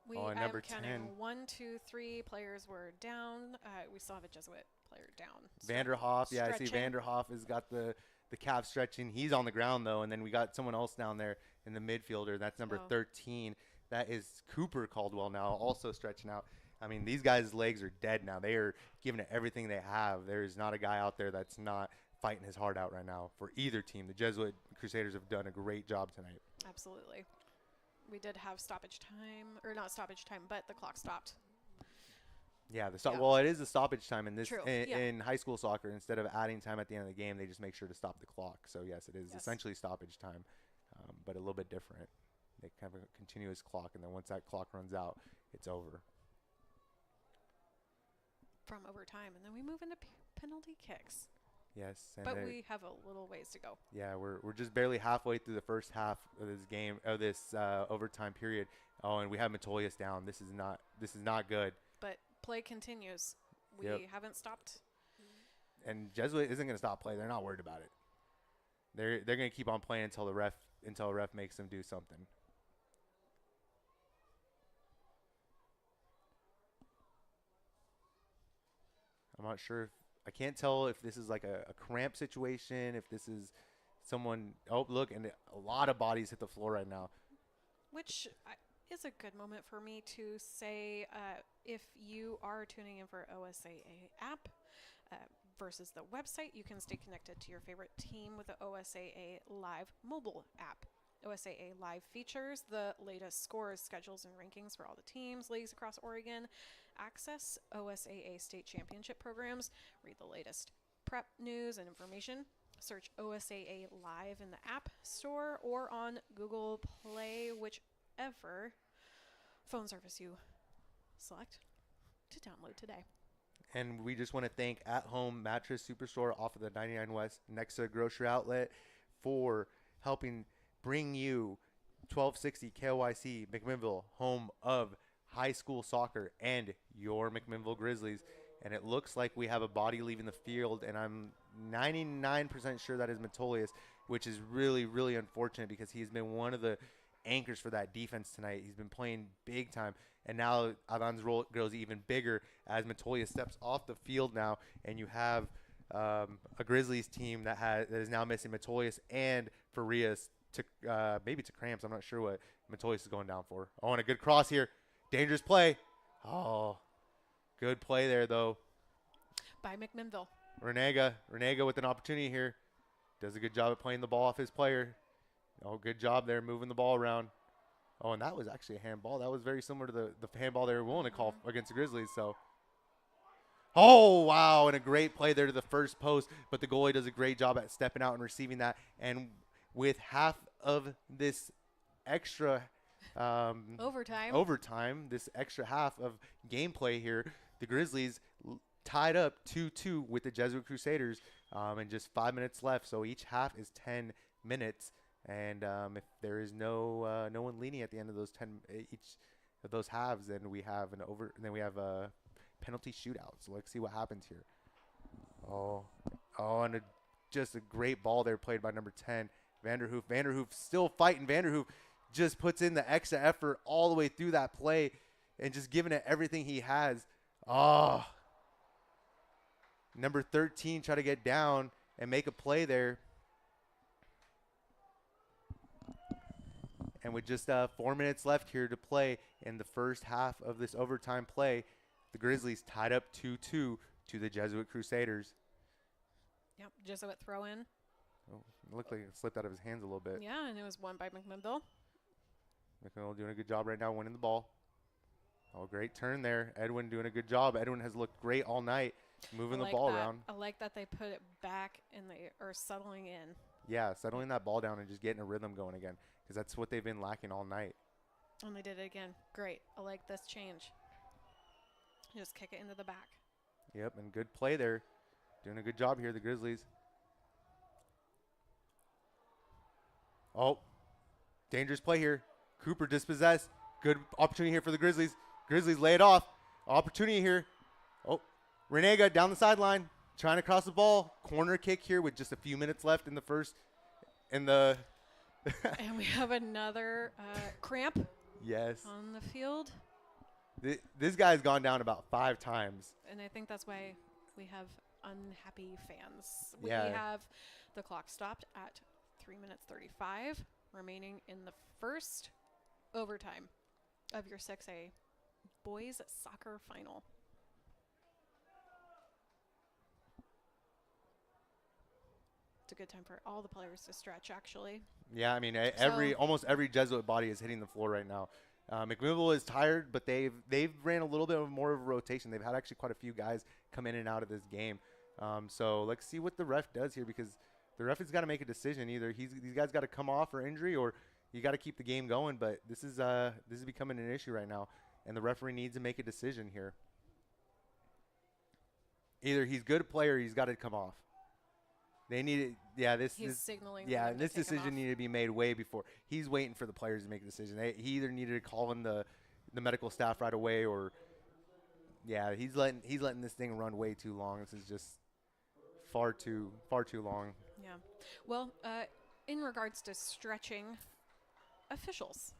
Number 10. 1, 2, 3 players were down. We still have a Jesuit player down. Vanderhoff. Yeah, I see Stretching. Vanderhoff has got the calf stretching. He's on the ground, though, and then we got someone else down there in the midfielder. That's number 13. That is Cooper Caldwell now, also stretching out. I mean, these guys' legs are dead now. They are giving it everything they have. There is not a guy out there that's not fighting his heart out right now for either team. The Jesuit Crusaders have done a great job tonight. Absolutely. We did have stoppage time, or not stoppage time, but the clock stopped. Yeah, well, it is a stoppage time in this True. in high school soccer. Instead of adding time at the end of the game, they just make sure to stop the clock. So yes, it is essentially stoppage time, but a little bit different. They have a continuous clock, and then once that clock runs out, it's over. From overtime, and then we move into penalty kicks. Yes, but we have a little ways to go. Yeah, we're just barely halfway through the first half of this game, of this overtime period. Oh, and we have Metolius down. This is not good. But play continues. We haven't stopped. And Jesuit isn't going to stop play. They're not worried about it. They're going to keep on playing until a ref makes them do something. I'm not sure. I can't tell if this is like a cramp situation, if this is someone. Oh, look, and a lot of bodies hit the floor right now. Which is a good moment for me to say, if you are tuning in for OSAA app versus the website, you can stay connected to your favorite team with the OSAA Live mobile app. OSAA Live features the latest scores, schedules, and rankings for all the teams, leagues across Oregon. Access OSAA state championship programs. Read the latest prep news and information. Search OSAA Live in the App Store or on Google Play, whichever phone service you select to download today. And we just want to thank At Home Mattress Superstore off of the 99 West Nexa Grocery Outlet for helping bring you 1260 KLYC McMinnville, home of high school soccer and your McMinnville Grizzlies. And it looks like we have a body leaving the field, and I'm 99% sure that is Metolius, which is really, really unfortunate because he's been one of the anchors for that defense tonight. He's been playing big time, and now Adan's role grows even bigger as Metolius steps off the field now, and you have a Grizzlies team that is now missing Metolius and Farias to maybe to cramps. I'm not sure what Metolius is going down for. Oh, and a good cross here. Dangerous play. Oh, good play there, though. By McMinnville. Renega with an opportunity here. Does a good job of playing the ball off his player. Oh, good job there moving the ball around. Oh, and that was actually a handball. That was very similar to the handball they were willing to call against the Grizzlies. So, oh, wow, and a great play there to the first post. But the goalie does a great job at stepping out and receiving that. And with half of this extra overtime, this extra half of gameplay here, the Grizzlies tied up 2-2 with the Jesuit Crusaders, and just 5 minutes left. So each half is 10 minutes, and if there is no one leading at the end of those each of those halves, then we have a penalty shootout. So let's see what happens here. Oh, and just a great ball there played by number 10, Vanderhoof. Vanderhoof still fighting. Vanderhoof just puts in the extra effort all the way through that play and just giving it everything he has. Oh, number 13 try to get down and make a play there. And with just 4 minutes left here to play in the first half of this overtime play, the Grizzlies tied up 2-2 to the Jesuit Crusaders. Yep, Jesuit throw in. Oh, it looked like it slipped out of his hands a little bit. Yeah, and it was won by McMinnville. McMinnville doing a good job right now winning the ball. Oh, great turn there. Edwin doing a good job. Edwin has looked great all night moving the ball around. I like that they put it back or settling in. Yeah, settling that ball down and just getting a rhythm going again, because that's what they've been lacking all night. And they did it again. Great. I like this change. Just kick it into the back. Yep, and good play there. Doing a good job here, the Grizzlies. Oh, dangerous play here. Cooper dispossessed. Good opportunity here for the Grizzlies. Grizzlies lay it off. Opportunity here. Oh, Renega down the sideline, trying to cross the ball. Corner kick here with just a few minutes left in the first. And we have another cramp. Yes. On the field. This guy's gone down about 5 times. And I think that's why we have unhappy fans. We Yeah. have the clock stopped at 3 minutes 35 remaining in the first overtime of your 6A boys soccer final. It's a good time for all the players to stretch, actually. Yeah, I mean, almost every Jesuit body is hitting the floor right now. McMinnville is tired, but they've ran a little bit more of a rotation. They've had actually quite a few guys come in and out of this game. So let's see what the ref does here, because the ref has got to make a decision. Either these guys got to come off for injury, or you got to keep the game going. But this is becoming an issue right now, and the referee needs to make a decision here. Either he's a good player, or he's got to come off. They need it. Yeah, He's signaling. Yeah, and this decision needed to be made way before. He's waiting for the players to make a decision. He either needed to call in the medical staff right away, or he's letting this thing run way too long. This is just far too long. Yeah. Well, in regards to stretching, officials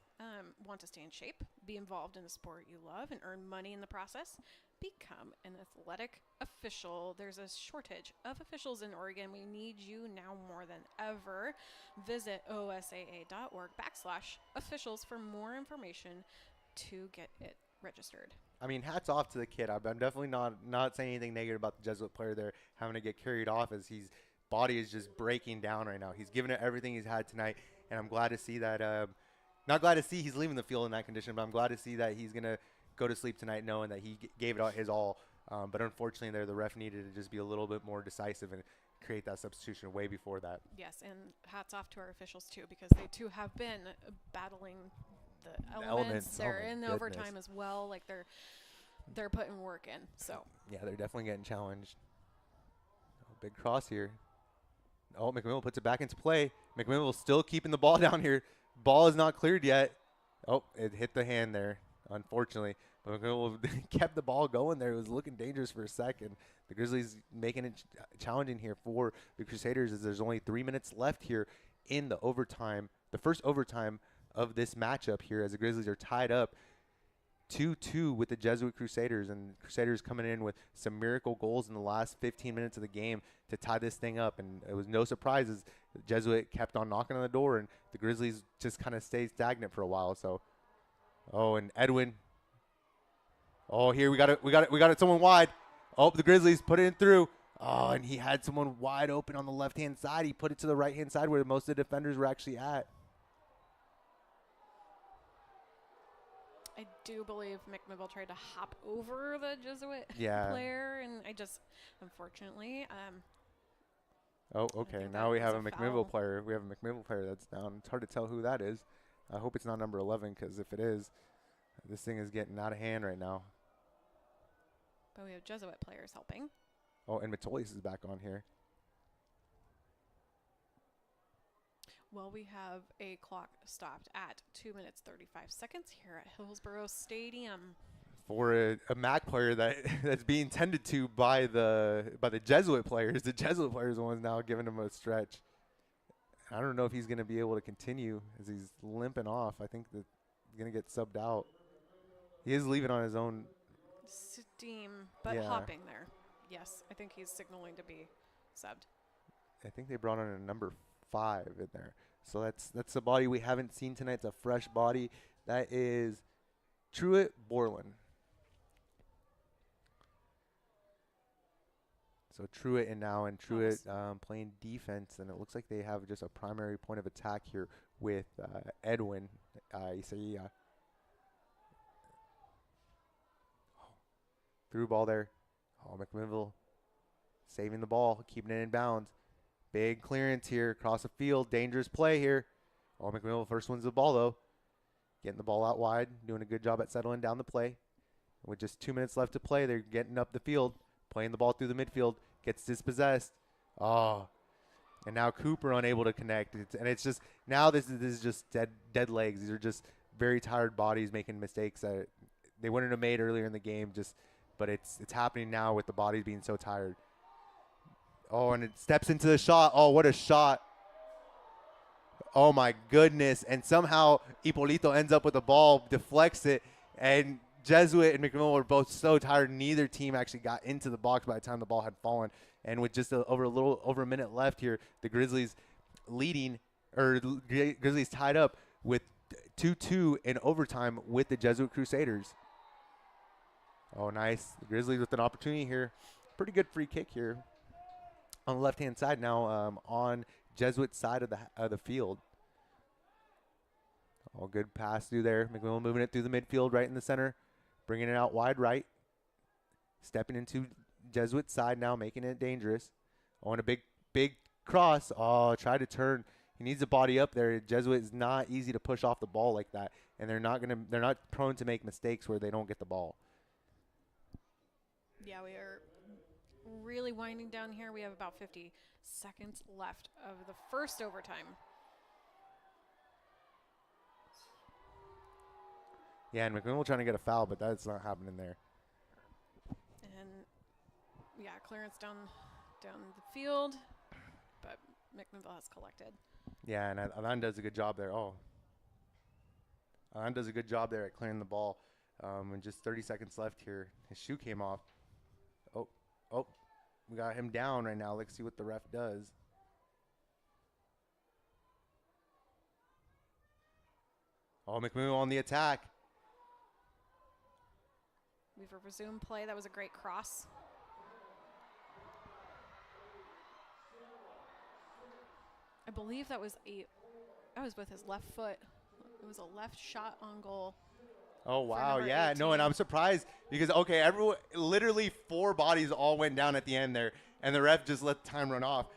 want to stay in shape, be involved in the sport you love, and earn money in the process. Become an athletic official. There's a shortage of officials in Oregon. We need you now more than ever. Visit osaa.org/officials for more information to get it registered. I mean, hats off to the kid. I'm definitely not saying anything negative about the Jesuit player there having to get carried off, as his body is just breaking down right now. He's given it everything he's had tonight, and I'm glad to see that. Not glad to see he's leaving the field in that condition, but I'm glad to see that he's going to go to sleep tonight knowing that he gave it his all. But unfortunately the ref needed to just be a little bit more decisive and create that substitution way before that. Yes, and hats off to our officials too, because they too have been battling the elements. They're in overtime as well. Like they're putting work in. So yeah, they're definitely getting challenged. Oh, big cross here. Oh, McMinnville puts it back into play. McMinnville still keeping the ball down here. Ball is not cleared yet. Oh, it hit the hand there, unfortunately. But McMinnville kept the ball going there. It was looking dangerous for a second. The Grizzlies making it challenging here for the Crusaders, as there's only 3 minutes left here in the overtime, the first overtime of this matchup here, as the Grizzlies are tied up 2-2 with the Jesuit Crusaders, and Crusaders coming in with some miracle goals in the last 15 minutes of the game to tie this thing up. And it was no surprise, as the Jesuit kept on knocking on the door, and the Grizzlies just kind of stayed stagnant for a while. So, and Edwin. Oh, here we got it. Someone wide. Oh, the Grizzlies put it in through. Oh, and he had someone wide open on the left-hand side. He put it to the right-hand side where most of the defenders were actually at. I do believe McMinnville tried to hop over the Jesuit player, and unfortunately. Oh, okay. Now we have a McMinnville player. We have a McMinnville player that's down. It's hard to tell who that is. I hope it's not number 11, because if it is, this thing is getting out of hand right now. But we have Jesuit players helping. Oh, and Matolis is back on here. Well, we have a clock stopped at 2 minutes 35 seconds here at Hillsborough Stadium. For a MAC player that's being tended to by the Jesuit players. The Jesuit players are the ones now giving him a stretch. I don't know if he's going to be able to continue, as he's limping off. I think that he's going to get subbed out. He is leaving on his own steam, but hopping there. Yes, I think he's signaling to be subbed. I think they brought on a number 5 in there. So that's a body we haven't seen tonight. It's a fresh body. That is Truett Borland. So Truett and Truett playing defense, and it looks like they have just a primary point of attack here with Edwin Isaiah. Through ball there. Oh, McMinnville saving the ball, keeping it in bounds. Big clearance here across the field. Dangerous play here. Oh, McMinnville first wins the ball, though. Getting the ball out wide. Doing a good job at settling down the play. With just 2 minutes left to play, they're getting up the field. Playing the ball through the midfield. Gets dispossessed. Oh. And now Cooper unable to connect. It's just, now this is just dead legs. These are just very tired bodies making mistakes that they wouldn't have made earlier in the game. But it's happening now with the bodies being so tired. Oh, and it steps into the shot. Oh, what a shot. Oh, my goodness. And somehow Ippolito ends up with the ball, deflects it, and Jesuit and McMinnville were both so tired. Neither team actually got into the box by the time the ball had fallen. And with just over a minute left here, the Grizzlies Grizzlies tied up with 2-2 in overtime with the Jesuit Crusaders. Oh, nice. The Grizzlies with an opportunity here. Pretty good free kick here. On the left-hand side now, on Jesuit's side of the field. Oh, good pass through there. McMinnville moving it through the midfield right in the center. Bringing it out wide right. Stepping into Jesuit's side now, making it dangerous. Oh, and a big cross. Oh, try to turn. He needs a body up there. Jesuit is not easy to push off the ball like that. And they're not prone to make mistakes where they don't get the ball. Yeah, we are really winding down here. We have about 50 seconds left of the first overtime. Yeah, and McMinnville trying to get a foul, but that's not happening there. And yeah, clearance down the field, but McMinnville has collected. Yeah, and Alan does a good job there. Oh, Alan does a good job there at clearing the ball. And just 30 seconds left here. His shoe came off. Oh, we got him down right now. Let's see what the ref does. Oh, McMinnville on the attack. We've resumed play. That was a great cross. I believe that was with his left foot. It was a left shot on goal. Oh, wow. Yeah, 18. No, and I'm surprised because, okay, literally 4 bodies all went down at the end there, and the ref just let time run off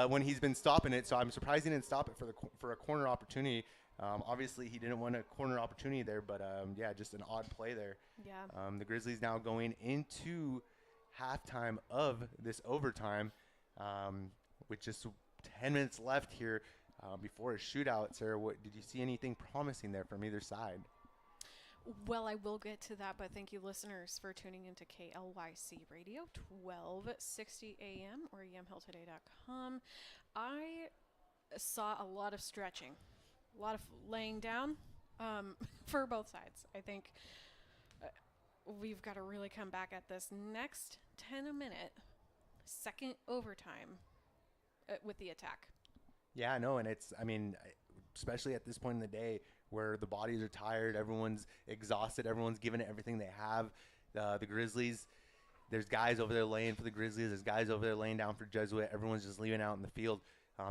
when he's been stopping it. So I'm surprised he didn't stop it for a corner opportunity. Obviously, he didn't want a corner opportunity there, but, yeah, just an odd play there. Yeah. The Grizzlies now going into halftime of this overtime with just 10 minutes left here before a shootout. Sarah, did you see anything promising there from either side? Well, I will get to that, but thank you, listeners, for tuning into KLYC Radio 1260 AM or yamhilltoday.com. I saw a lot of stretching, a lot of laying down for both sides. I think we've got to really come back at this next 10-minute second overtime with the attack. Yeah, no, and especially at this point in the day where the bodies are tired, everyone's exhausted, everyone's giving it everything they have. The Grizzlies, there's guys over there laying for the Grizzlies, there's guys over there laying down for Jesuit. Everyone's just leaving out in the field.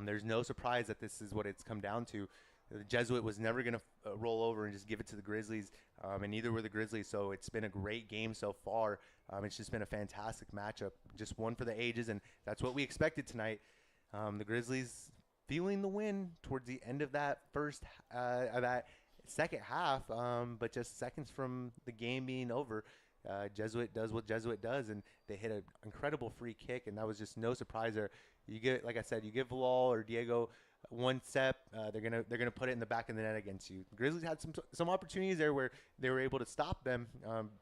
There's no surprise that this is what it's come down to. The Jesuit was never going to roll over and just give it to the Grizzlies, and neither were the Grizzlies. So it's been a great game so far. It's just been a fantastic matchup, just one for the ages, and that's what we expected tonight. The Grizzlies feeling the win towards the end of that that second half, but just seconds from the game being over, Jesuit does what Jesuit does, and they hit an incredible free kick, and that was just no surprise there. You get, like I said, you give Vilal or Diego one step, they're gonna put it in the back of the net against you. The Grizzlies had some opportunities there where they were able to stop them,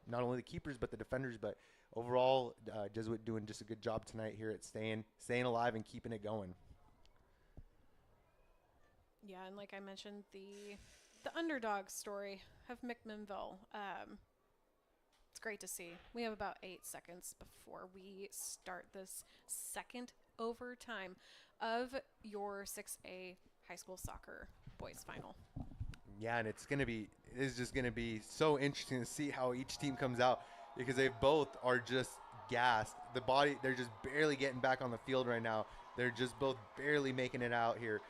not only the keepers but the defenders. But overall, Jesuit doing just a good job tonight here at staying alive and keeping it going. Yeah, and like I mentioned, the underdog story of McMinnville. It's great to see. We have about 8 seconds before we start this second overtime of your 6A high school soccer boys final. Yeah, and it's just gonna be so interesting to see how each team comes out, because they both are just gassed. They're just barely getting back on the field right now. They're just both barely making it out here.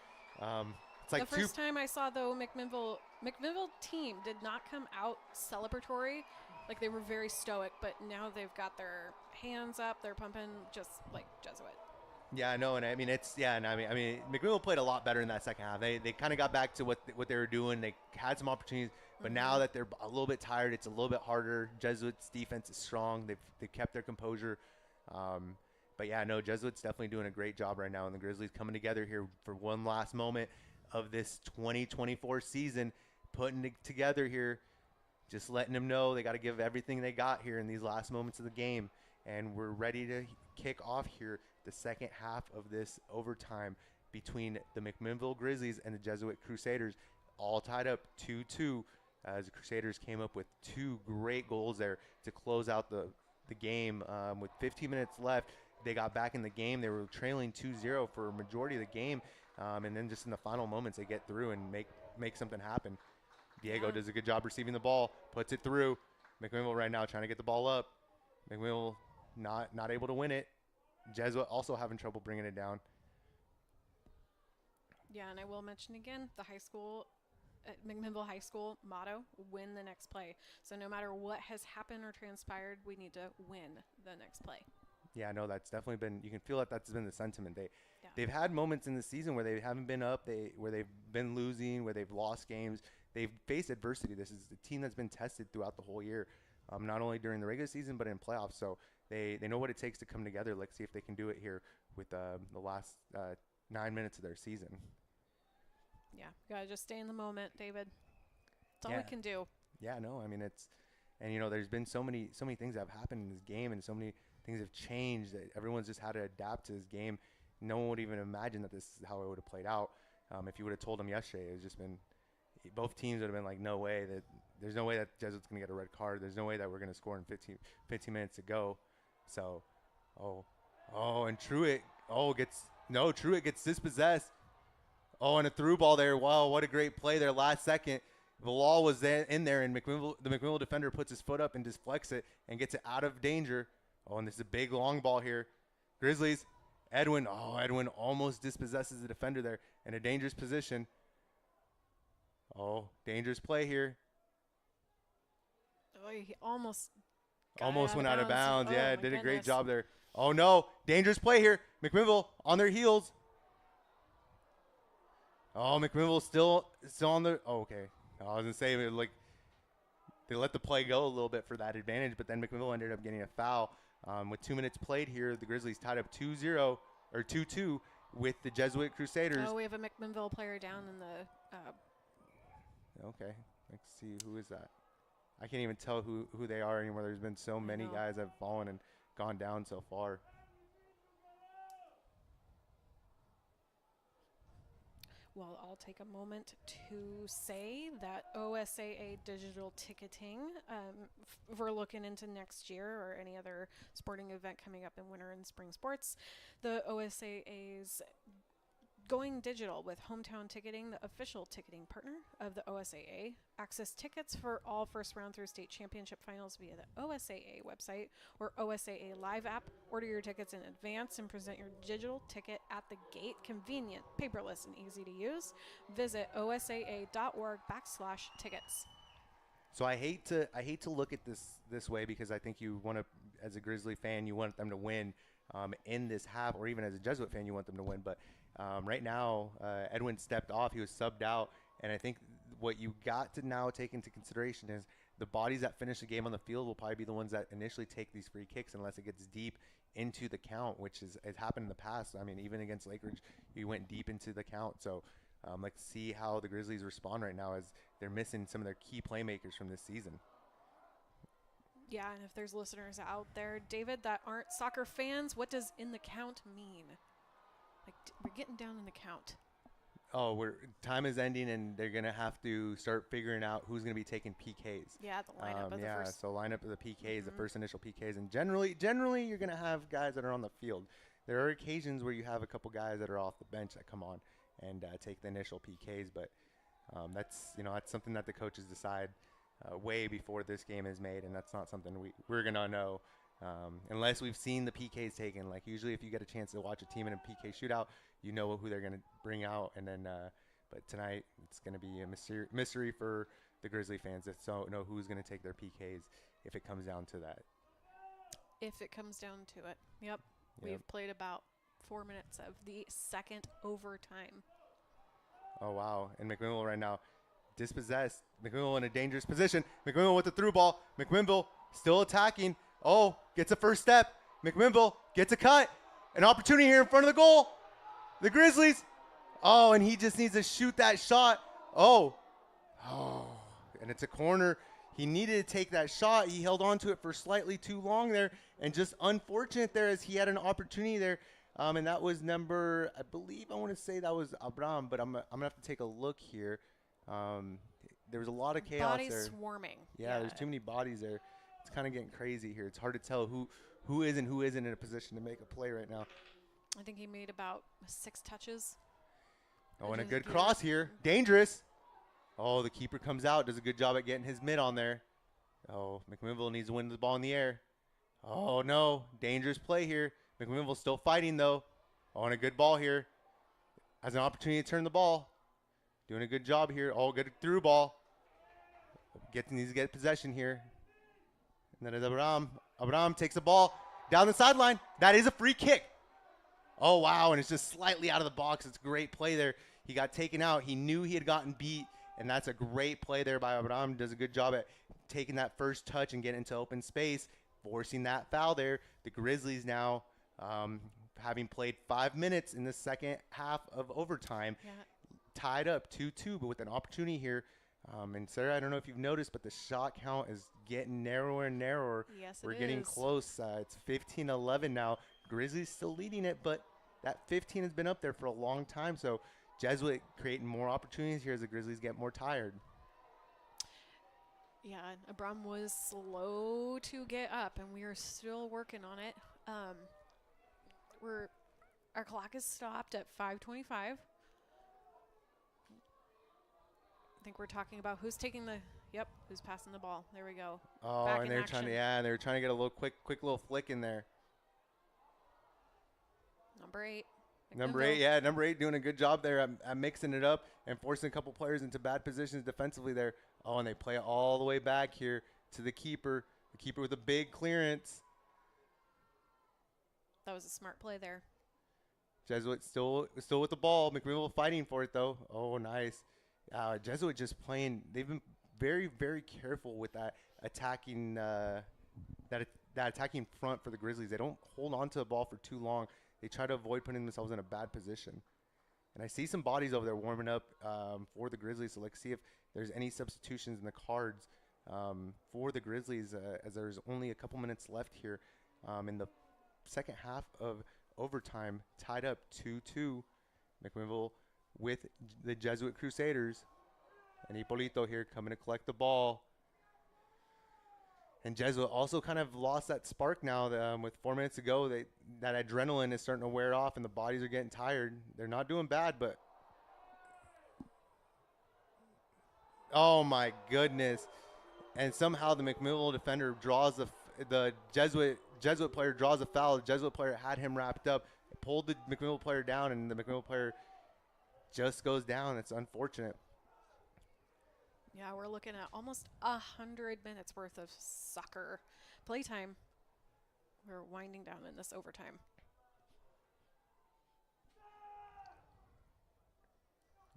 It's like the first time I saw, though, McMinnville team did not come out celebratory. Like, they were very stoic, but now they've got their hands up. They're pumping just like Jesuit. Yeah, no, and I mean McMinnville played a lot better in that second half. They kind of got back to what they were doing. They had some opportunities, but now that they're a little bit tired, it's a little bit harder. Jesuits' defense is strong. They've kept their composure. But yeah, no, Jesuits definitely doing a great job right now, and the Grizzlies coming together here for one last moment of this 2024 season, putting it together here, just letting them know they got to give everything they got here in these last moments of the game, and we're ready to kick off here the second half of this overtime between the McMinnville Grizzlies and the Jesuit Crusaders, all tied up 2-2 as the Crusaders came up with two great goals there to close out the game. With 15 minutes left, they got back in the game. They were trailing 2-0 for a majority of the game, and then just in the final moments they get through and make something happen. Diego does a good job receiving the ball, puts it through. McMinnville right now trying to get the ball up. McMinnville not able to win it. Jesuit also having trouble bringing it down. Yeah, and I will mention again the high school, McMinnville High School motto: win the next play. So no matter what has happened or transpired, we need to win the next play. Yeah, no, that's definitely been, you can feel that's been the sentiment. They've had moments in the season where they haven't been up, where they've been losing, where they've lost games. They've faced adversity. This is the team that's been tested throughout the whole year, not only during the regular season but in playoffs. So they know what it takes to come together. Let's see if they can do it here with the last 9 minutes of their season. Yeah, you gotta just stay in the moment, David. That's all we can do. Yeah, no, I mean there's been so many things that have happened in this game, and so many things have changed that everyone's just had to adapt to this game. No one would even imagine that this is how it would have played out. If you would have told them yesterday, it's just been, both teams would have been like, no way, there's no way that Jesuit's going to get a red card. There's no way that we're going to score in 15 minutes to go. So, and Truitt gets dispossessed. And a through ball there. Wow, what a great play there last second. Bilal was in there, and the McMinnville defender puts his foot up and deflects it and gets it out of danger. And this is a big long ball here. Grizzlies, Edwin almost dispossesses the defender there in a dangerous position. Dangerous play here. He almost went out of bounds. Yeah, did a great job there. Oh, no. Dangerous play here. McMinnville on their heels. McMinnville still on the – okay. I was going to say, they let the play go a little bit for that advantage, but then McMinnville ended up getting a foul. With 2 minutes played here, the Grizzlies tied up 2-0 or 2-2 with the Jesuit Crusaders. We have a McMinnville player down in the Okay. Let's see. Who is that? I can't even tell who they are anymore. There's been so many guys that have fallen and gone down so far. Well, I'll take a moment to say that OSAA digital ticketing, if we're looking into next year or any other sporting event coming up in winter and spring sports, the OSAA's going digital with Hometown Ticketing, the official ticketing partner of the OSAA. Access tickets for all first round through state championship finals via the OSAA website or OSAA Live app. Order your tickets in advance and present your digital ticket at the gate. Convenient, paperless, and easy to use. Visit osaa.org/tickets. So I hate to look at this way, because I think you want to, as a Grizzly fan, you want them to win in this half, or even as a Jesuit fan, you want them to win. But right now, Edwin stepped off. He was subbed out. And I think what you got to now take into consideration is the bodies that finish the game on the field will probably be the ones that initially take these free kicks unless it gets deep into the count, which has happened in the past. I mean, even against Lake Ridge, he went deep into the count. So let's see how the Grizzlies respond right now, as they're missing some of their key playmakers from this season. Yeah, and if there's listeners out there, David, that aren't soccer fans, what does in the count mean? We're getting down in the count. Time is ending, and they're going to have to start figuring out who's going to be taking PKs. Yeah, the lineup of the first. So lineup of the PKs, the first initial PKs. And generally you're going to have guys that are on the field. There are occasions where you have a couple guys that are off the bench that come on and take the initial PKs. But that's something that the coaches decide way before this game is made, and that's not something we're going to know unless we've seen the PKs taken. Like, usually if you get a chance to watch a team in a PK shootout, you know who they're going to bring out. And then but tonight it's going to be a mystery for the Grizzly fans that don't know who's going to take their PKs if it comes down to that. If it comes down to it. Yep. We've played about 4 minutes of the second overtime. Oh, wow. And McMinnville right now dispossessed. McMinnville in a dangerous position. McMinnville with the through ball. McMinnville still attacking. Oh, gets a first step. McMinnville gets a cut. An opportunity here in front of the goal. The Grizzlies. Oh, and he just needs to shoot that shot. Oh, and it's a corner. He needed to take that shot. He held on to it for slightly too long there, and just unfortunate there as he had an opportunity there. And that was number, I believe, I want to say that was Abram, but I'm going to have to take a look here. There was a lot of chaos Bodies there. swarming. Yeah, there's too many bodies there. It's kind of getting crazy here. It's hard to tell who is and who isn't in a position to make a play right now. I think he made about 6 touches. Oh, and a good cross here. Dangerous. Oh, the keeper comes out, does a good job at getting his mid on there. Oh, McMinnville needs to win the ball in the air. Oh, no. Dangerous play here. McMinnville still fighting, though. Oh, and a good ball here. Has an opportunity to turn the ball. Doing a good job here. Oh, good through ball. Needs to get possession here. And then it's Abram. Abram takes the ball down the sideline. That is a free kick. Oh, wow, and it's just slightly out of the box. It's a great play there. He got taken out. He knew he had gotten beat, and that's a great play there by Abram. Does a good job at taking that first touch and getting into open space, forcing that foul there. The Grizzlies now, having played 5 minutes in the second half of overtime, tied up 2-2, but with an opportunity here. And Sarah, I don't know if you've noticed, but the shot count is getting narrower and narrower. Yes, We're getting close. It's 15-11 now. Grizzlies still leading it, but that 15 has been up there for a long time. So Jesuit creating more opportunities here as the Grizzlies get more tired. Yeah, Abram was slow to get up, and we are still working on it. Our clock is stopped at 5:25. I think we're talking about who's taking the who's passing the ball. There we go. Oh, Back and in they're action. they were trying to get a little quick little flick in there. Number 8. Number 8, number 8 doing a good job there at mixing it up and forcing a couple players into bad positions defensively there. Oh, and they play it all the way back here to the keeper. The keeper with a big clearance. That was a smart play there. Jesuit still with the ball. McMinnville fighting for it, though. Oh, nice. Jesuit just playing. They've been very, very careful with that attacking that attacking front for the Grizzlies. They don't hold on to the ball for too long. They try to avoid putting themselves in a bad position. And I see some bodies over there warming up for the Grizzlies. So let's see if there's any substitutions in the cards for the Grizzlies as there's only a couple minutes left here in the second half of overtime, tied up 2-2. McMinnville with the Jesuit Crusaders. And Hippolito here coming to collect the ball. And Jesuit also kind of lost that spark now with 4 minutes to go. That adrenaline is starting to wear off and the bodies are getting tired. They're not doing bad, but oh my goodness. And somehow the McMinnville defender draws the Jesuit player draws a foul. The Jesuit player had him wrapped up, pulled the McMinnville player down, and the McMinnville player just goes down. It's unfortunate. Yeah, we're looking at almost 100 minutes worth of soccer playtime. We're winding down in this overtime.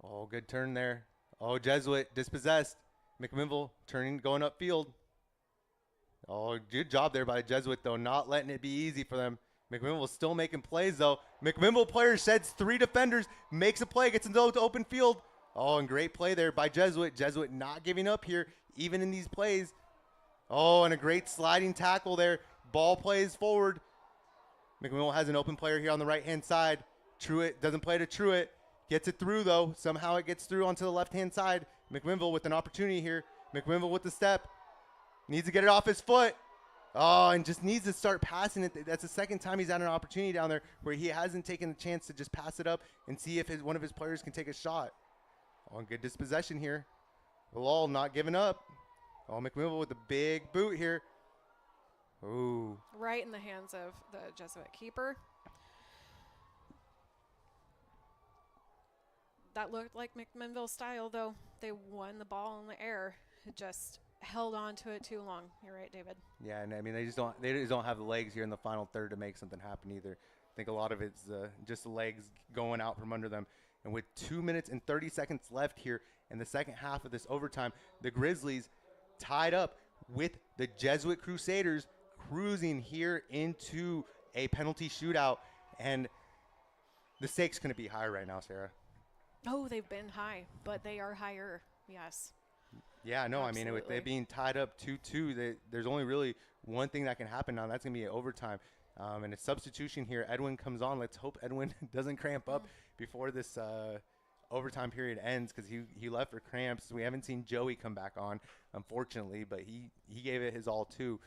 Oh, good turn there. Oh, Jesuit dispossessed. McMinnville going upfield. Oh, good job there by Jesuit, though, not letting it be easy for them. McMinnville still making plays, though. McMinnville player sheds 3 defenders, makes a play, gets into the open field. Oh, and great play there by Jesuit. Jesuit not giving up here, even in these plays. Oh, and a great sliding tackle there. Ball plays forward. McMinnville has an open player here on the right-hand side. Truitt doesn't play to Truitt. Gets it through, though. Somehow it gets through onto the left-hand side. McMinnville with an opportunity here. McMinnville with the step. Needs to get it off his foot. Oh, and just needs to start passing it. That's the second time he's had an opportunity down there where he hasn't taken the chance to just pass it up and see if one of his players can take a shot. Oh, and good dispossession here. Bilal not giving up. Oh, McMinnville with a big boot here. Ooh. Right in the hands of the Jesuit keeper. That looked like McMinnville style, though. They won the ball in the air. It just held on to it too long. You're right, David. Yeah, and I mean they just don't have the legs here in the final third to make something happen either. think a lot of it's just the legs going out from under them. And with 2 minutes and 30 seconds left here in the second half of this overtime, the Grizzlies tied up with the Jesuit Crusaders, cruising here into a penalty shootout. And the stakes going to be high right now, Sarah. Oh, they've been high, but they are higher. Yes. Yeah, no, Absolutely. I mean, with they being tied up 2-2, there's only really one thing that can happen now. That's going to be overtime. And a substitution here. Edwin comes on. Let's hope Edwin doesn't cramp up before this overtime period ends, because he left for cramps. We haven't seen Joey come back on, unfortunately, but he gave it his all too,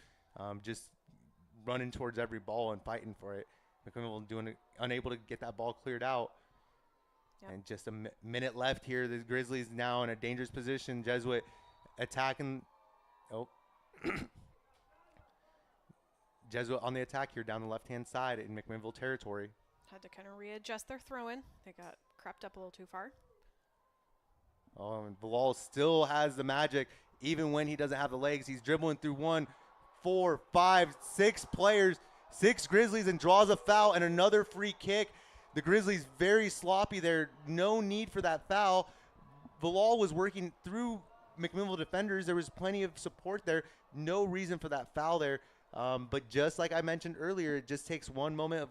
just running towards every ball and fighting for it. McMinnville unable to get that ball cleared out. Yep. And just a minute left here. The Grizzlies now in a dangerous position. Jesuit attacking. Oh. Jesuit on the attack here down the left-hand side in McMinnville territory. Had to kind of readjust their throw-in. They got crept up a little too far. Oh, and Bilal still has the magic. Even when he doesn't have the legs, he's dribbling through 1, 4, 5, 6 players, 6 Grizzlies, and draws a foul and another free kick. The Grizzlies very sloppy there. No need for that foul. Bilal was working through McMinnville defenders. There was plenty of support there. No reason for that foul there. But just like I mentioned earlier, it just takes one moment of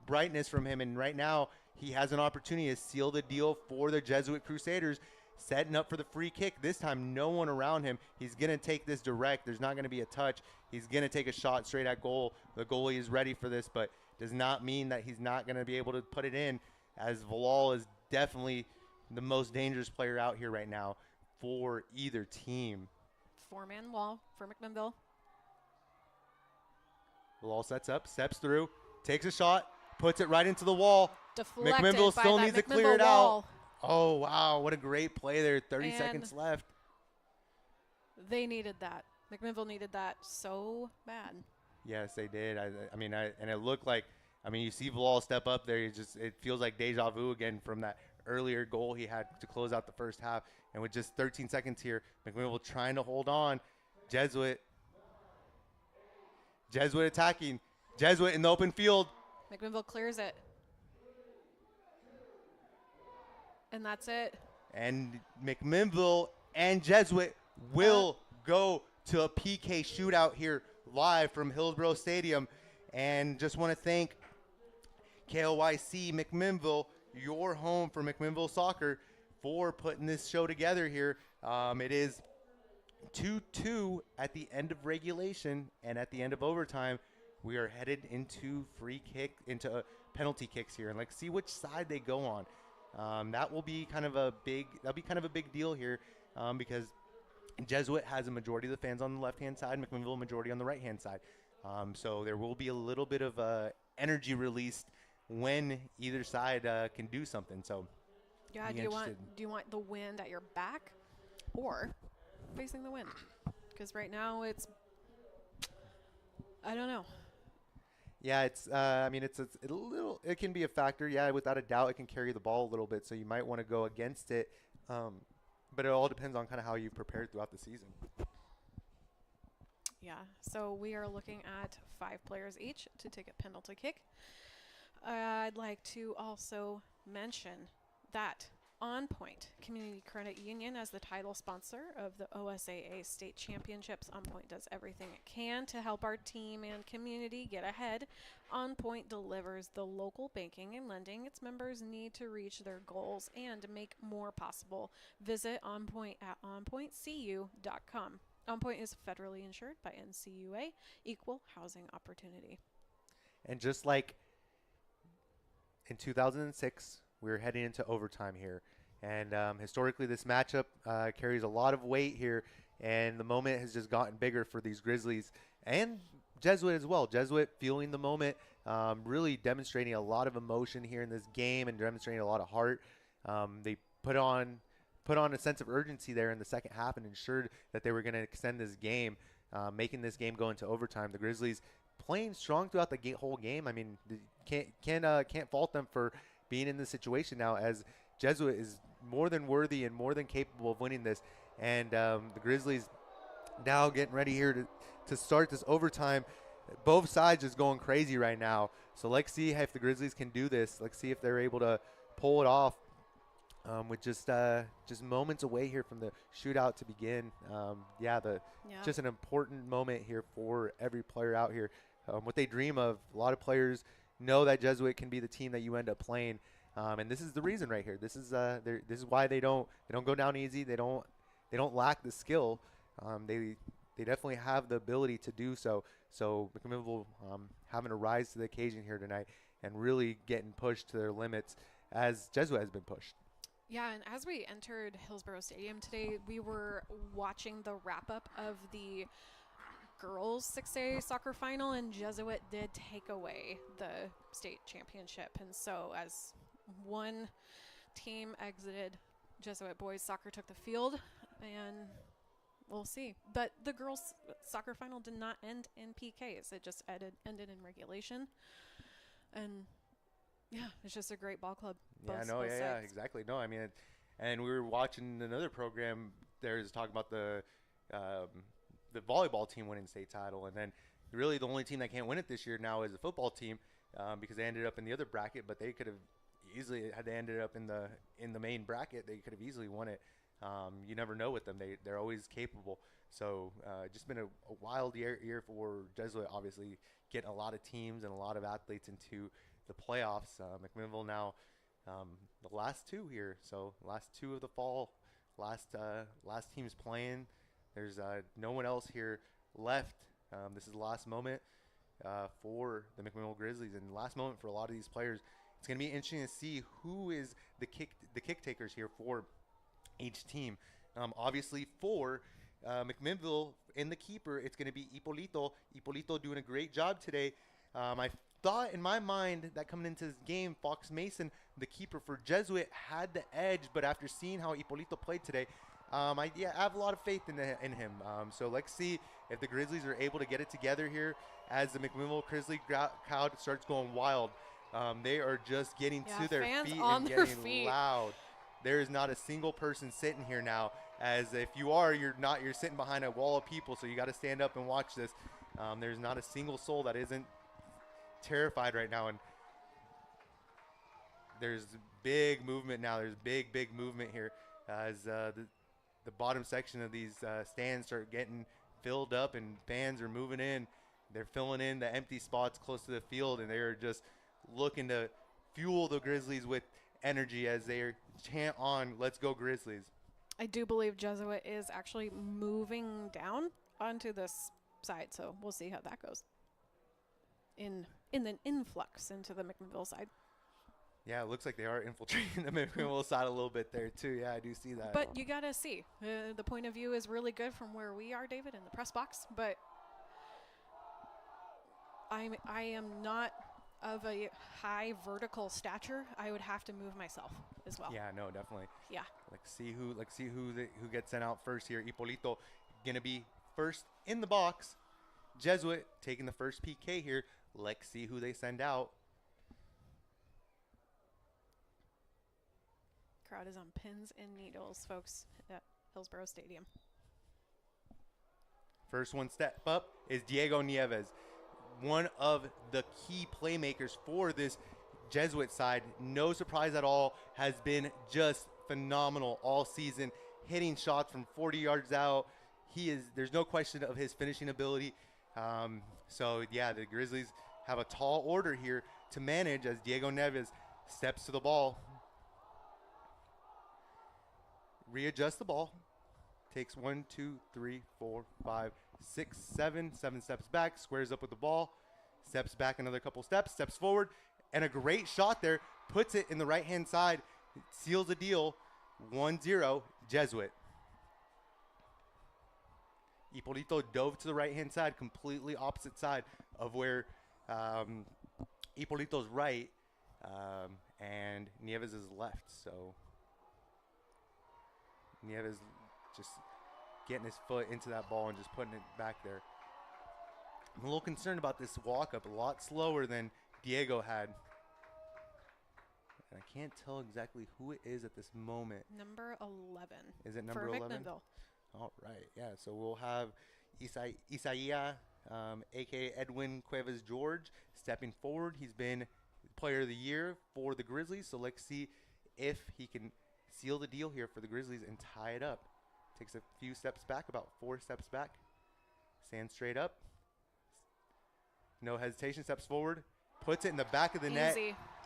brightness from him. And right now he has an opportunity to seal the deal for the Jesuit Crusaders, setting up for the free kick. This time, no one around him. He's going to take this direct. There's not going to be a touch. He's going to take a shot straight at goal. The goalie is ready for this, but does not mean that he's not going to be able to put it in, as Bilal is definitely the most dangerous player out here right now for either team. 4-man wall for McMinnville. Bilal sets up, steps through, takes a shot, puts it right into the wall. Deflected McMinnville by still that needs to McMinnville clear it wall. out. Oh, wow. What a great play there. 30 And seconds left. They needed that. McMinnville needed that so bad. Yes, they did. And it looked like, you see Bilal step up there. It feels like deja vu again from that earlier goal he had to close out the first half. And with just 13 seconds here, McMinnville trying to hold on. Jesuit attacking. Jesuit in the open field. McMinnville clears it. And that's it. And McMinnville and Jesuit will go to a PK shootout here live from Hillsborough Stadium. And just want to thank KLYC McMinnville, your home for McMinnville soccer, for putting this show together here. It is 2-2 at the end of regulation, and at the end of overtime, we are headed into penalty kicks here, and let's see which side they go on. That will be kind of a big deal here, because Jesuit has a majority of the fans on the left-hand side, McMinnville a majority on the right-hand side. So there will be a little bit of energy released when either side can do something. So yeah, do you want the wind at your back or facing the wind? Because right now it's, I don't know. Yeah, it's it can be a factor. Yeah, without a doubt, it can carry the ball a little bit. So you might want to go against it. But it all depends on kind of how you've prepared throughout the season. Yeah, so we are looking at 5 players each to take a penalty kick. I'd like to also mention that On Point Community Credit Union, as the title sponsor of the OSAA State Championships, On Point does everything it can to help our team and community get ahead. On Point delivers the local banking and lending its members need to reach their goals and make more possible. Visit On Point at onpointcu.com. On Point is federally insured by NCUA, Equal Housing Opportunity. And just like in 2006, we're heading into overtime here. And historically, this matchup carries a lot of weight here. And the moment has just gotten bigger for these Grizzlies and Jesuit as well. Jesuit feeling the moment, really demonstrating a lot of emotion here in this game and demonstrating a lot of heart. They put on a sense of urgency there in the second half and ensured that they were going to extend this game, making this game go into overtime. The Grizzlies playing strong throughout the whole game. I mean, can't fault them for being in this situation now, as Jesuit is more than worthy and more than capable of winning this. And the Grizzlies now getting ready here to start this overtime. both sides just going crazy right now. So let's see if the Grizzlies can do this. Let's see if they're able to pull it off with just moments away here from the shootout to begin. Just an important moment here for every player out here. What they dream of, a lot of players know that Jesuit can be the team that you end up playing. And this is the reason right here. This is why they don't go down easy. They don't lack the skill. They definitely have the ability to do so. So McMinnville having to rise to the occasion here tonight and really getting pushed to their limits as Jesuit has been pushed. Yeah, and as we entered Hillsborough Stadium today, we were watching the wrap-up of the girls 6A soccer final, and Jesuit did take away the state championship. And so as one team exited, Jesuit boys soccer took the field, and we'll see. But the girls soccer final did not end in PKs. It just ended in regulation. And yeah, it's just a great ball club. Yeah, exactly. No, I mean, and we were watching another program. There's talking about the volleyball team winning state title, and then really the only team that can't win it this year now is the football team because they ended up in the other bracket, but they could have easily, had they ended up in the main bracket, they could have easily won it. You never know with them. They're always capable. So just been a wild year for Jesuit, obviously getting a lot of teams and a lot of athletes into the playoffs. McMinnville now the last two here. So last two of the fall, last teams playing. There's no one else here left. This is the last moment for the McMinnville Grizzlies, and last moment for a lot of these players. It's going to be interesting to see who is the kick takers here for each team. Obviously for McMinnville in the keeper, it's going to be Ippolito doing a great job today. I thought in my mind that coming into this game, Fox Mason, the keeper for Jesuit, had the edge, but after seeing how Ippolito played today, I have a lot of faith in him. So let's see if the Grizzlies are able to get it together here as the McMinnville Grizzly crowd starts going wild. They are just getting to their feet and getting loud. There is not a single person sitting here now. As if you are, you're sitting behind a wall of people, so you got to stand up and watch this. There's not a single soul that isn't terrified right now, and there's big movement now. There's big movement here as the bottom section of these stands start getting filled up and fans are moving in. They're filling in the empty spots close to the field, and they're just looking to fuel the Grizzlies with energy as they chant on, "Let's go Grizzlies." I do believe Jesuit is actually moving down onto this side, so we'll see how that goes in an influx into the McMinnville side. Yeah, it looks like they are infiltrating the McMinnville side a little bit there too. Yeah, I do see that. But you gotta see, the point of view is really good from where we are, David, in the press box. But I am not of a high vertical stature. I would have to move myself as well. Yeah, no, definitely. Yeah. Let's see who gets sent out first here. Ippolito gonna be first in the box. Jesuit taking the first PK here. Let's see who they send out. Crowd is on pins and needles, folks, at Hillsborough Stadium. First one step up is Diego Nieves, one of the key playmakers for this Jesuit side. No surprise at all, has been just phenomenal all season, hitting shots from 40 yards out. There's no question of his finishing ability. So yeah, the Grizzlies have a tall order here to manage as Diego Nieves steps to the ball. Readjust the ball. Takes 1, 2, 3, 4, 5, 6, 7 steps back, squares up with the ball, steps back another couple steps, steps forward, and a great shot there. Puts it in the right-hand side, seals the deal. 1-0 Jesuit. Ippolito dove to the right-hand side, completely opposite side of where Ippolito's right, and Nieves is left. So Nieves just getting his foot into that ball and just putting it back there. I'm a little concerned about this walk-up, a lot slower than Diego had. And I can't tell exactly who it is at this moment. Number 11. Is it number 11? McMinnville. All right, yeah. So we'll have Isaiah a.k.a. Edwin Cuevas George, stepping forward. He's been player of the year for the Grizzlies, so let's see if he can seal the deal here for the Grizzlies and tie it up. Takes a few steps back, about 4 steps back. Stands straight up. No hesitation, steps forward. Puts it in the back of the net.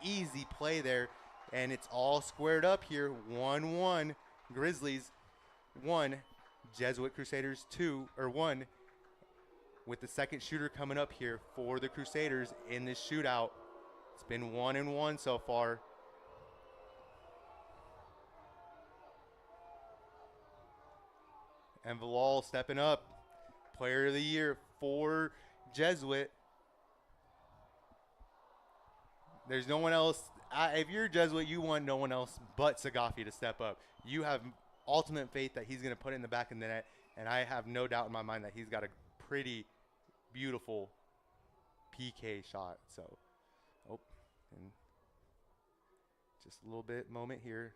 Easy play there. And it's all squared up here. 1-1. Grizzlies 1. Jesuit Crusaders 1. With the second shooter coming up here for the Crusaders in this shootout. It's been 1-1 so far. And Bilal stepping up. Player of the year for Jesuit. There's no one else. If you're Jesuit, you want no one else but Sagafi to step up. You have ultimate faith that he's going to put it in the back of the net. And I have no doubt in my mind that he's got a pretty beautiful PK shot. So, and just a little bit moment here.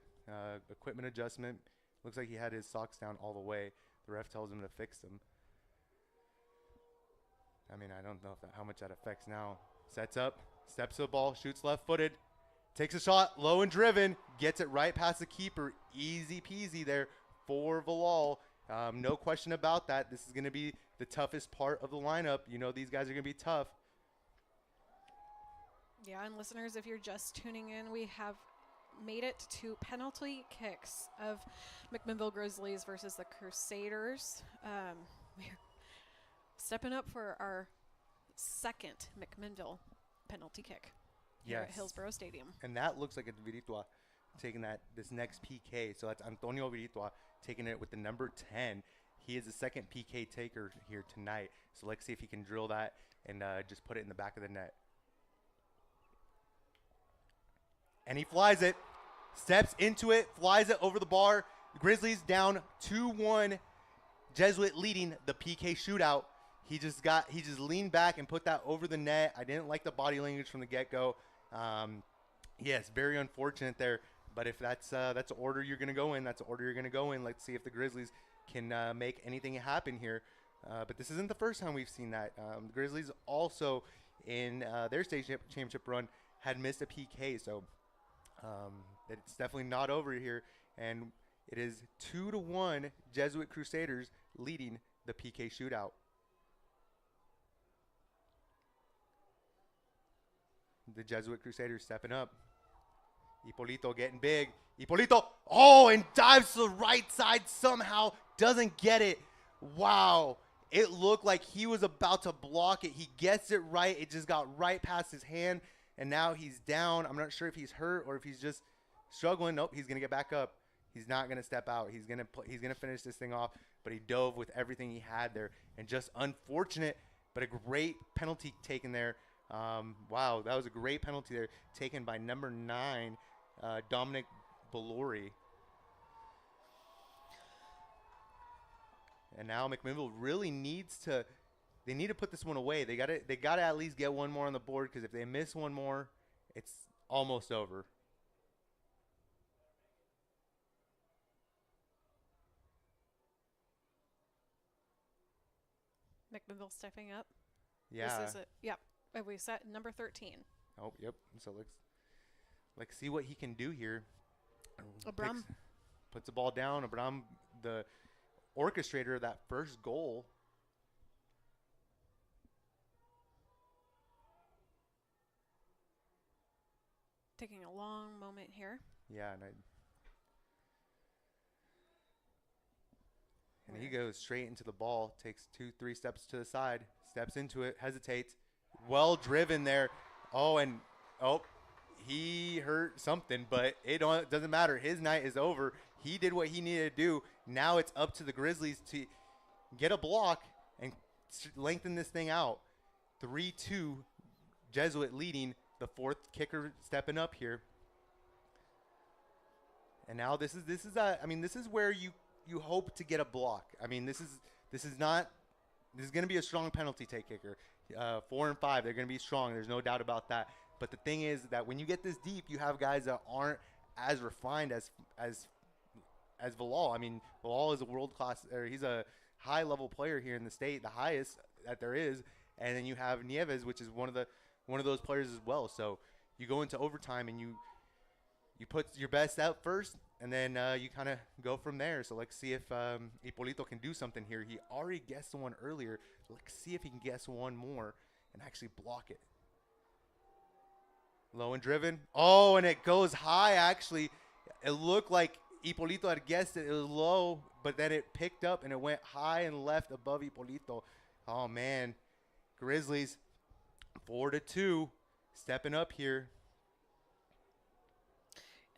Equipment adjustment. Looks like he had his socks down all the way. The ref tells him to fix them. I mean, I don't know how much that affects now. Sets up, steps to the ball, shoots left-footed, takes a shot, low and driven, gets it right past the keeper. Easy peasy there for Bilal. No question about that. This is going to be the toughest part of the lineup. You know these guys are going to be tough. Yeah, and listeners, if you're just tuning in, we have made it to penalty kicks of McMinnville Grizzlies versus the Crusaders. We're stepping up for our second McMinnville penalty kick here at Hillsborough Stadium. And that looks like it's Viritua taking this next PK. So that's Antonio Viritua taking it with the number 10. He is the second PK taker here tonight. So let's see if he can drill that and just put it in the back of the net. And he flies it, steps into it, flies it over the bar. The Grizzlies down 2-1. Jesuit leading the PK shootout. He just leaned back and put that over the net. I didn't like the body language from the get-go. Yes, very unfortunate there. But if that's the order you're going to go in, that's the order you're going to go in. Let's see if the Grizzlies can make anything happen here. But this isn't the first time we've seen that. The Grizzlies also in their state championship run had missed a PK. So it's definitely not over here. And it is 2-1 Jesuit Crusaders leading the PK shootout. The Jesuit Crusaders stepping up. Ippolito getting big. Ippolito, and dives to the right side somehow. Doesn't get it. Wow. It looked like he was about to block it. He gets it right. It just got right past his hand. And now he's down. I'm not sure if he's hurt or if he's just struggling. Nope, he's going to get back up. He's not going to step out. He's going to finish this thing off. But he dove with everything he had there. And just unfortunate, but a great penalty taken there. Wow, that was a great penalty there taken by number 9, Dominic Bellori. And now McMinnville really needs to put this one away. They got to at least get one more on the board, because if they miss one more, it's almost over. McMinnville stepping up. Yeah. This is it. Yep. We set number 13. Oh, yep. So let's see what he can do here. Abram puts the ball down. Abram, the orchestrator of that first goal. Taking a long moment here. Yeah, and he goes straight into the ball, takes 2-3 steps to the side, steps into it, hesitates. Well driven there. He hurt something, but it doesn't matter. His night is over. He did what he needed to do. Now it's up to the Grizzlies to get a block and lengthen this thing out. 3-2, Jesuit leading. The fourth kicker stepping up here. And now this is where you hope to get a block. I mean, this is going to be a strong penalty take kicker. 4 and 5, they're going to be strong. There's no doubt about that. But the thing is that when you get this deep, you have guys that aren't as refined as Bilal. I mean, Bilal is a world class, or he's a high level player here in the state, the highest that there is. and then you have Nieves, which is one of those players as well. So you go into overtime and you put your best out first, and then you kind of go from there. So let's see if Hipólito can do something here. He already guessed one earlier. Let's see if he can guess one more and actually block it. Low and driven. Oh, and it goes high, actually. It looked like Hipólito had guessed it. It was low, but then it picked up and it went high and left above Hipólito. Oh, man. Grizzlies 4-2, stepping up here.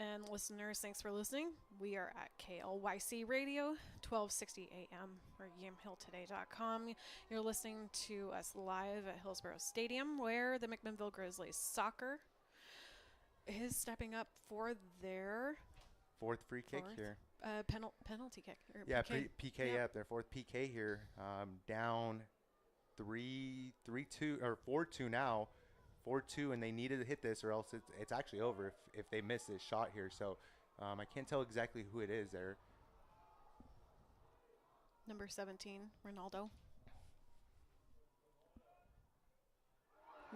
And listeners, thanks for listening. We are at KLYC Radio, 1260 AM, or yamhilltoday.com. You're listening to us live at Hillsborough Stadium, where the McMinnville Grizzlies soccer is stepping up for their fourth free kick here. Penalty kick. Yeah, PK. PK, yeah, their fourth PK here. Down 3-2 or 4-2 now. 4-2, and they needed to hit this, or else it's actually over if they miss this shot here. So I can't tell exactly who it is there. Number 17, Ronaldo.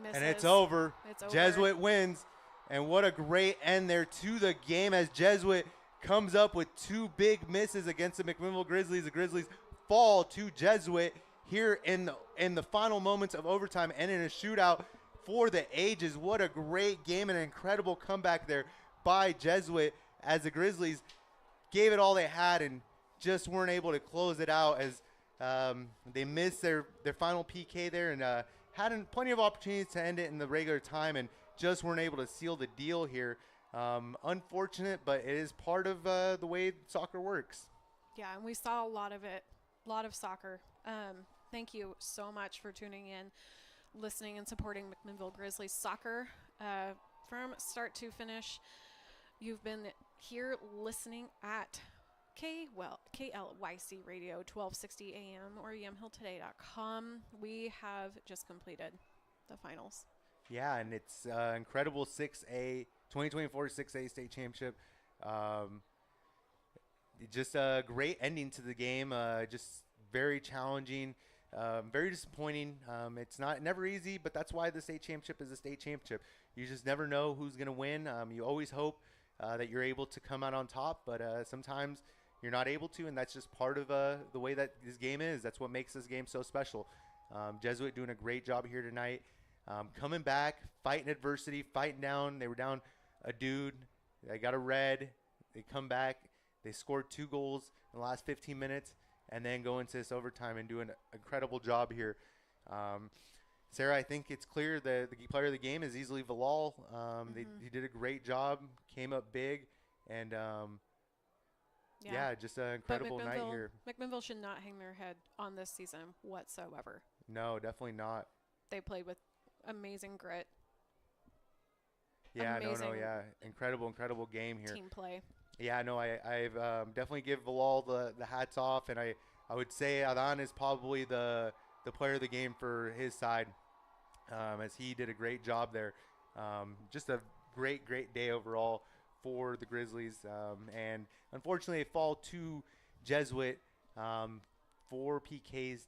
Misses. And it's over. It's over. Jesuit wins, and what a great end there to the game as Jesuit comes up with two big misses against the McMinnville Grizzlies. The Grizzlies fall to Jesuit here in the final moments of overtime and in a shootout for the ages. What a great game and an incredible comeback there by Jesuit as the Grizzlies gave it all they had and just weren't able to close it out as they missed their final PK there and had plenty of opportunities to end it in the regular time and just weren't able to seal the deal here. Unfortunate, but it is part of the way soccer works. Yeah, and we saw a lot of it, a lot of soccer. Thank you so much for tuning in, listening and supporting McMinnville Grizzlies soccer from start to finish. You've been here listening at KLYC Radio 1260 AM or yamhilltoday.com. We have just completed the finals. Yeah, and it's incredible 6A 2024 6A state championship. Just a great ending to the game. Just very challenging. Very disappointing. It's never easy, but that's why the state championship is a state championship. You just never know who's going to win. You always hope that you're able to come out on top, but sometimes you're not able to, and that's just part of the way that this game is. That's what makes this game so special. Jesuit doing a great job here tonight. Coming back, fighting adversity, fighting down. They were down a dude. They got a red. They come back. They scored 2 goals in the last 15 minutes. And then go into this overtime and do an incredible job here. Sarah, I think it's clear the player of the game is easily Vilal. He did a great job, came up big, and just an incredible night here. McMinnville should not hang their head on this season whatsoever. No, definitely not. They played with amazing grit. Yeah, incredible game here. Team play. Yeah, no, I've definitely give Vilal the hats off, and I would say Adan is probably the player of the game for his side, as he did a great job there. Just a great day overall for the Grizzlies, and unfortunately they fall to Jesuit 4 PKs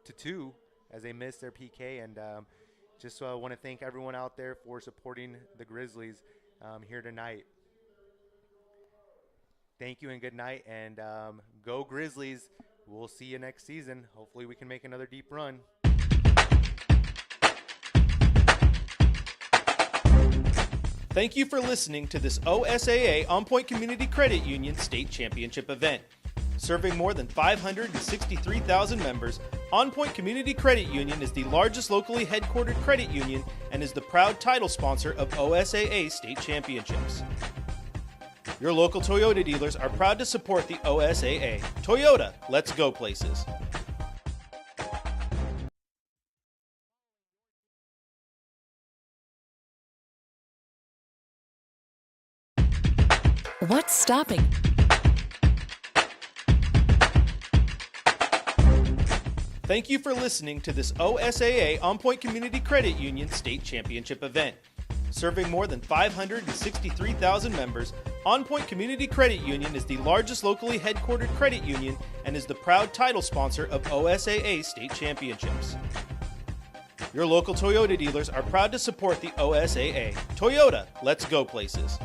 to 2 as they missed their PK, and just want to thank everyone out there for supporting the Grizzlies here tonight. Thank you and good night, and go Grizzlies. We'll see you next season. Hopefully we can make another deep run. Thank you for listening to this OSAA On Point Community Credit Union State Championship event. Serving more than 563,000 members, On Point Community Credit Union is the largest locally headquartered credit union and is the proud title sponsor of OSAA State Championships. Your local Toyota dealers are proud to support the OSAA. Toyota, let's go places. What's stopping? Thank you for listening to this OSAA On Point Community Credit Union State Championship event. Serving more than 563,000 members, On Point Community Credit Union is the largest locally headquartered credit union and is the proud title sponsor of OSAA State Championships. Your local Toyota dealers are proud to support the OSAA. Toyota, let's go places.